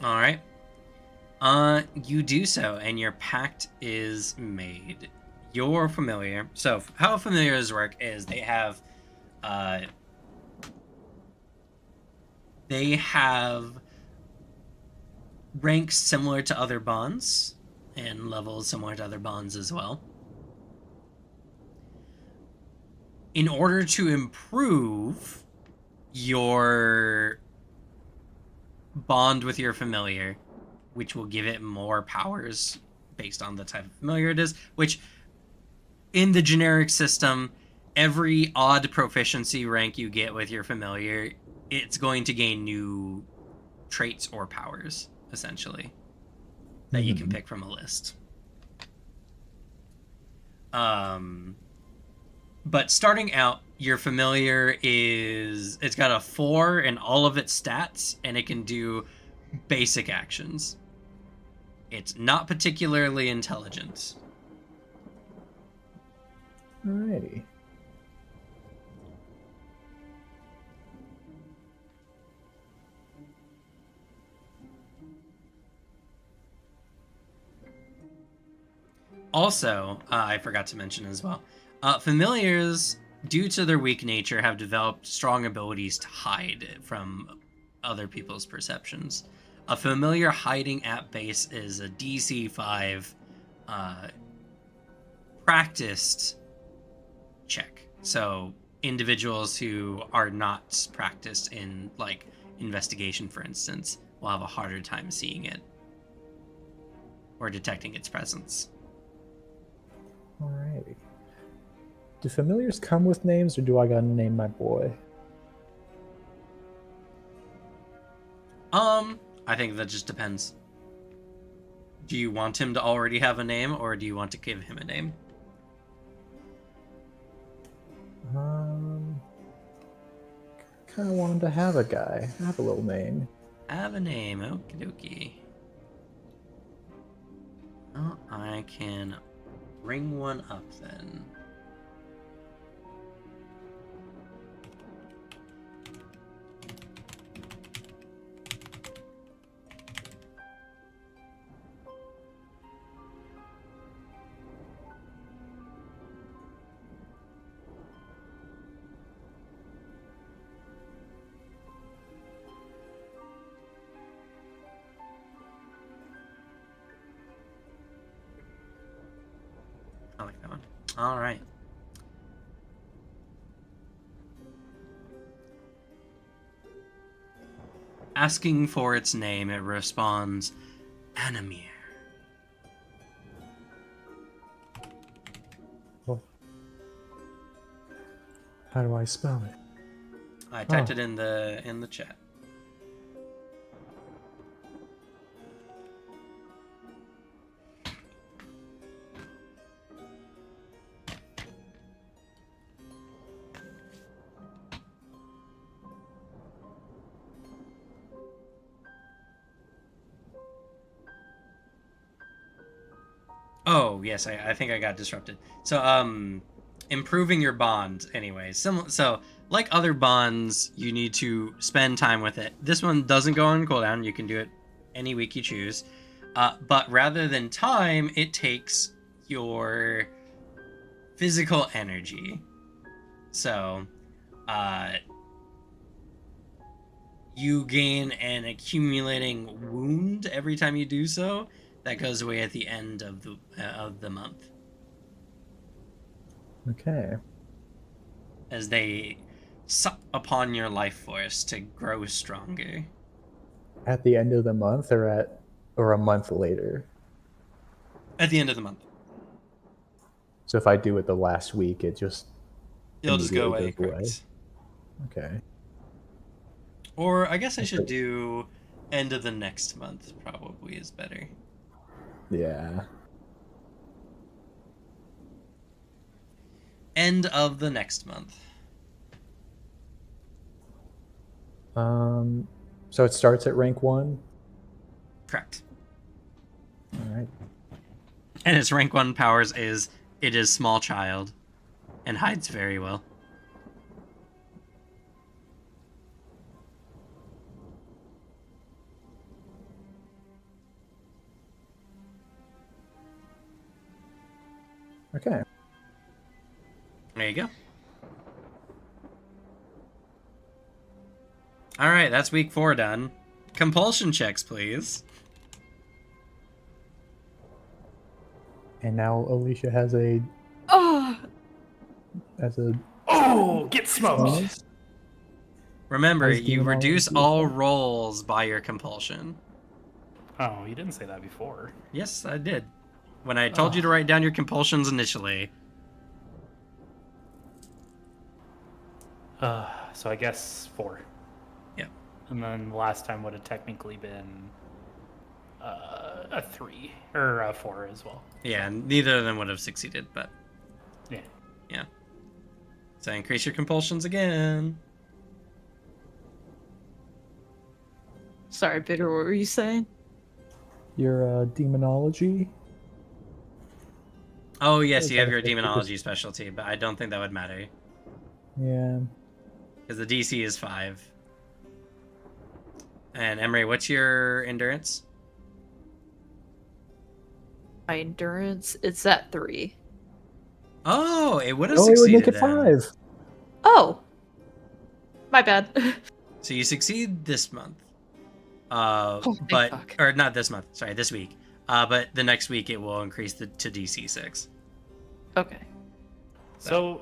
All right. You do so, and your pact is made. Your familiar. So, how familiars work is they have ranks similar to other bonds, and levels similar to other bonds as well. In order to improve your bond with your familiar, which will give it more powers based on the type of familiar it is, which in the generic system, every odd proficiency rank you get with your familiar, it's going to gain new traits or powers, essentially, that you can pick from a list. But starting out, your familiar it's got a 4 in all of its stats, and it can do basic actions. It's not particularly intelligent.
Alrighty.
Also, I forgot to mention as well, familiars, due to their weak nature, have developed strong abilities to hide from other people's perceptions. A familiar hiding at base is a DC 5 practiced check. So individuals who are not practiced in, like, investigation, for instance, will have a harder time seeing it or detecting its presence.
Alrighty. Do familiars come with names, or do I gotta name my boy?
I think that just depends. Do you want him to already have a name, or do you want to give him a name?
Kind of want him to have a guy. Have a little name.
Have a name, okie dokie. Oh, I can bring one up then. I like that one. All right. Asking for its name, it responds, Animir.
Well, how do I spell it?
I typed it in the chat. Oh, yes, I think I got disrupted. So, improving your bond, anyway. So, like other bonds, you need to spend time with it. This one doesn't go on cooldown. You can do it any week you choose. But rather than time, it takes your physical energy. So, you gain an accumulating wound every time you do so. That goes away at the end of the month,
Okay.
as they suck upon your life force to grow stronger.
At the end of the month or a month later?
At the end of the month,
So if I do it the last week, it just
it'll just go
immediately
away.
goes away?
Correct.
Okay.
Or I guess I should
Okay.
do end of the next month. Probably is better.
Yeah.
End of the next month.
So it starts at rank 1?
Correct.
Alright.
And its rank 1 powers is it is small child and hides very well.
Okay.
There you go. Alright, that's week 4 done. Compulsion checks, please.
And now Alicia has a
Oh,
Oh, get smoked.
bonus.
Remember,
As
you
demonology
reduce
is
all
done.
rolls by your compulsion.
Oh, you didn't say that before.
Yes, I did. When I told you to write down your compulsions initially.
So I guess 4.
Yep.
And then last time would have technically been a 3 or a 4 as well.
Yeah, neither of them would have succeeded, but
Yeah.
yeah. So increase your compulsions again.
sorry, Bitter. What were you saying?
Your demonology.
Oh, yes, you have your
Benefit,
demonology specialty, but I don't think that would matter.
Yeah.
Because the DC is 5. And Emery, what's your endurance?
My endurance, it's at 3.
Oh, it would have
Oh, it would
succeeded
make it
then.
5.
Oh, my bad.
So you succeed this month.
Oh, thank
but
fuck.
or not this month, sorry, this week. But the next week it will increase to DC 6.
Okay.
So,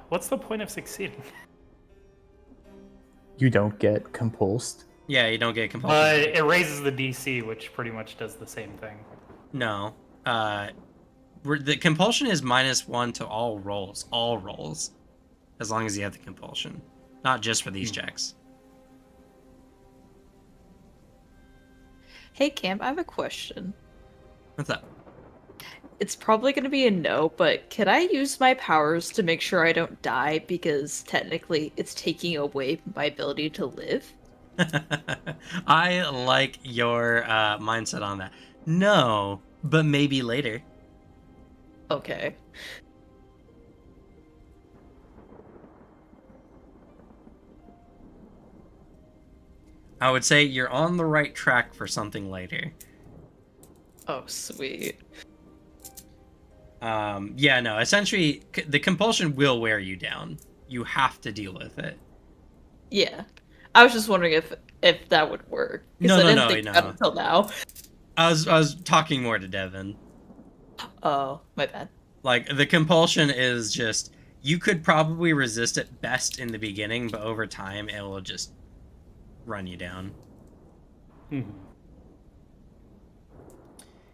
what's the point of succeeding?
You don't get compulsed.
Yeah, you don't get compulsion.
But it raises the DC, which pretty much does the same thing.
No. The compulsion is -1 to all rolls, as long as you have the compulsion, not just for these checks.
Hey, Cam, I have a question.
What's up?
It's probably going to be a no, but can I use my powers to make sure I don't die? Because technically, it's taking away my ability to live.
I like your mindset on that. No, but maybe later.
Okay.
I would say you're on the right track for something later.
Oh, sweet.
Yeah, no, essentially, the compulsion will wear you down. You have to deal with it.
Yeah. I was just wondering if that would work. 'Cause
No,
I
no,
didn't
no,
think
no.
that until now.
I was talking more to Devin.
Oh, my bad.
Like, the compulsion is just, you could probably resist it best in the beginning, but over time, it will just run you down.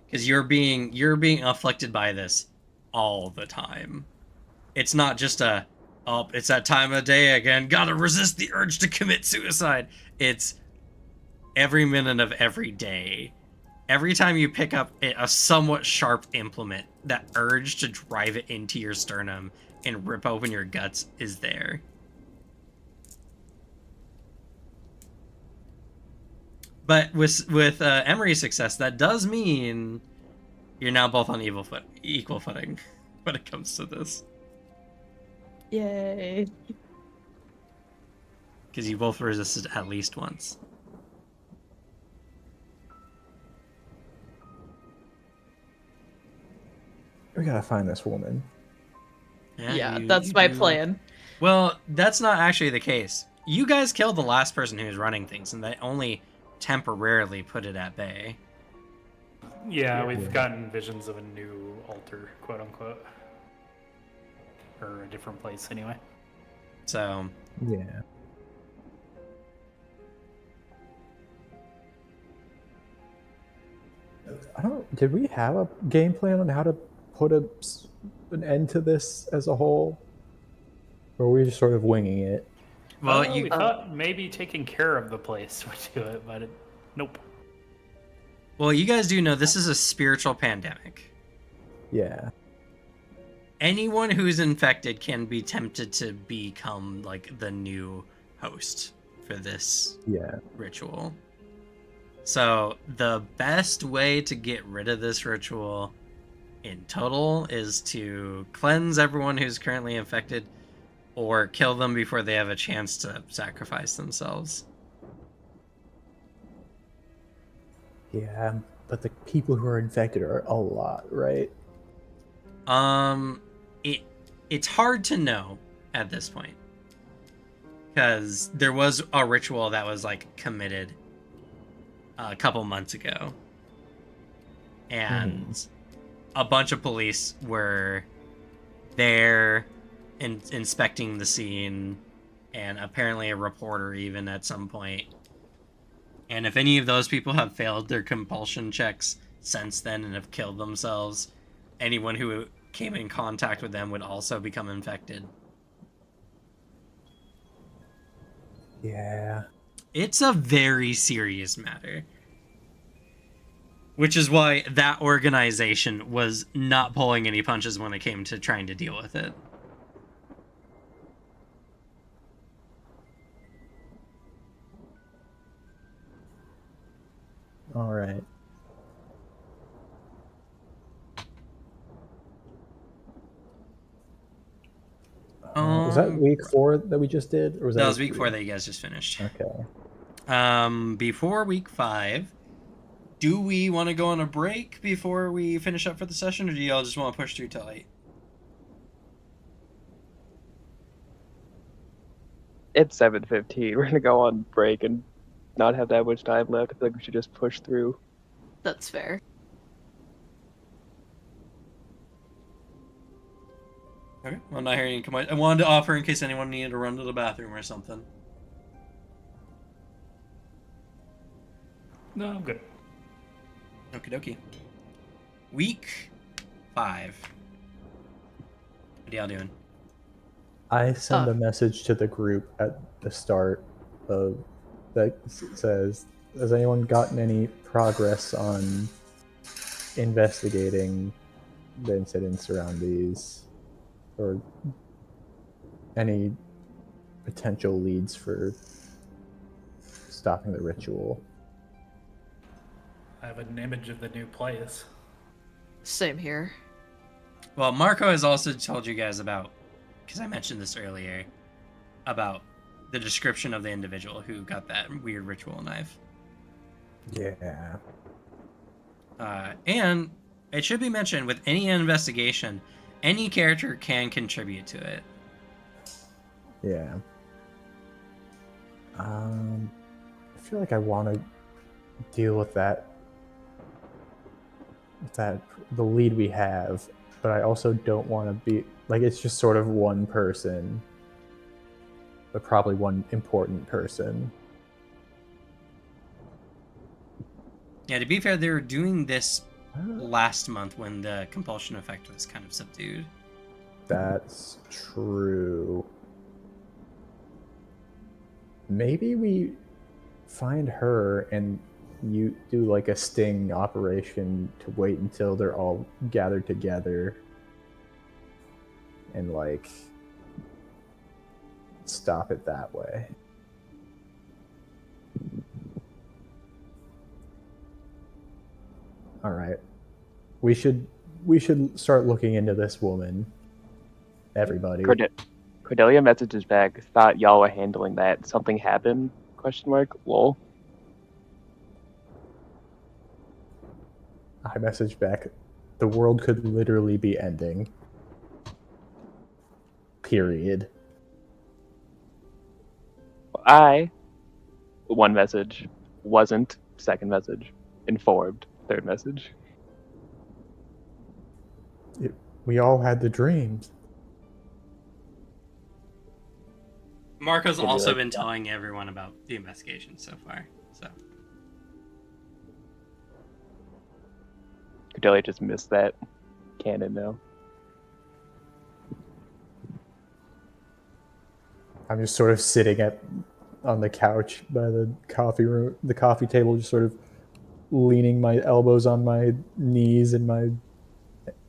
Because you're being afflicted by this all the time. It's not just it's that time of day again, gotta resist the urge to commit suicide. It's every minute of every day. Every time you pick up a somewhat sharp implement, that urge to drive it into your sternum and rip open your guts is there. But with Emery's success, that does mean you're now both on equal footing when it comes to this.
Yay.
Because you both resisted at least once.
We gotta find this woman.
Yeah,
you-
that's
you
my
do-
plan.
Well, that's not actually the case. You guys killed the last person who was running things, and they only temporarily put it at bay.
Yeah, we've
Yeah.
gotten visions of a new altar, quote unquote, or a different place anyway.
So,
Yeah. I don't. Did we have a game plan on how to put an end to this as a whole, or were we just sort of winging it?
well,
We
you
thought maybe taking care of the place would do it, but nope.
well, you guys do know this is a spiritual pandemic.
Yeah.
Anyone who's infected can be tempted to become like the new host for this
Yeah.
ritual. So the best way to get rid of this ritual in total is to cleanse everyone who's currently infected or kill them before they have a chance to sacrifice themselves.
Yeah. But the people who are infected are a lot, right?
It's hard to know at this point because there was a ritual that was like committed a couple months ago, and a bunch of police were there inspecting the scene, and apparently a reporter even at some point. And if any of those people have failed their compulsion checks since then and have killed themselves, anyone who came in contact with them would also become infected.
Yeah.
It's a very serious matter. Which is why that organization was not pulling any punches when it came to trying to deal with it.
All right. Was that week 4 that we just did, or was that?
That was week
week
4 that you guys just finished.
Okay.
Before week 5, do we want to go on a break before we finish up for the session, or do y'all just want to push through till 8?
It's 7:15. We're gonna go on break and not have that much time left. I feel like we should just push through.
That's fair.
Okay, well, I'm not hearing any complaints. I wanted to offer in case anyone needed to run to the bathroom or something.
No, I'm good.
Okie dokie. Week 5. What are y'all doing?
I send a message to the group at the start of that says, "Has anyone gotten any progress on investigating the incidents around these, or any potential leads for stopping the ritual?"
I have an image of the new place.
Same here.
Well, Marco has also told you guys about, because I mentioned this earlier, about the description of the individual who got that weird ritual knife.
Yeah.
And it should be mentioned, with any investigation, any character can contribute to it.
Yeah. I feel like I want to deal with that the lead we have, but I also don't want to be like, it's just sort of one person, but probably one important person.
Yeah, to be fair, they were doing this last month when the compulsion effect was kind of subdued.
That's true. Maybe we find her and you do like a sting operation to wait until they're all gathered together and like stop it that way. All right. We should start looking into this woman. Everybody.
Cordelia messages back. Thought y'all were handling that. Something happened? Question mark. Lol.
I messaged back. the world could literally be ending. Period.
One message, wasn't, second message, informed, third message.
We all had the dreams.
Marco's
Could be
also
like-
been telling everyone about the investigation so far. So
Cordelia just missed that canon now.
I'm just sort of sitting on the couch by the coffee table, just sort of leaning my elbows on my knees and my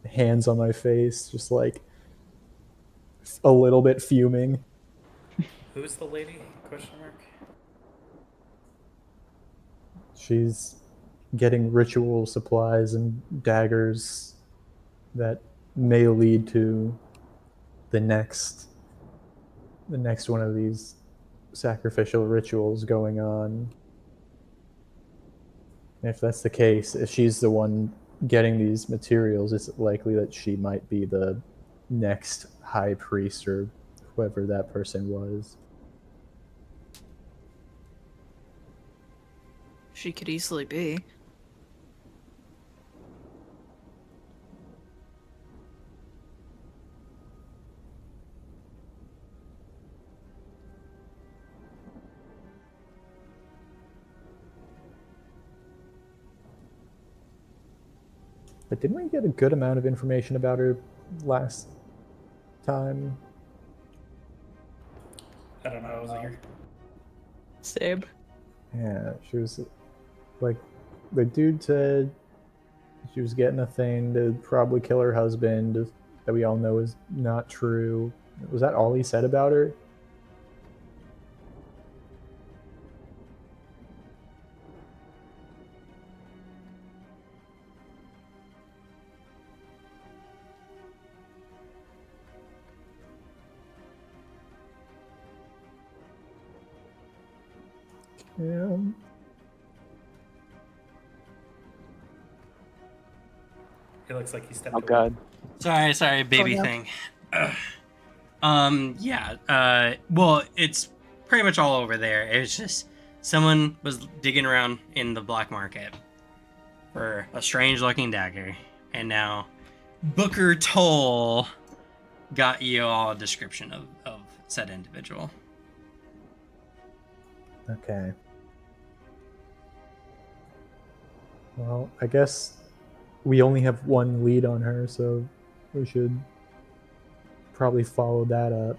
hands on my face, just like a little bit fuming.
Who's the lady? Question mark.
She's getting ritual supplies and daggers that may lead to the next one of these sacrificial rituals going on. If that's the case, if she's the one getting these materials, it's likely that she might be the next high priest or whoever that person was.
She could easily be.
But didn't we get a good amount of information about her last time?
I don't know. I wasn't here.
Same.
Yeah, she was like, the dude said she was getting a thing to probably kill her husband, that we all know is not true. Was that all he said about her? Yeah.
It looks like he stepped
Oh
away.
god.
sorry, baby
no.
thing. Well, it's pretty much all over there. It's just someone was digging around in the black market for a strange looking dagger, and now Booker Toll got you all a description of said individual.
Okay. Well, I guess we only have one lead on her, so we should probably follow that up.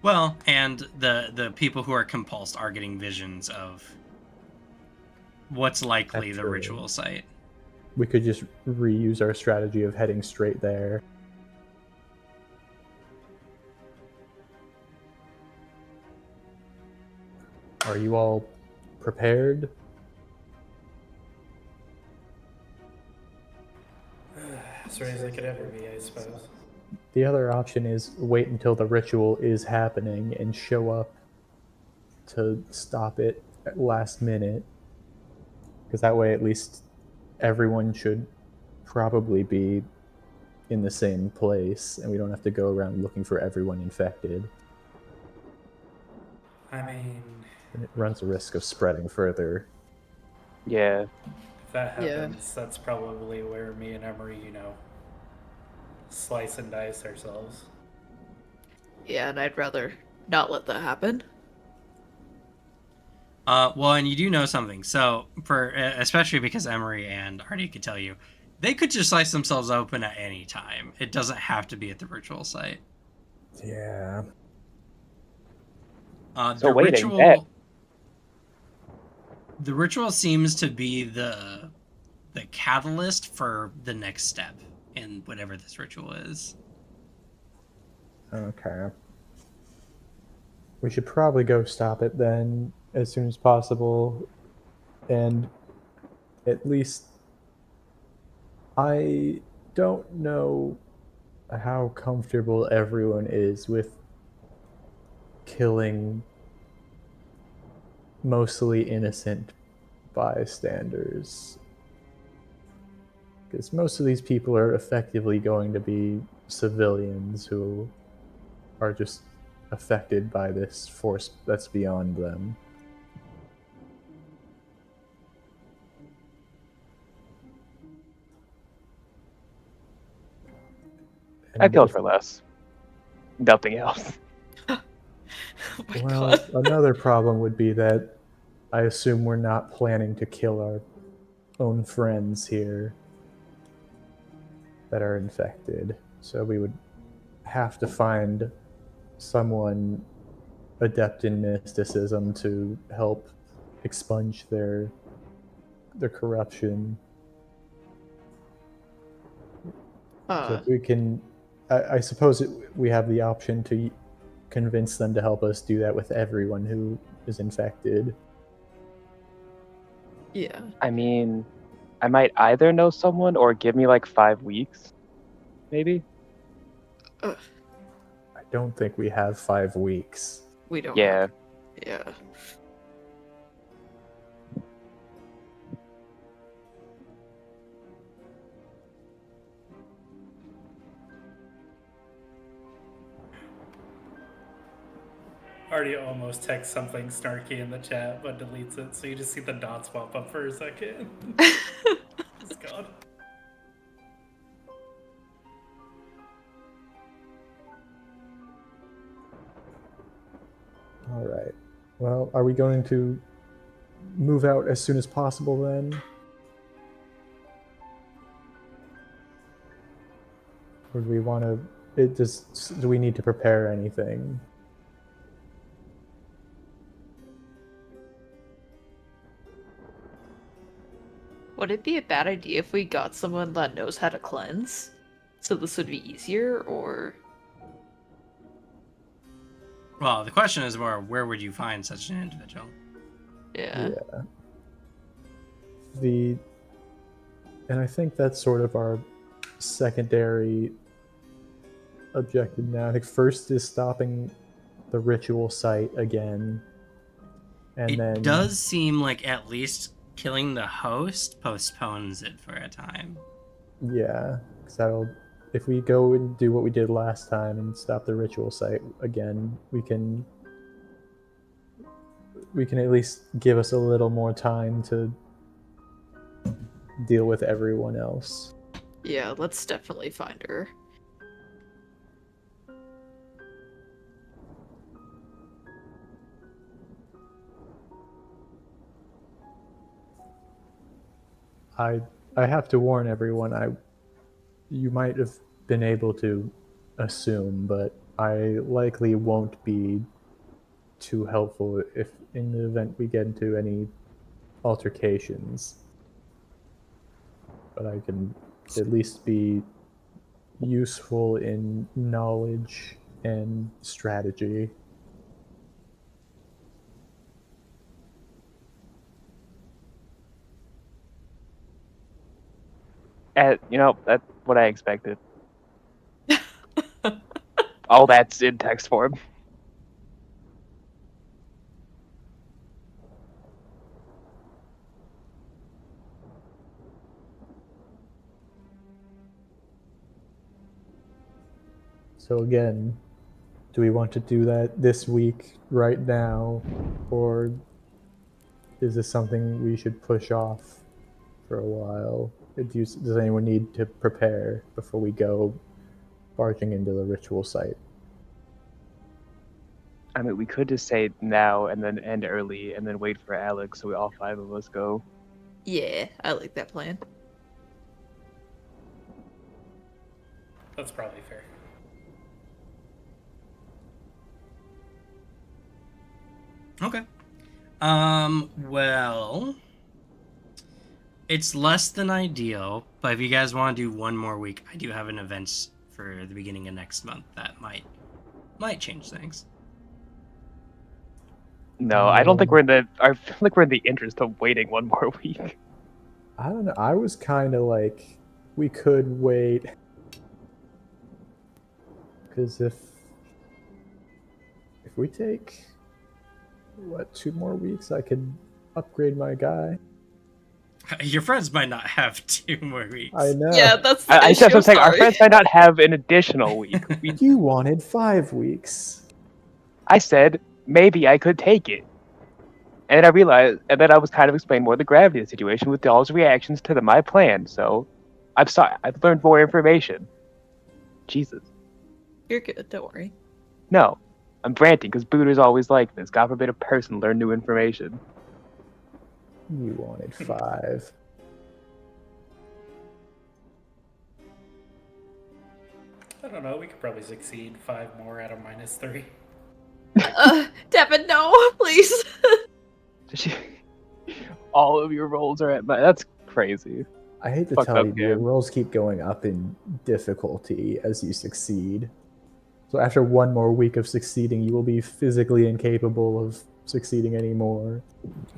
Well, and the people who are compulsed are getting visions of what's likely the
Actually,
ritual site.
We could just reuse our strategy of heading straight there. Are you all prepared?
As ready as I could ever be, I suppose.
The other option is wait until the ritual is happening and show up to stop it at last minute. Because that way, at least everyone should probably be in the same place, and we don't have to go around looking for everyone infected.
I mean,
And it runs a risk of spreading further.
Yeah.
if that
Yeah.
happens, that's probably where me and Emery, slice and dice ourselves.
Yeah, and I'd rather not let that happen.
Well, and you do know something. So, especially because Emery and Artie could tell you, they could just slice themselves open at any time. It doesn't have to be at the ritual site.
Yeah.
So waiting, bet.
The ritual seems to be the catalyst for the next step in whatever this ritual is.
Okay. We should probably go stop it then as soon as possible. And at least I don't know how comfortable everyone is with killing mostly innocent bystanders. Because most of these people are effectively going to be civilians who are just affected by this force that's beyond them.
I
And
feel
if-
for less. Nothing else.
Oh my
well,
god.
another problem would be that I assume we're not planning to kill our own friends here that are infected. So we would have to find someone adept in mysticism to help expunge their corruption. So if we can, I suppose we have the option to convince them to help us do that with everyone who is infected.
Yeah.
I mean, I might either know someone or give me like 5 weeks, maybe.
Ugh,
I don't think we have 5 weeks.
we don't
Yeah.
have. Yeah.
Already almost text something snarky in the chat, but deletes it, so you just see the dots pop up for a second. It's gone.
All right. Well, are we going to move out as soon as possible then? Or do we want to? Do we need to prepare anything?
Would it be a bad idea if we got someone that knows how to cleanse? So this would be easier, or
Well, the question is more, where would you find such an individual?
yeah.
And I think that's sort of our secondary objective now. I think first is stopping the ritual site again, and
It
then
does seem like at least killing the host postpones it for a time.
yeah, because that'll, if we go and do what we did last time and stop the ritual site again, we can at least give us a little more time to deal with everyone else.
Yeah, let's definitely find her.
I have to warn everyone, you might have been able to assume, but I likely won't be too helpful if in the event we get into any altercations. But I can at least be useful in knowledge and strategy.
That's what I expected. All that's in text form.
So again, do we want to do that this week right now, or is this something we should push off for a while? Does anyone need to prepare before we go barging into the ritual site?
I mean, we could just say now and then end early and then wait for Alex so we all 5 of us go.
Yeah, I like that plan.
That's probably fair.
Okay. Well, it's less than ideal, but if you guys want to do one more week, I do have an event for the beginning of next month that might change things.
No, I don't think we're in the. I feel like we're in the interest of waiting one more week.
I don't know. I was kind of like, we could wait. Because if we take, what, 2 more weeks, I could upgrade my guy.
Your friends might not have 2 more weeks.
I know.
Yeah, that's the
I
issue.
guess I'm saying our
sorry.
friends might not have an additional week.
You wanted 5 weeks.
I said maybe I could take it. And then I realized, and then I was kind of explaining more the gravity of the situation with Doll's reactions to my plan. So, I'm sorry. I've learned more information. Jesus.
You're good, don't worry.
No, I'm ranting because Buddha's always like this. God forbid a person learn new information.
You wanted 5.
I don't know. We could probably succeed 5 more out of -3.
Devin, no, please.
All of your rolls are at my. That's crazy.
I hate to
Fucked
tell
up
you, your
game.
rolls keep going up in difficulty as you succeed. So after 1 more week of succeeding, you will be physically incapable of succeeding anymore.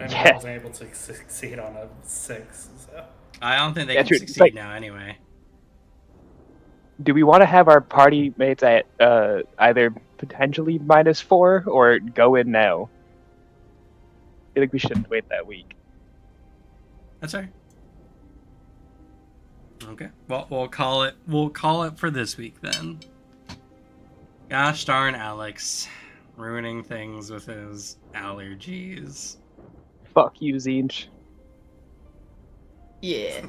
I mean,
Yeah.
I wasn't able to succeed on a 6, so.
I don't think they
Yeah,
can
true. It's
succeed
like-
now anyway.
Do we want to have our party mates at either potentially -4 or go in now? I feel like we shouldn't wait that week.
That's all right. Okay. Well, we'll call it. We'll call it for this week then. Gosh darn Alex, ruining things with his allergies.
Fuck you, Zinch.
Yeah.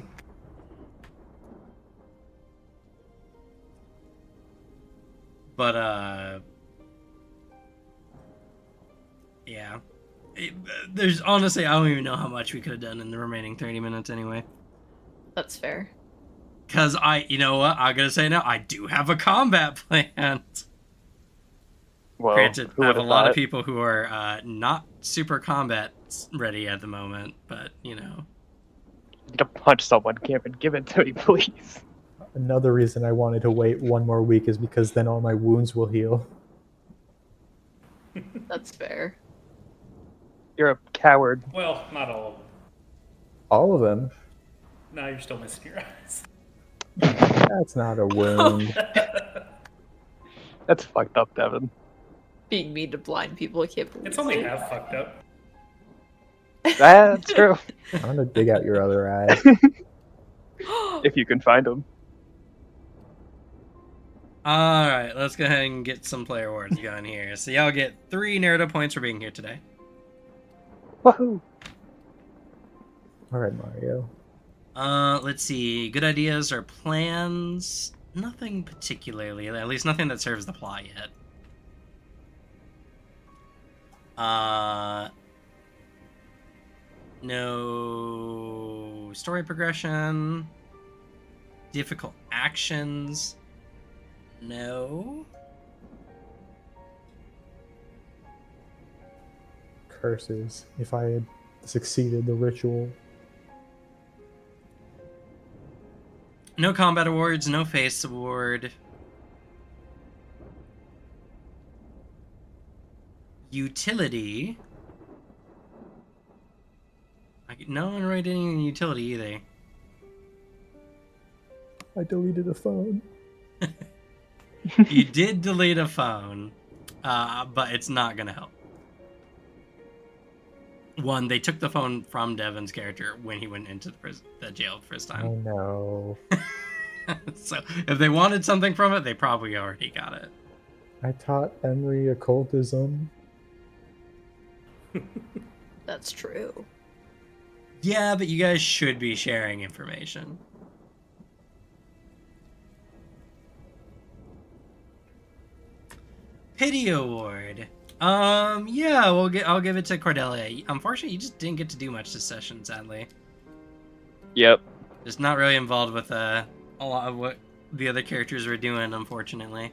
But yeah. There's honestly, I don't even know how much we could have done in the remaining 30 minutes anyway.
That's fair.
Cause you know what? I'm gonna say now. I do have a combat plan.
Well,
Granted,
who
I have a
would've
lot of
thought?
people who are not super combat ready at the moment, but you know.
To punch someone, Cameron. Give it to me, please.
Another reason I wanted to wait 1 more week is because then all my wounds will heal.
That's fair.
You're a coward.
Well, not all of them.
All of them?
No, you're still missing your eyes.
That's not a wound.
That's fucked up, Devin.
Being mean to blind people, I can't believe
It's only
it.
half fucked up.
That's true.
I'm gonna dig out your other eye.
If you can find them.
All right, let's go ahead and get some player awards going here. So y'all get 3 narrative points for being here today.
Woohoo!
Alright, Mario.
Let's see. Good ideas or plans? Nothing particularly. At least nothing that serves the plot yet. No story progression. Difficult actions. No.
Curses. If I had succeeded the ritual.
No combat awards, no face award. Utility. No one wrote any utility either.
I deleted a phone.
You did delete a phone, but it's not gonna help. One, they took the phone from Devin's character when he went into the jail the first
Oh
time.
no.
So if they wanted something from it, they probably already got it.
I taught Emery occultism.
That's true.
Yeah, but you guys should be sharing information. Pity award. Yeah, I'll give it to Cordelia. Unfortunately, you just didn't get to do much this session, sadly.
Yep.
Just not really involved with a lot of what the other characters were doing, unfortunately.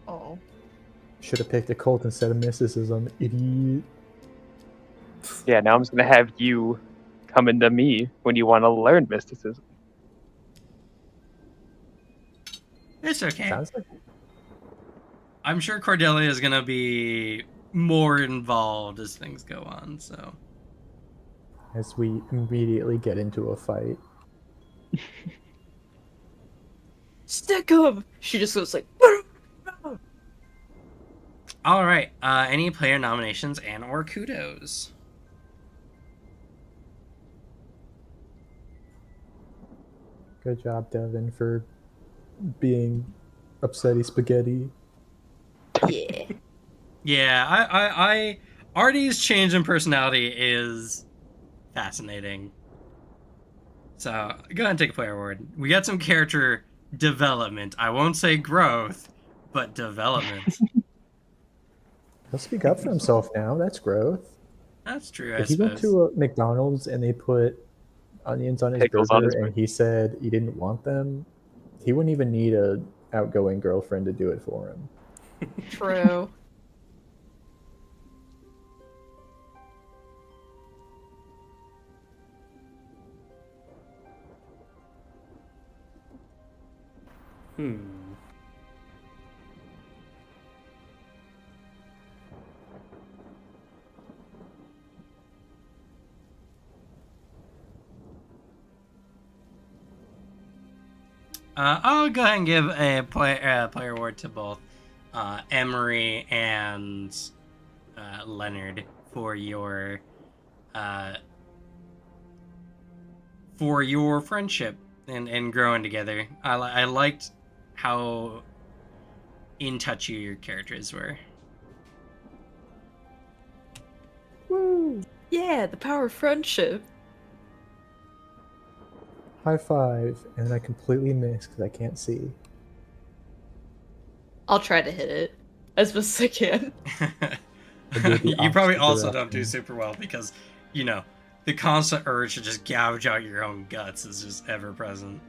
Oh.
Should have picked occult instead of mysticism, idiot.
Yeah, now I'm just gonna have you come into me when you want to learn mysticism.
It's okay.
Sounds like
I'm sure Cordelia is gonna be more involved as things go on, so.
as we immediately get into a fight.
Stick 'em! She just goes like,
Alright, any player nominations and or kudos?
Good job, Devin, for being upsetty spaghetti.
Yeah.
Yeah, I Artie's change in personality is fascinating. So go ahead and take a player award. We got some character development. I won't say growth, but development.
He'll speak up for himself now. That's growth.
That's true, I
If he went
suppose.
to a McDonald's and they put onions on his
Pickles
burger
on his
and he said he didn't want them, he wouldn't even need a outgoing girlfriend to do it for him.
True.
Hmm.
I'll go ahead and give a player award to both Emery and Leonard for your friendship and growing together. I liked how in touch your characters were.
Woo!
Yeah, the power of friendship.
High five, and then I completely missed because I can't see.
I'll try to hit it as best as I can.
do the
You probably
opposite
also don't do
direction.
super well because, you know, the constant urge to just gouge out your own guts is just ever present.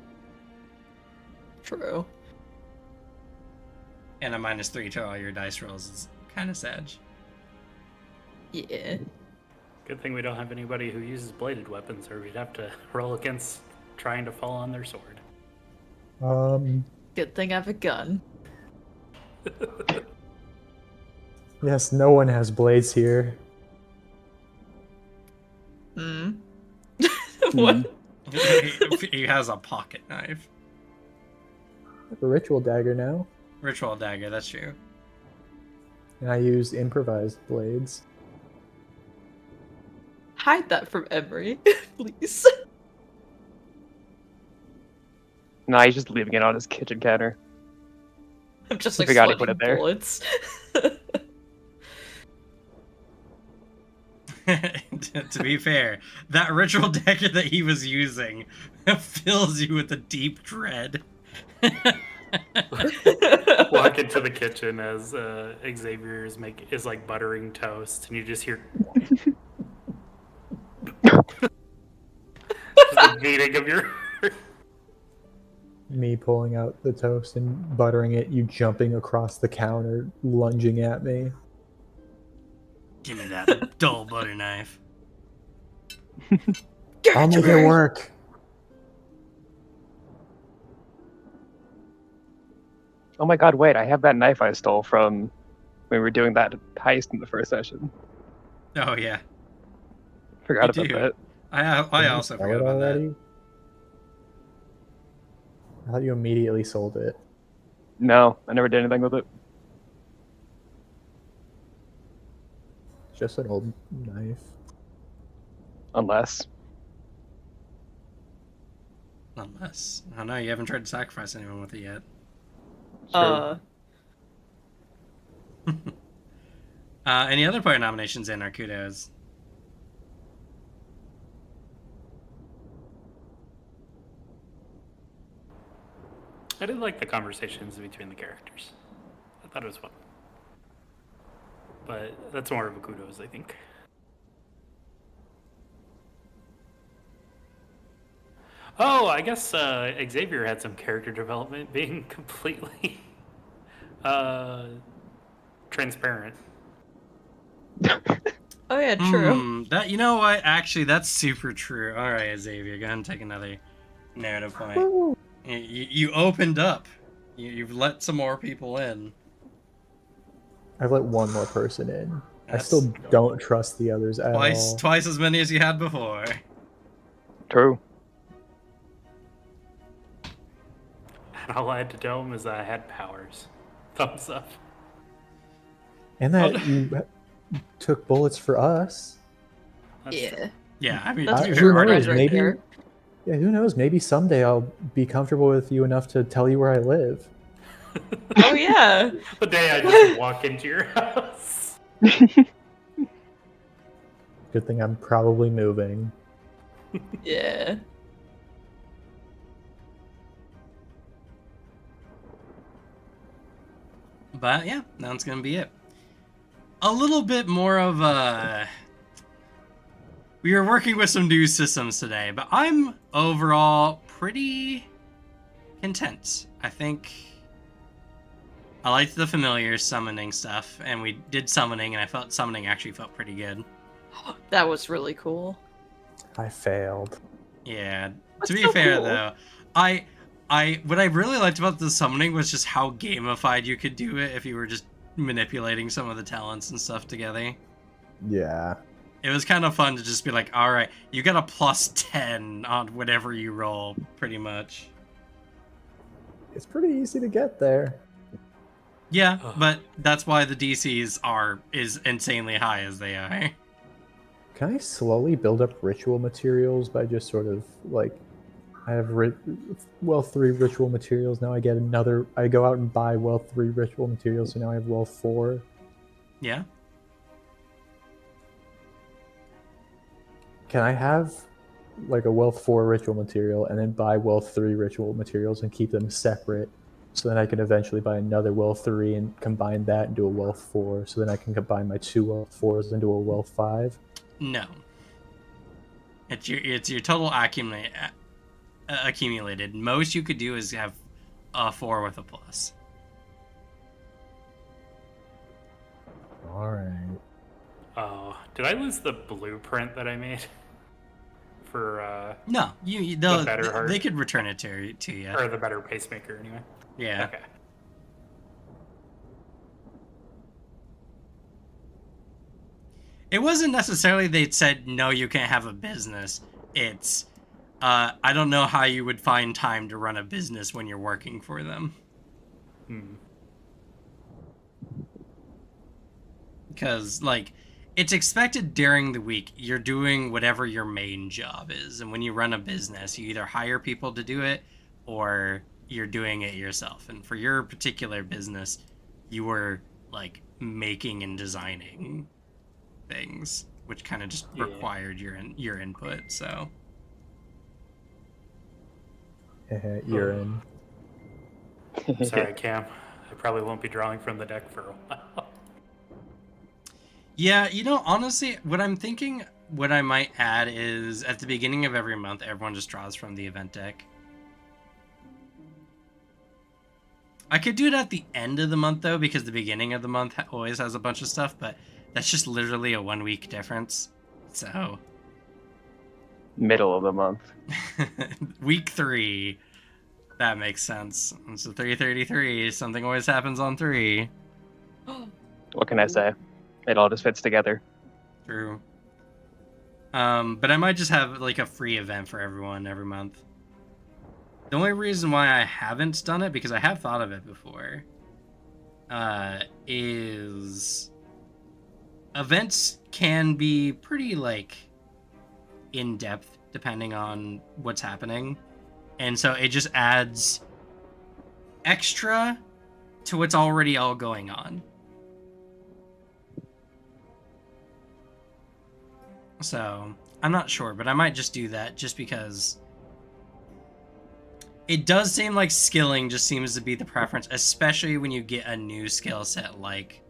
True.
And a -3 to all your dice rolls is kind of sad.
Yeah.
Good thing we don't have anybody who uses bladed weapons, or we'd have to roll against trying to fall on their sword.
Good thing I have a gun.
Yes, no one has blades here.
Hmm. What?
He has a pocket knife.
I have a ritual dagger now,
Ritual dagger, that's true.
and I use improvised blades.
Hide that from Emery, please.
No, he's just leaving it on his kitchen counter.
I'm just
I
like
forgot he
sliding
put it there.
bullets.
To be fair, that ritual dagger that he was using fills you with a deep dread.
Walk into the kitchen as Xavier is like buttering toast, and you just hear just the beating of your.
Me pulling out the toast and buttering it, you jumping across the counter, lunging at me.
Give me that dull butter knife.
I'll make it work.
Oh my god, wait, I have that knife I stole from when we were doing that heist in the first session.
Oh yeah,
Forgot
You
about
do.
that.
I also
Sell
forgot
it
about that.
already? I thought you immediately sold it.
No, I never did anything with it.
It's just an old knife.
Unless.
Unless, I don't know, you haven't tried to sacrifice anyone with it yet. Any other player nominations in our kudos?
I did like the conversations between the characters. I thought it was fun. But that's more of a kudos, I think. Oh, I guess Xavier had some character development, being completely transparent.
Oh yeah, true.
That, you know what? Actually, that's super true. All right, Xavier, go ahead and take another narrative point. You opened up. You've let some more people in.
I've let one more person in. I
That's
still don't trust the others at all.
twice as many as you had before.
True.
And all I had to tell him is that I had powers. Thumbs up.
And that you took bullets for us.
That's
Yeah.
Yeah, I mean,
That's
to be
true.
fair,
who knows,
Right
maybe
there.
Yeah, who knows? Maybe someday I'll be comfortable with you enough to tell you where I live.
Oh yeah.
The day I just walk into your house.
Good thing I'm probably moving.
Yeah.
But yeah, that's gonna be it. A little bit more of a. We were working with some new systems today, but I'm overall pretty content. I think I liked the familiar summoning stuff, and we did summoning, and I felt summoning actually felt pretty good.
That was really cool.
I failed.
Yeah.
That's
To be
so
fair
cool.
though, I what I really liked about the summoning was just how gamified you could do it if you were just manipulating some of the talents and stuff together.
Yeah.
It was kind of fun to just be like, all right, you got a +10 on whatever you roll, pretty much.
It's pretty easy to get there.
Yeah, but that's why the DCs are is insanely high as they are.
Can I slowly build up ritual materials by just sort of like, I have wealth 3 ritual materials, now I get another, I go out and buy wealth 3 ritual materials, so now I have wealth 4.
Yeah.
Can I have like a wealth 4 ritual material and then buy wealth 3 ritual materials and keep them separate, so then I can eventually buy another wealth 3 and combine that into a wealth 4, so then I can combine my 2 wealth 4s into a wealth 5?
No. It's your total accumulated. Most you could do is have a 4 with a plus.
Alright.
Oh, did I lose the blueprint that I made? For
No,
the better heart?
they could return it to you.
or the better pacemaker anyway.
Yeah.
Okay.
It wasn't necessarily they said no, you can't have a business. It's I don't know how you would find time to run a business when you're working for them. Because like it's expected during the week you're doing whatever your main job is, and when you run a business you either hire people to do it or you're doing it yourself. And for your particular business you were like making and designing things, which kind of just required your input. So
You're in.
Sorry, Cam. I probably won't be drawing from the deck for a while.
yeah, honestly, what I'm thinking, what I might add is at the beginning of every month, everyone just draws from the event deck. I could do it at the end of the month though, because the beginning of the month always has a bunch of stuff, but that's just literally a 1 week difference. So
Middle of the month.
week 3, that makes sense. So 333, something always happens on 3.
What can I say? It all just fits together.
True. But I might just have like a free event for everyone every month. The only reason why I haven't done it, because I have thought of it before, is events can be pretty like in depth depending on what's happening, and so it just adds extra to what's already all going on. So I'm not sure, but I might just do that just because it does seem like skilling just seems to be the preference, especially when you get a new skill set like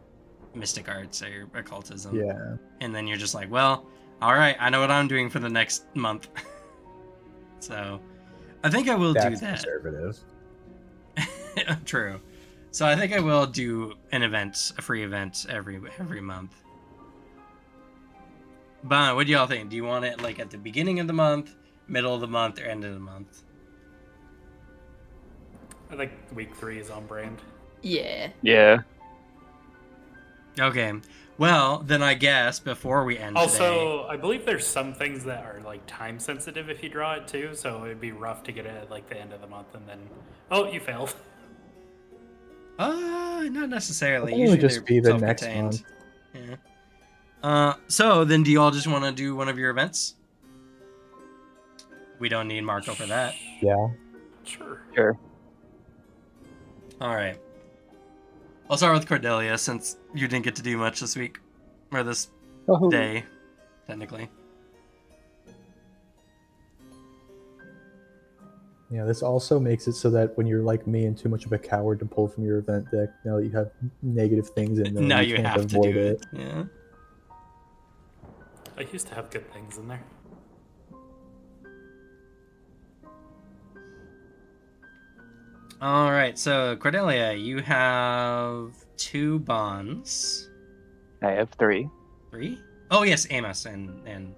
mystic arts or occultism.
Yeah.
And then you're just like, well, all right, I know what I'm doing for the next month. So I think I will
That's
do that.
conservative.
True. So I think I will do an event, a free event every month. But what do y'all think? Do you want it like at the beginning of the month, middle of the month, or end of the month?
I think week 3 is on brand.
Yeah.
Yeah.
Okay. Well, then I guess before we end today...
Also, I believe there's some things that are like time sensitive if you draw it too, so it'd be rough to get it at like the end of the month and then, oh, you failed.
Not necessarily.
It'll
Usually
just
they're
be the next
self-contained.
month.
Yeah. So then do you all just want to do one of your events? we don't need Marco for that.
Yeah.
Sure.
Sure.
All right. I'll start with Cordelia since you didn't get to do much this week or this
Oh.
day, technically.
Yeah, this also makes it so that when you're like me and too much of a coward to pull from your event deck, now that you have negative things in there,
Now
you
you
can't
have to
avoid
do
it.
it. Yeah.
I used to have good things in there.
All right, so Cordelia, you have 2 bonds.
I have 3.
3? Oh yes, Amos and.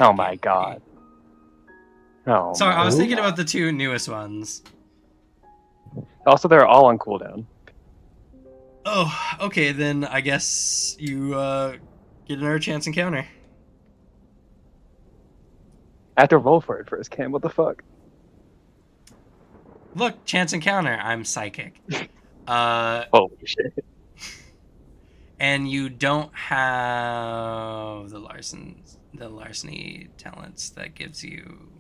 Oh my god. Oh.
Sorry, I was
my
thinking
God.
about the 2 newest ones.
Also, they're all on cooldown.
Oh, okay, then I guess you get another chance encounter.
I have to roll for it first, Cam. What the fuck?
Look, chance encounter. I'm psychic.
Holy shit.
And you don't have the larceny talents that gives you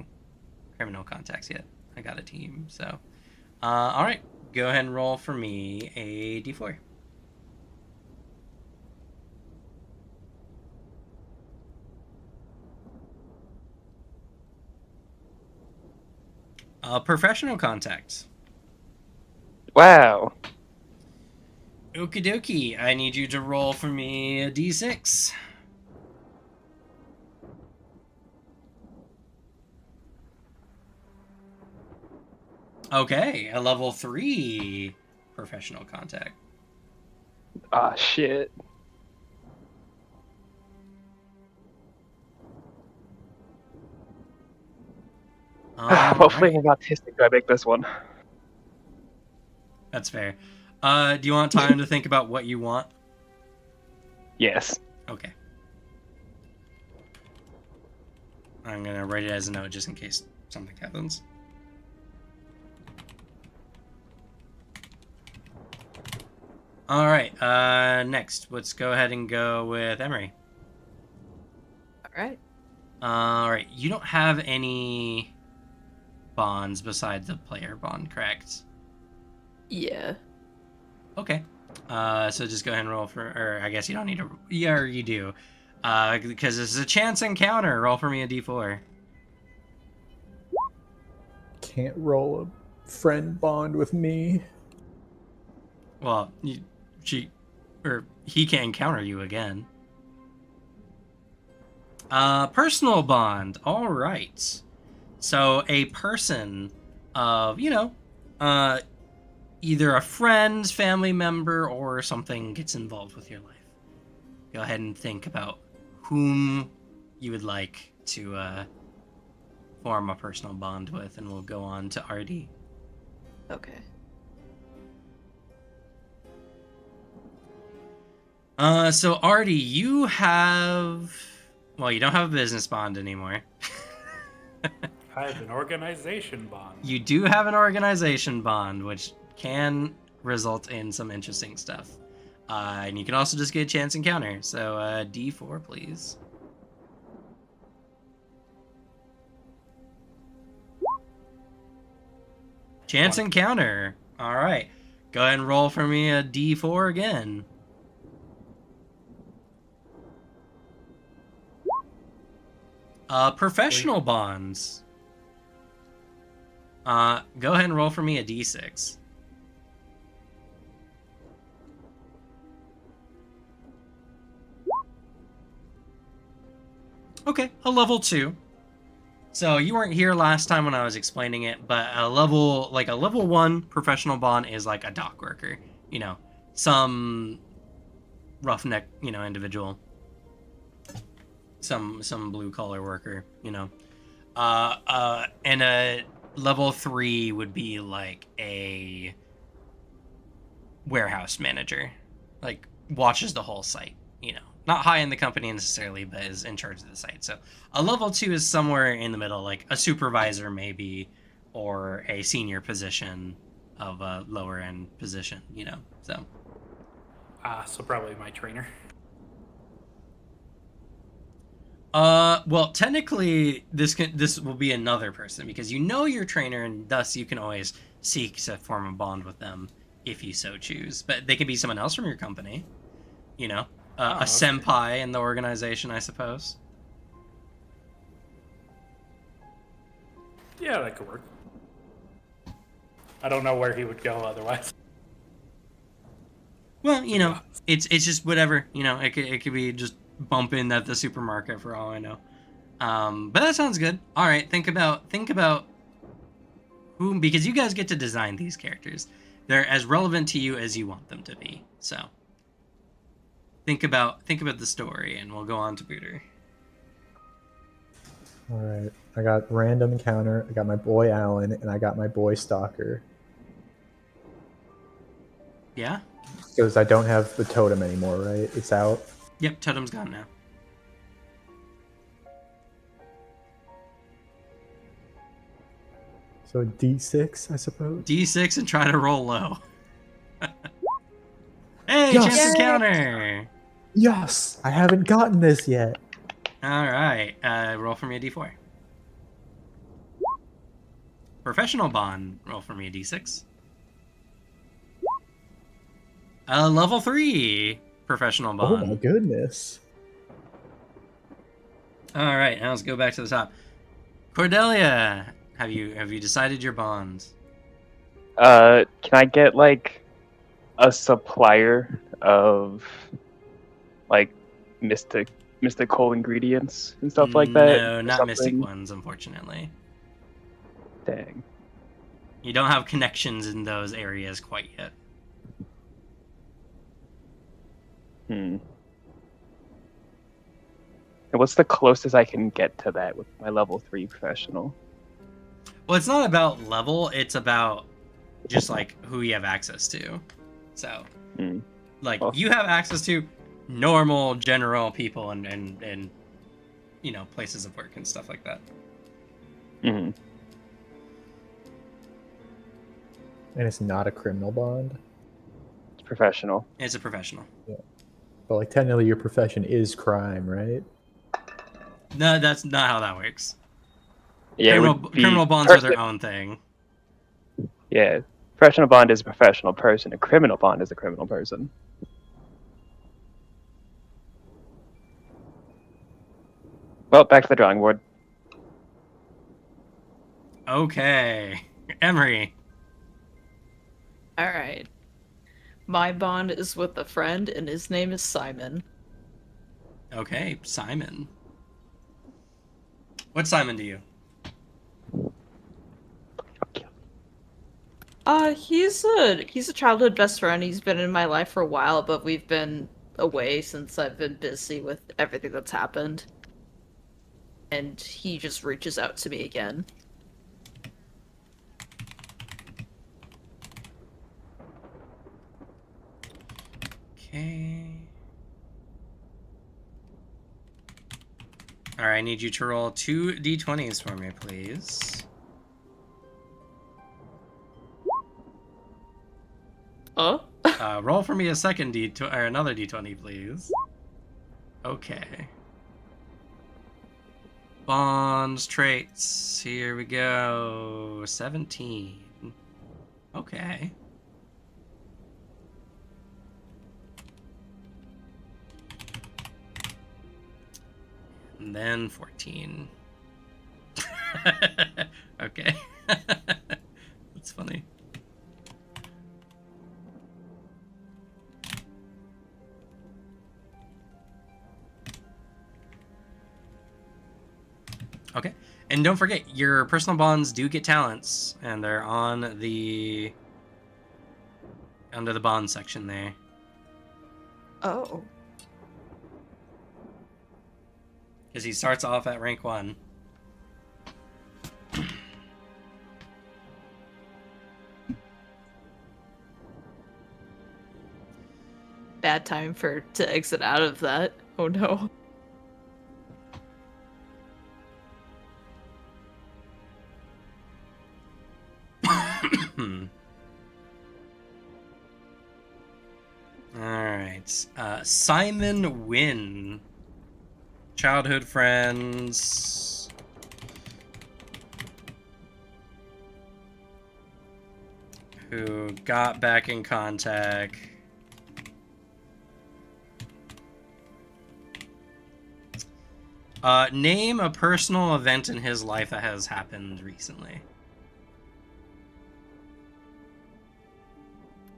criminal contacts yet. I got a team, so all right. Go ahead and roll for me a d4. Professional contacts.
Wow.
Okie dokie. I need you to roll for me a d6. Okay, a level 3 professional contact.
Ah, shit. Hopefully I'm autistic. I make this one.
That's fair. Do you want time to think about what you want?
Yes.
Okay. I'm gonna write it as a note just in case something happens. All right. Next, let's go ahead and go with Emery.
Alright.
All right. You don't have any bonds besides the player bond, correct?
Yeah.
Okay. So just go ahead and roll for, or I guess you don't need to. Yeah, or you do, because this is a chance encounter. Roll for me a d4.
Can't roll a friend bond with me.
Well, he can't encounter you again. Personal bond. All right. So a person of, either a friend, family member, or something gets involved with your life. Go ahead and think about whom you would like to form a personal bond with, and we'll go on to RD.
Okay.
So Artie, you have, well, you don't have a business bond anymore.
I have an organization bond.
You do have an organization bond, which can result in some interesting stuff. And you can also just get a chance encounter. So D4, please. Chance encounter. All right. Go ahead and roll for me a D4 again. Professional bonds. Go ahead and roll for me a D6. Okay, a level 2. So you weren't here last time when I was explaining it, but a level 1 professional bond is like a dock worker, some roughneck, individual, some blue collar worker, and a level 3 would be like a warehouse manager, like watches the whole site, not high in the company necessarily, but is in charge of the site. So a level 2 is somewhere in the middle, like a supervisor maybe, or a senior position of a lower end position, so.
So probably my trainer.
Well, technically, this will be another person because you know your trainer, and thus you can always seek to form a bond with them if you so choose. But they could be someone else from your company, you know, a
okay.
senpai in the organization, I suppose.
Yeah, that could work. I don't know where he would go otherwise.
Well, you know, it's just whatever, you know. It could be just bumping at the supermarket for all I know. But that sounds good. All right, think about who, because you guys get to design these characters. They're as relevant to you as you want them to be. So think about the story, and we'll go on to Booter.
All right. I got random encounter. I got my boy Alan, and I got my boy Stalker.
Yeah.
Because I don't have the totem anymore, right? It's out.
Yep. Totem's gone now.
So D6, I suppose.
D6 and try to roll low. Hey,
Yes!
chance
Yay!
encounter.
Yes, I haven't gotten this yet.
All right. Roll for me a D4. Professional bond. Roll for me a D6. Level 3 professional bond.
Oh my goodness.
All right, now let's go back to the top. Cordelia, have you decided your bonds?
Can I get like a supplier of like mystical ingredients and stuff like that?
No,
or
not
something?
mystic ones, unfortunately.
Dang.
You don't have connections in those areas quite yet.
And what's the closest I can get to that with my level 3 professional?
Well, it's not about level, it's about just like who you have access to. So, like,
Well.
you have access to normal, general people and you know, places of work and stuff like that.
Mm-hmm.
And it's not a criminal bond.
It's professional.
It's a professional.
But like technically your profession is crime, right?
No, that's not how that works.
Yeah,
Criminal bonds are their own thing.
Yeah, professional bond is a professional person. A criminal bond is a criminal person. Well, back to the drawing board.
Okay. Emery.
All right. My bond is with a friend, and his name is Simon.
Okay, Simon. What Simon do you?
He's a childhood best friend. He's been in my life for a while, but we've been away since I've been busy with everything that's happened. And he just reaches out to me again.
Okay. Alright, I need you to roll 2 d20s for me, please.
Oh?
Roll for me a second d20 or another d20, please. Okay. Bonds, traits. Here we go. 17. Okay. And then 14. Okay. That's funny. Okay. And don't forget, your personal bonds do get talents, and they're on the under the bond section there.
Oh.
Because he starts off at rank 1.
Bad time to exit out of that. Oh no.
Alright. Simon Wynn. childhood friends. Who got back in contact. Name a personal event in his life that has happened recently.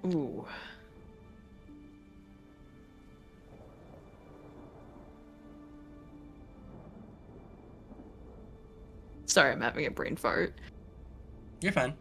Ooh. Sorry, I'm having a brain fart.
You're fine.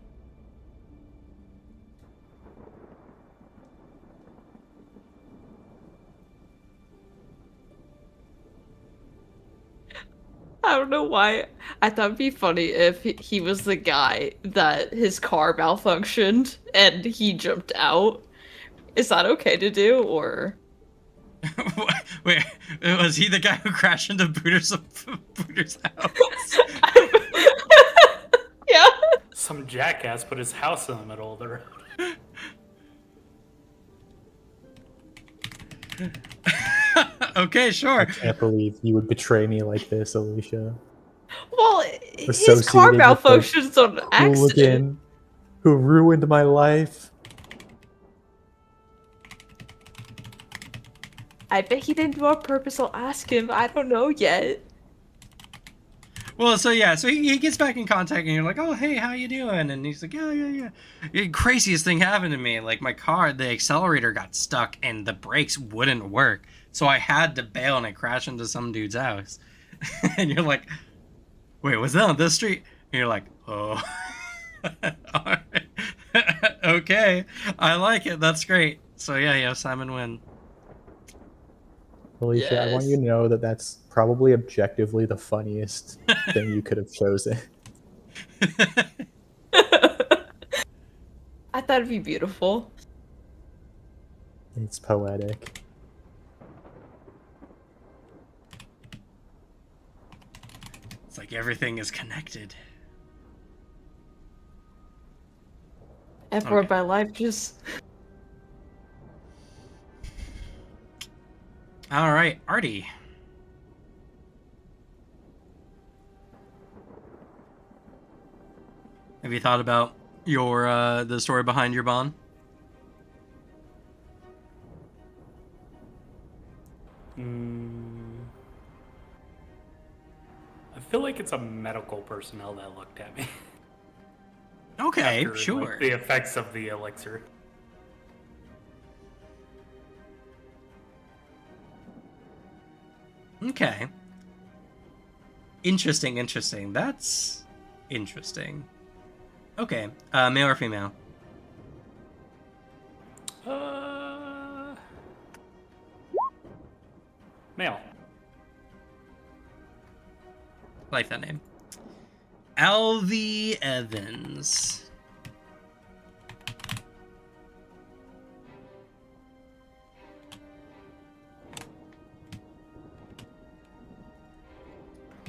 I don't know why. I thought it'd be funny if he was the guy that his car malfunctioned and he jumped out. Is that okay to do, or?
Wait, was he the guy who crashed into Booter's house?
Yeah.
Some jackass put his house in the middle of the road.
Okay, sure.
I can't believe you would betray me like this, Alicia.
Well, his
Associated
car
with the
malfunctions on accident.
Hooligan who ruined my life.
I bet he didn't do it on purpose. I'll ask him. I don't know yet.
Well, so yeah, so he gets back in contact, and you're like, "Oh, hey, how you doing?" And he's like, "Yeah. The craziest thing happened to me. Like my car, the accelerator got stuck, and the brakes wouldn't work. So I had to bail, and I crashed into some dude's house." And you're like, "Wait, was that on this street?" And you're like, "Oh, all right. Okay, I like it. That's great." So yeah, Simon win.
Alicia, I want
Yes.
you to know that that's probably objectively the funniest thing you could have chosen.
I thought it'd be beautiful.
It's poetic.
It's like everything is connected.
Everywhere
Okay.
my life just.
All right, Artie. Have you thought about your the story behind your bond?
I feel like it's a medical personnel that looked at me.
Okay,
after,
sure.
like, the effects of the elixir.
Okay. Interesting. That's interesting. Okay. Male or female?
Male.
Like that name. Alvy Evans.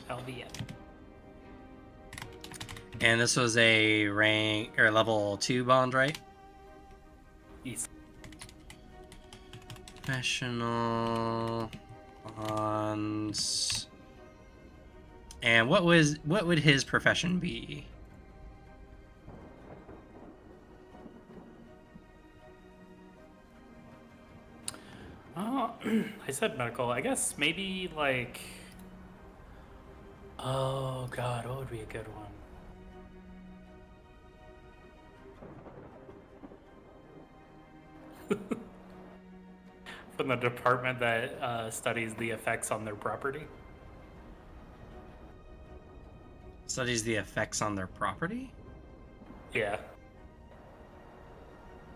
LVN.
And this was a rank or level 2 bond, right?
East.
Professional bonds. And what would his profession be?
I said medical. I guess maybe like. Oh God, what would be a good one? From the department that studies the effects on their property.
Studies the effects on their property?
Yeah.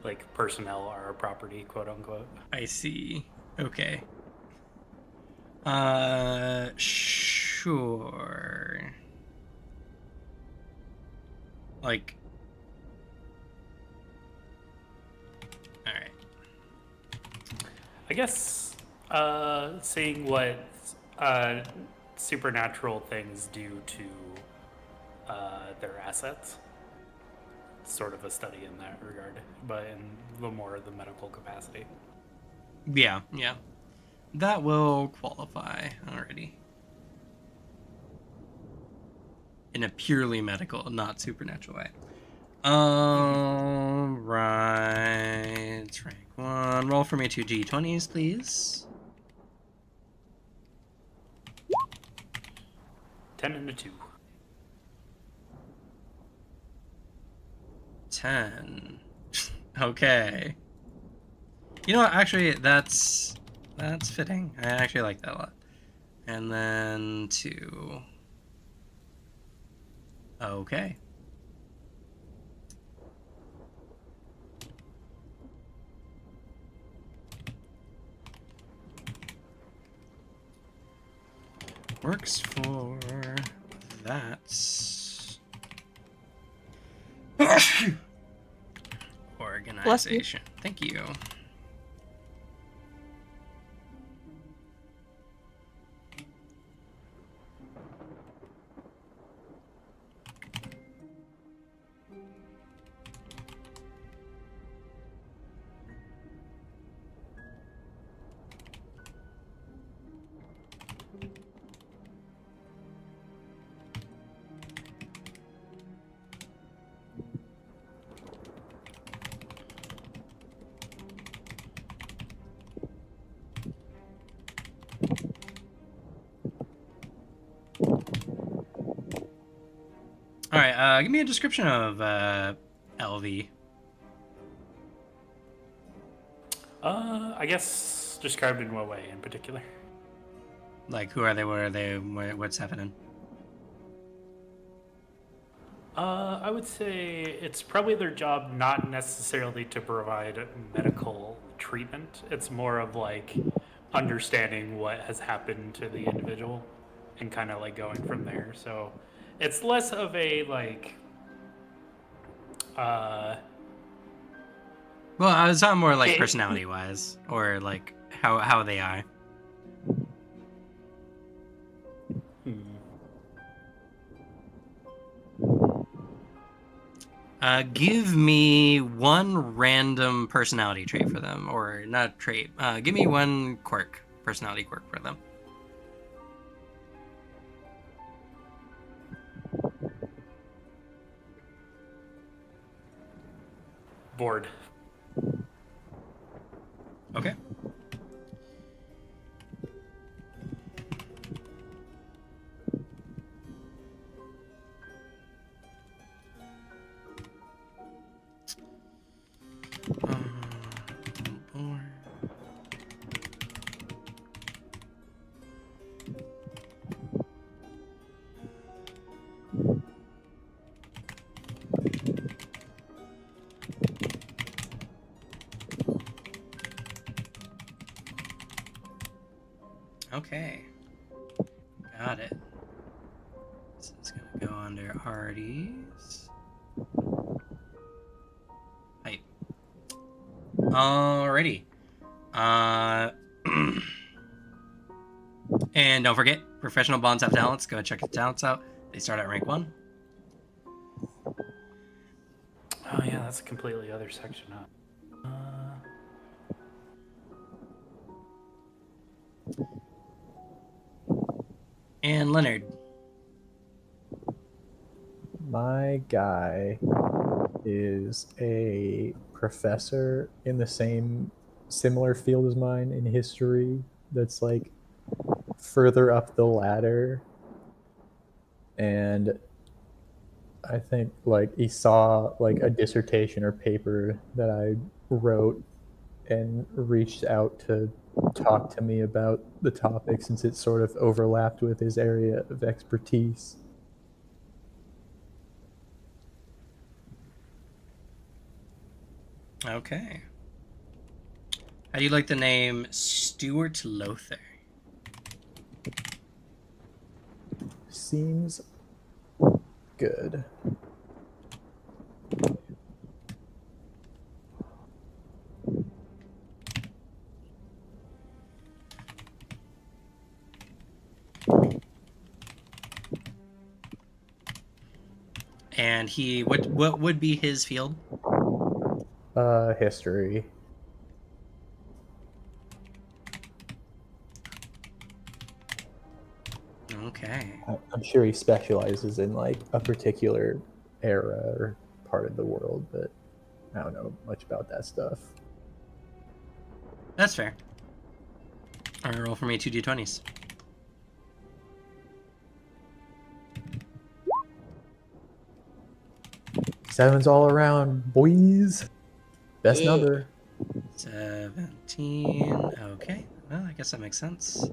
Like personnel are a property, quote unquote.
I see. Okay. Sure. Like. Alright.
I guess seeing what supernatural things do to their assets. Sort of a study in that regard, but in the more the medical capacity.
Yeah. That will qualify already. in a purely medical, not supernatural way. All right, rank 1. Roll for me 2 d20s, please.
10 and a 2.
10. Okay. You know what? Actually, that's fitting. I actually like that a lot. And then 2. Okay. Works for that organization. Thank you. All right, give me a description of LV.
I guess described in what way in particular?
Like, who are they? What are they? What's happening?
I would say it's probably their job not necessarily to provide medical treatment. It's more of like understanding what has happened to the individual and kind of like going from there. So it's less of a like
Well, I was talking more like
It-
personality-wise, or like how they are. Give me one random personality trait for them, or not trait. Give me one personality quirk for them.
bored.
Okay. Bored. Okay. Got it. This is gonna go under Artie's. Hype. Alrighty. And don't forget, professional bonds have talents. Go check the talents out. They start at rank 1.
Oh yeah, that's a completely other section. Huh?
And Leonard.
My guy is a professor in the similar field as mine in history that's like further up the ladder. And I think like he saw like a dissertation or paper that I wrote and reached out to talk to me about the topic since it sort of overlapped with his area of expertise.
Okay. How do you like the name Stuart Lothar?
Seems good.
And he, what would be his field?
History.
Okay. Okay.
I'm sure he specializes in like a particular era or part of the world, but I don't know much about that stuff.
That's fair. Alright, roll for me 2d20s.
Sevens all around, boys. Best
Yeah.
number.
17. Okay. Well, I guess that makes sense.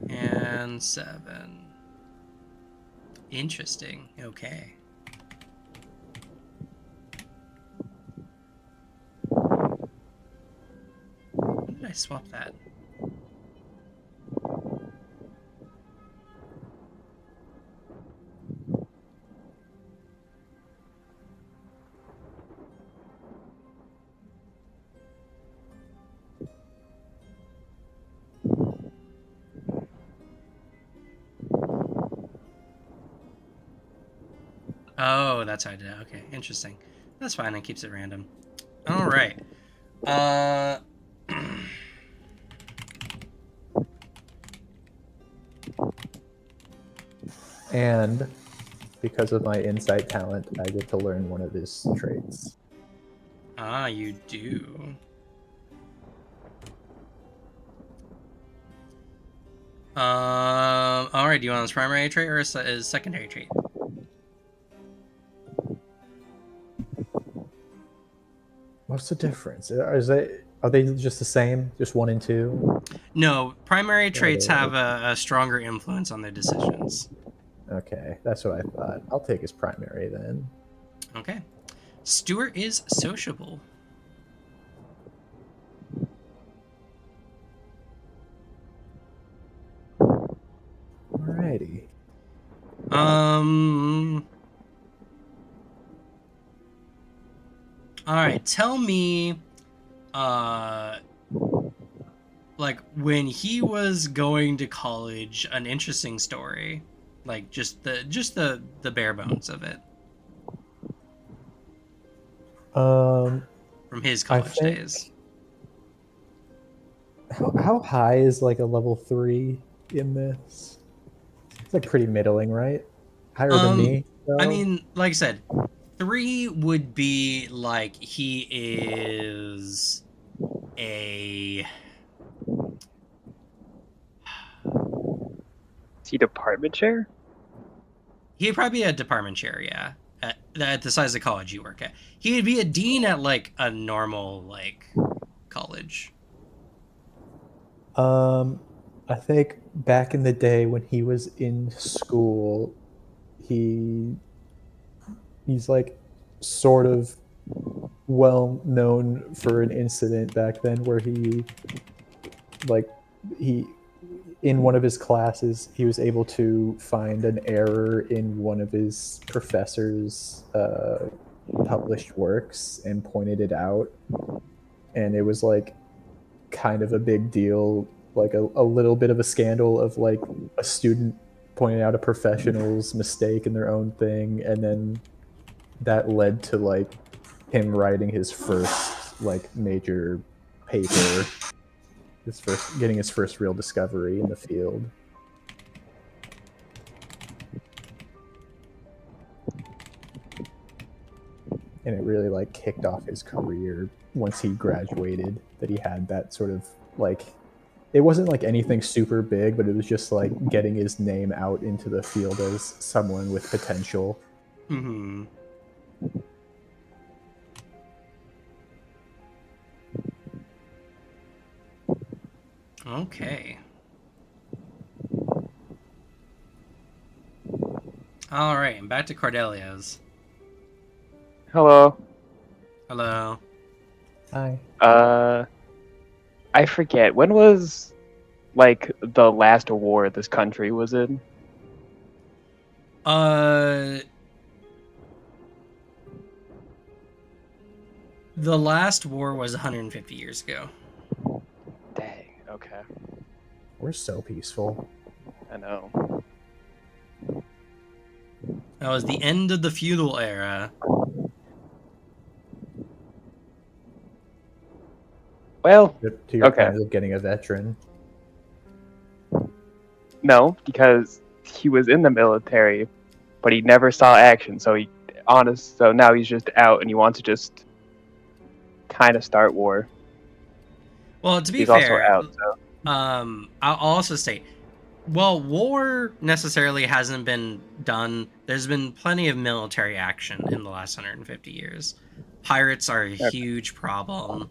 And 7. Interesting. Okay. When did I swap that? Oh, that's how I did it. Okay, interesting. That's fine. It keeps it random. All right.
And because of my insight talent, I get to learn one of his traits.
Ah, you do. All right. Do you want his primary trait or his secondary trait?
What's the difference? Are they just the same? Just 1 and 2?
No, primary traits
they-
have a stronger influence on their decisions.
Okay, that's what I thought. I'll take his primary then.
Okay. Stuart is sociable.
Alrighty.
All right. Tell me, like when he was going to college, an interesting story, like just the bare bones of it
Um,
from his
I
college
think-
days.
how high is like a level 3 in this? It's like pretty middling, right? Higher than me.
I
though?
mean, like I said, 3 would be like he is a
Is he department chair?
he'd probably be a department chair, yeah. At the size of college you work at. He would be a dean at like a normal like college.
I think back in the day when he was in school, he's like sort of well known for an incident back then where like he in one of his classes he was able to find an error in one of his professor's published works and pointed it out, and it was like kind of a big deal, like a little bit of a scandal of like a student pointing out a professional's mistake in their own thing, and then that led to like him writing his first like major paper, getting his first real discovery in the field. And it really like kicked off his career once he graduated, that he had that sort of like, it wasn't like anything super big, but it was just like getting his name out into the field as someone with potential.
Mm-hmm. Okay. All right, and back to Cordelia's.
Hello.
Hello.
Hi.
I forget, when was like the last war this country was in?
The last war was 150 years ago.
Dang. Okay.
We're so peaceful.
I know.
That was the end of the feudal era.
Well,
To your
Okay.
point of getting a veteran.
No, because he was in the military, but he never saw action. So now he's just out, and he wants to just kind of start war.
Well, to be
He's also
fair,
out. So.
I'll also state, well, war necessarily hasn't been done. There's been plenty of military action in the last 150 years. Pirates are a huge problem,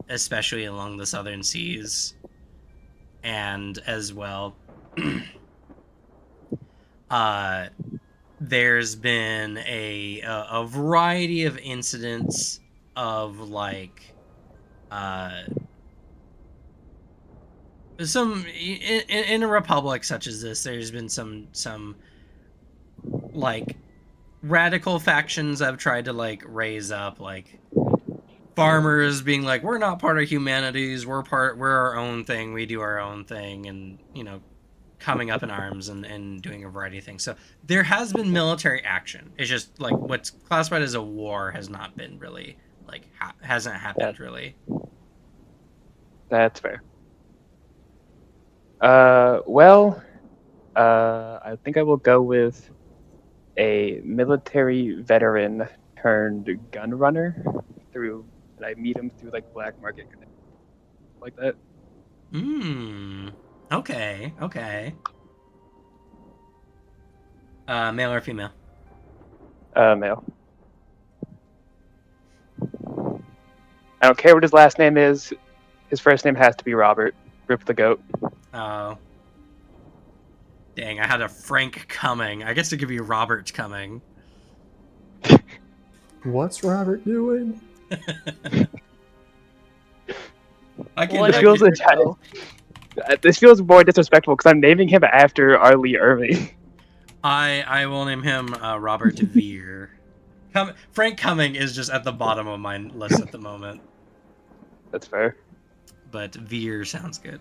especially along the southern seas, and as well, there's been a variety of incidents of like some in a republic such as this. There's been some like radical factions have tried to like raise up, like farmers being like, we're not part of humanities, we're our own thing, we do our own thing, and coming up in arms and doing a variety of things. So there has been military action. It's just like what's classified as a war has not been really like hasn't happened really.
That's fair. I think I will go with a military veteran turned gun runner and I meet him through like black market like that.
Okay. Male or female?
Male. I don't care what his last name is. His first name has to be Robert. Rip the goat.
Oh. Dang, I had a Frank Cumming. I guess it could be Robert Cumming.
What's Robert doing?
This feels more disrespectful because I'm naming him after R. Lee Ermey.
I will name him Robert Veer. Frank Cumming is just at the bottom of my list at the moment.
That's fair.
But Veer sounds good.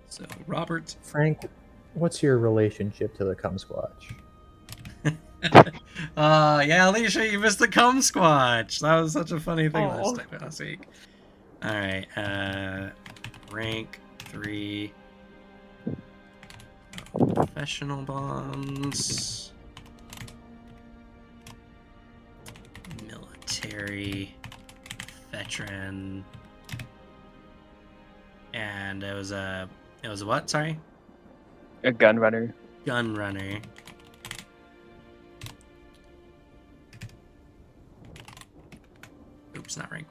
So, Robert.
Frank, what's your relationship to the Cum Squatch?
Yeah, Alicia, you missed the Cum Squatch. That was such a funny thing last week. Alright, rank 3. Professional bonds. Military. Veteran. And it was a what? Sorry?
A gun runner.
Gun runner. Oops, not rank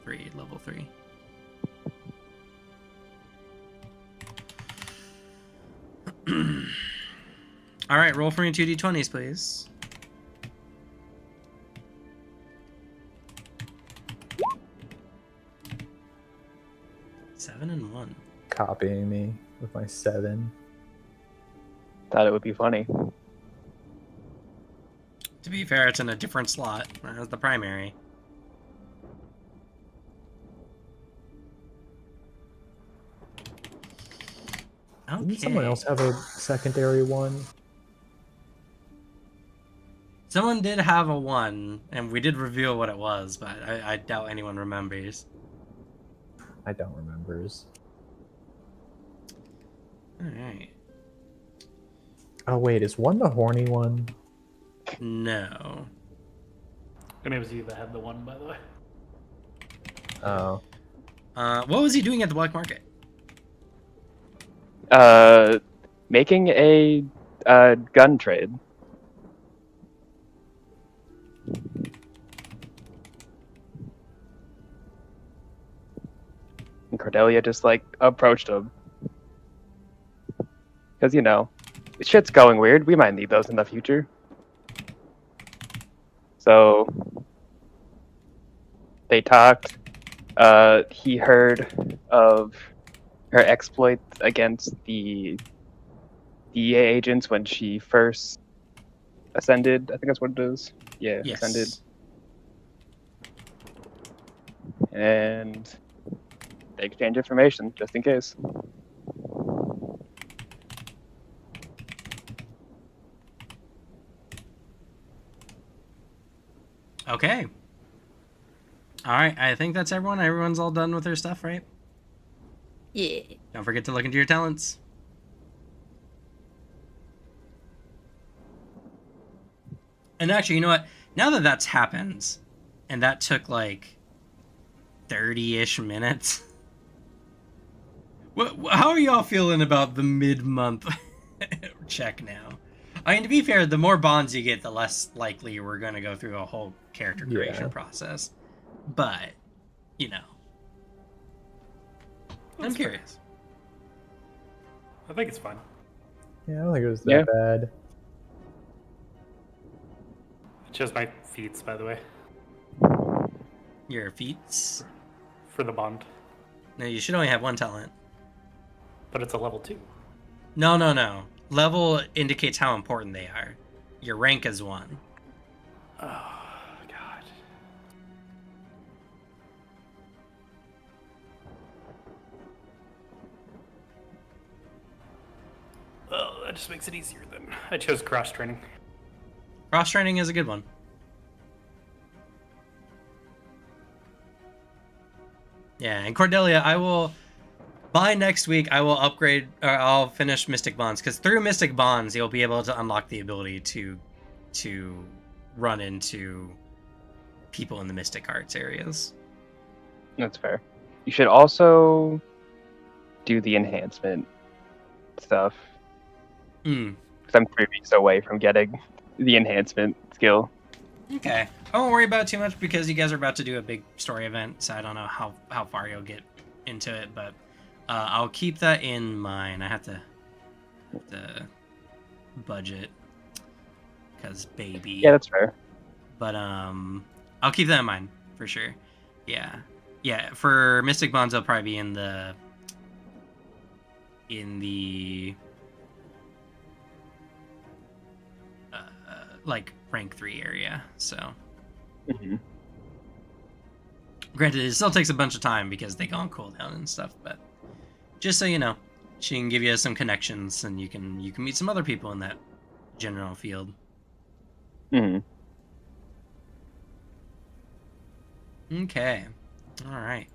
3, level 3. Alright, roll for me 2d20s, please. Seven and 1.
Copying me with my 7.
Thought it would be funny.
To be fair, it's in a different slot as the primary. Okay.
Didn't someone else have a secondary one?
Someone did have a 1, and we did reveal what it was, but I doubt anyone remembers.
I don't remember.
Alright.
Oh wait, is 1 the horny one?
No.
And it was you that had the 1, by the way.
Oh.
What was he doing at the black market?
Making a gun trade. And Cordelia just like approached him. Because, shit's going weird. We might need those in the future. So they talked. He heard of her exploits against the DEA agents when she first ascended. I think that's what it is. Yeah,
Yes.
ascended. And they exchange information just in case.
Okay. Alright, I think that's everyone. Everyone's all done with their stuff, right?
Yeah.
Don't forget to look into your talents. And actually, you know what? Now that that's happened, and that took like 30-ish minutes. How are y'all feeling about the mid-month check now? I mean, to be fair, the more bonds you get, the less likely we're going to go through a whole character creation process. But, you know. I'm curious.
I think it's fine.
Yeah, I don't think it was that bad.
I chose my feats, by the way,
Your feats?
for the bond,
No, you should only have one talent.
but it's a level 2.
No. Level indicates how important they are. Your rank is 1.
Oh, God. Well, that just makes it easier then. I chose cross training.
Cross training is a good one. Yeah, and Cordelia, I will by next week I will upgrade or I'll finish Mystic Bonds, because through Mystic Bonds you'll be able to unlock the ability to run into people in the Mystic Arts areas.
That's fair. You should also do the enhancement stuff.
Hmm.
Because I'm 3 weeks away from getting the enhancement skill.
Okay. I won't worry about it too much because you guys are about to do a big story event, so I don't know how far you'll get into it, but I'll keep that in mind. I have to budget because baby.
Yeah, that's fair.
But I'll keep that in mind for sure. Yeah. For Mystic Bonds, they'll probably be in the like rank 3 area. So, granted, it still takes a bunch of time because they go on cooldown and stuff. But just so you know, she can give you some connections, and you can meet some other people in that general field. Okay. All right.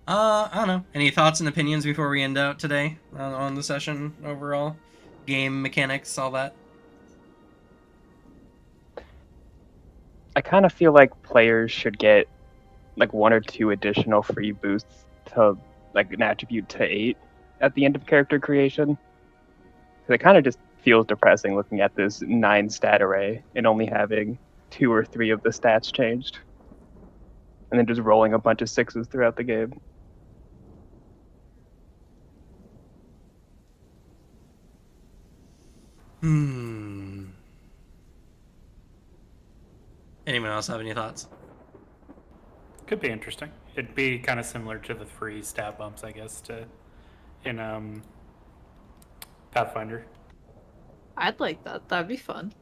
I don't know. Any thoughts and opinions before we end out today on the session overall? Game mechanics, all that?
I kind of feel like players should get like 1 or 2 additional free boosts to like an attribute to 8 at the end of character creation. Because it kind of just feels depressing looking at this 9 stat array and only having 2 or 3 of the stats changed. And then just rolling a bunch of 6s throughout the game.
Anyone else have any thoughts?
Could be interesting. It'd be kind of similar to the free stat bumps, I guess, in Pathfinder.
I'd like that. That'd be fun.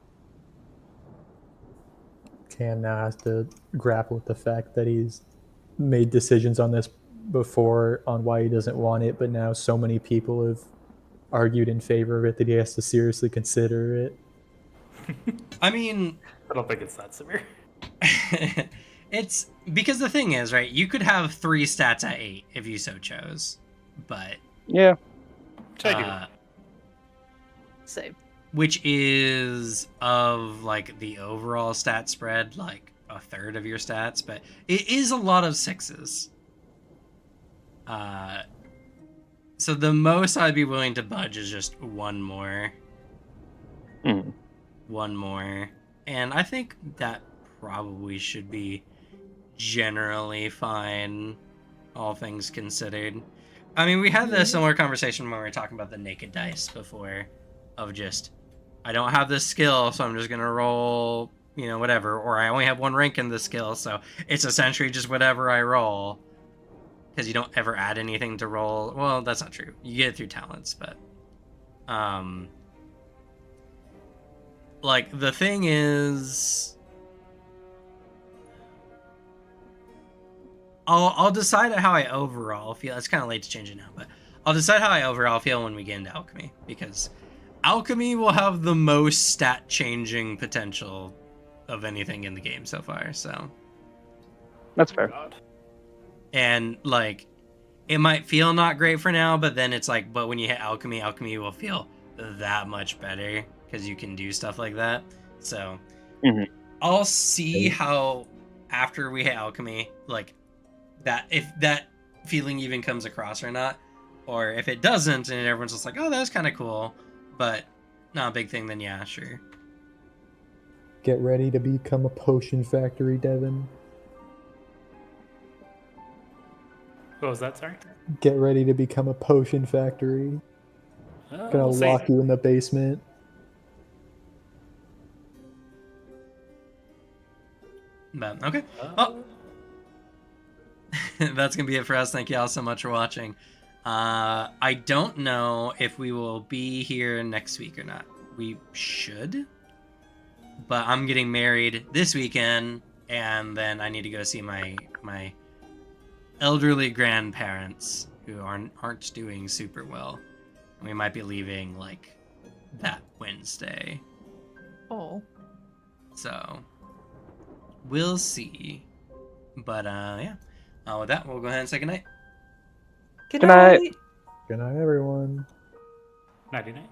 Cam now has to grapple with the fact that he's made decisions on this before on why he doesn't want it, but now so many people have argued in favor of it that he has to seriously consider it.
I mean,
I don't think it's that severe.
it's because the thing is, right? You could have 3 stats at 8 if you so chose, but
Yeah.
Which I do.
Same.
Which is of like the overall stat spread, like a third of your stats, but it is a lot of 6s. So the most I'd be willing to budge is just 1 more. 1 more. And I think that probably should be generally fine, all things considered. I mean, we had this similar conversation when we were talking about the naked dice before, of just, I don't have this skill, so I'm just going to roll, whatever. Or I only have 1 rank in this skill, so it's essentially just whatever I roll. Because you don't ever add anything to roll. Well, that's not true. You get it through talents, but... like, the thing is... I'll decide how I overall feel. It's kind of late to change it now, but I'll decide how I overall feel when we get into Alchemy. Because Alchemy will have the most stat-changing potential of anything in the game so far, so...
That's fair.
God.
And, like, it might feel not great for now, but then it's like, but when you hit alchemy, alchemy will feel that much better because you can do stuff like that. So
Mhm.
I'll see how after we hit alchemy, like that, if that feeling even comes across or not, or if it doesn't and everyone's just like, oh, that was kind of cool, but not a big thing, then yeah, sure.
Get ready to become a potion factory, Devin.
What was that? Sorry.
Get ready to become a potion factory. Gonna
We'll see.
lock you in the basement.
But okay. Well, that's gonna be it for us. Thank you all so much for watching. I don't know if we will be here next week or not. We should, but I'm getting married this weekend, and then I need to go see my elderly grandparents who aren't doing super well. And we might be leaving like that Wednesday.
Oh.
So we'll see. But yeah. With that, we'll go ahead and say goodnight.
Good
Good night.
night.
Good night, everyone.
Nighty night.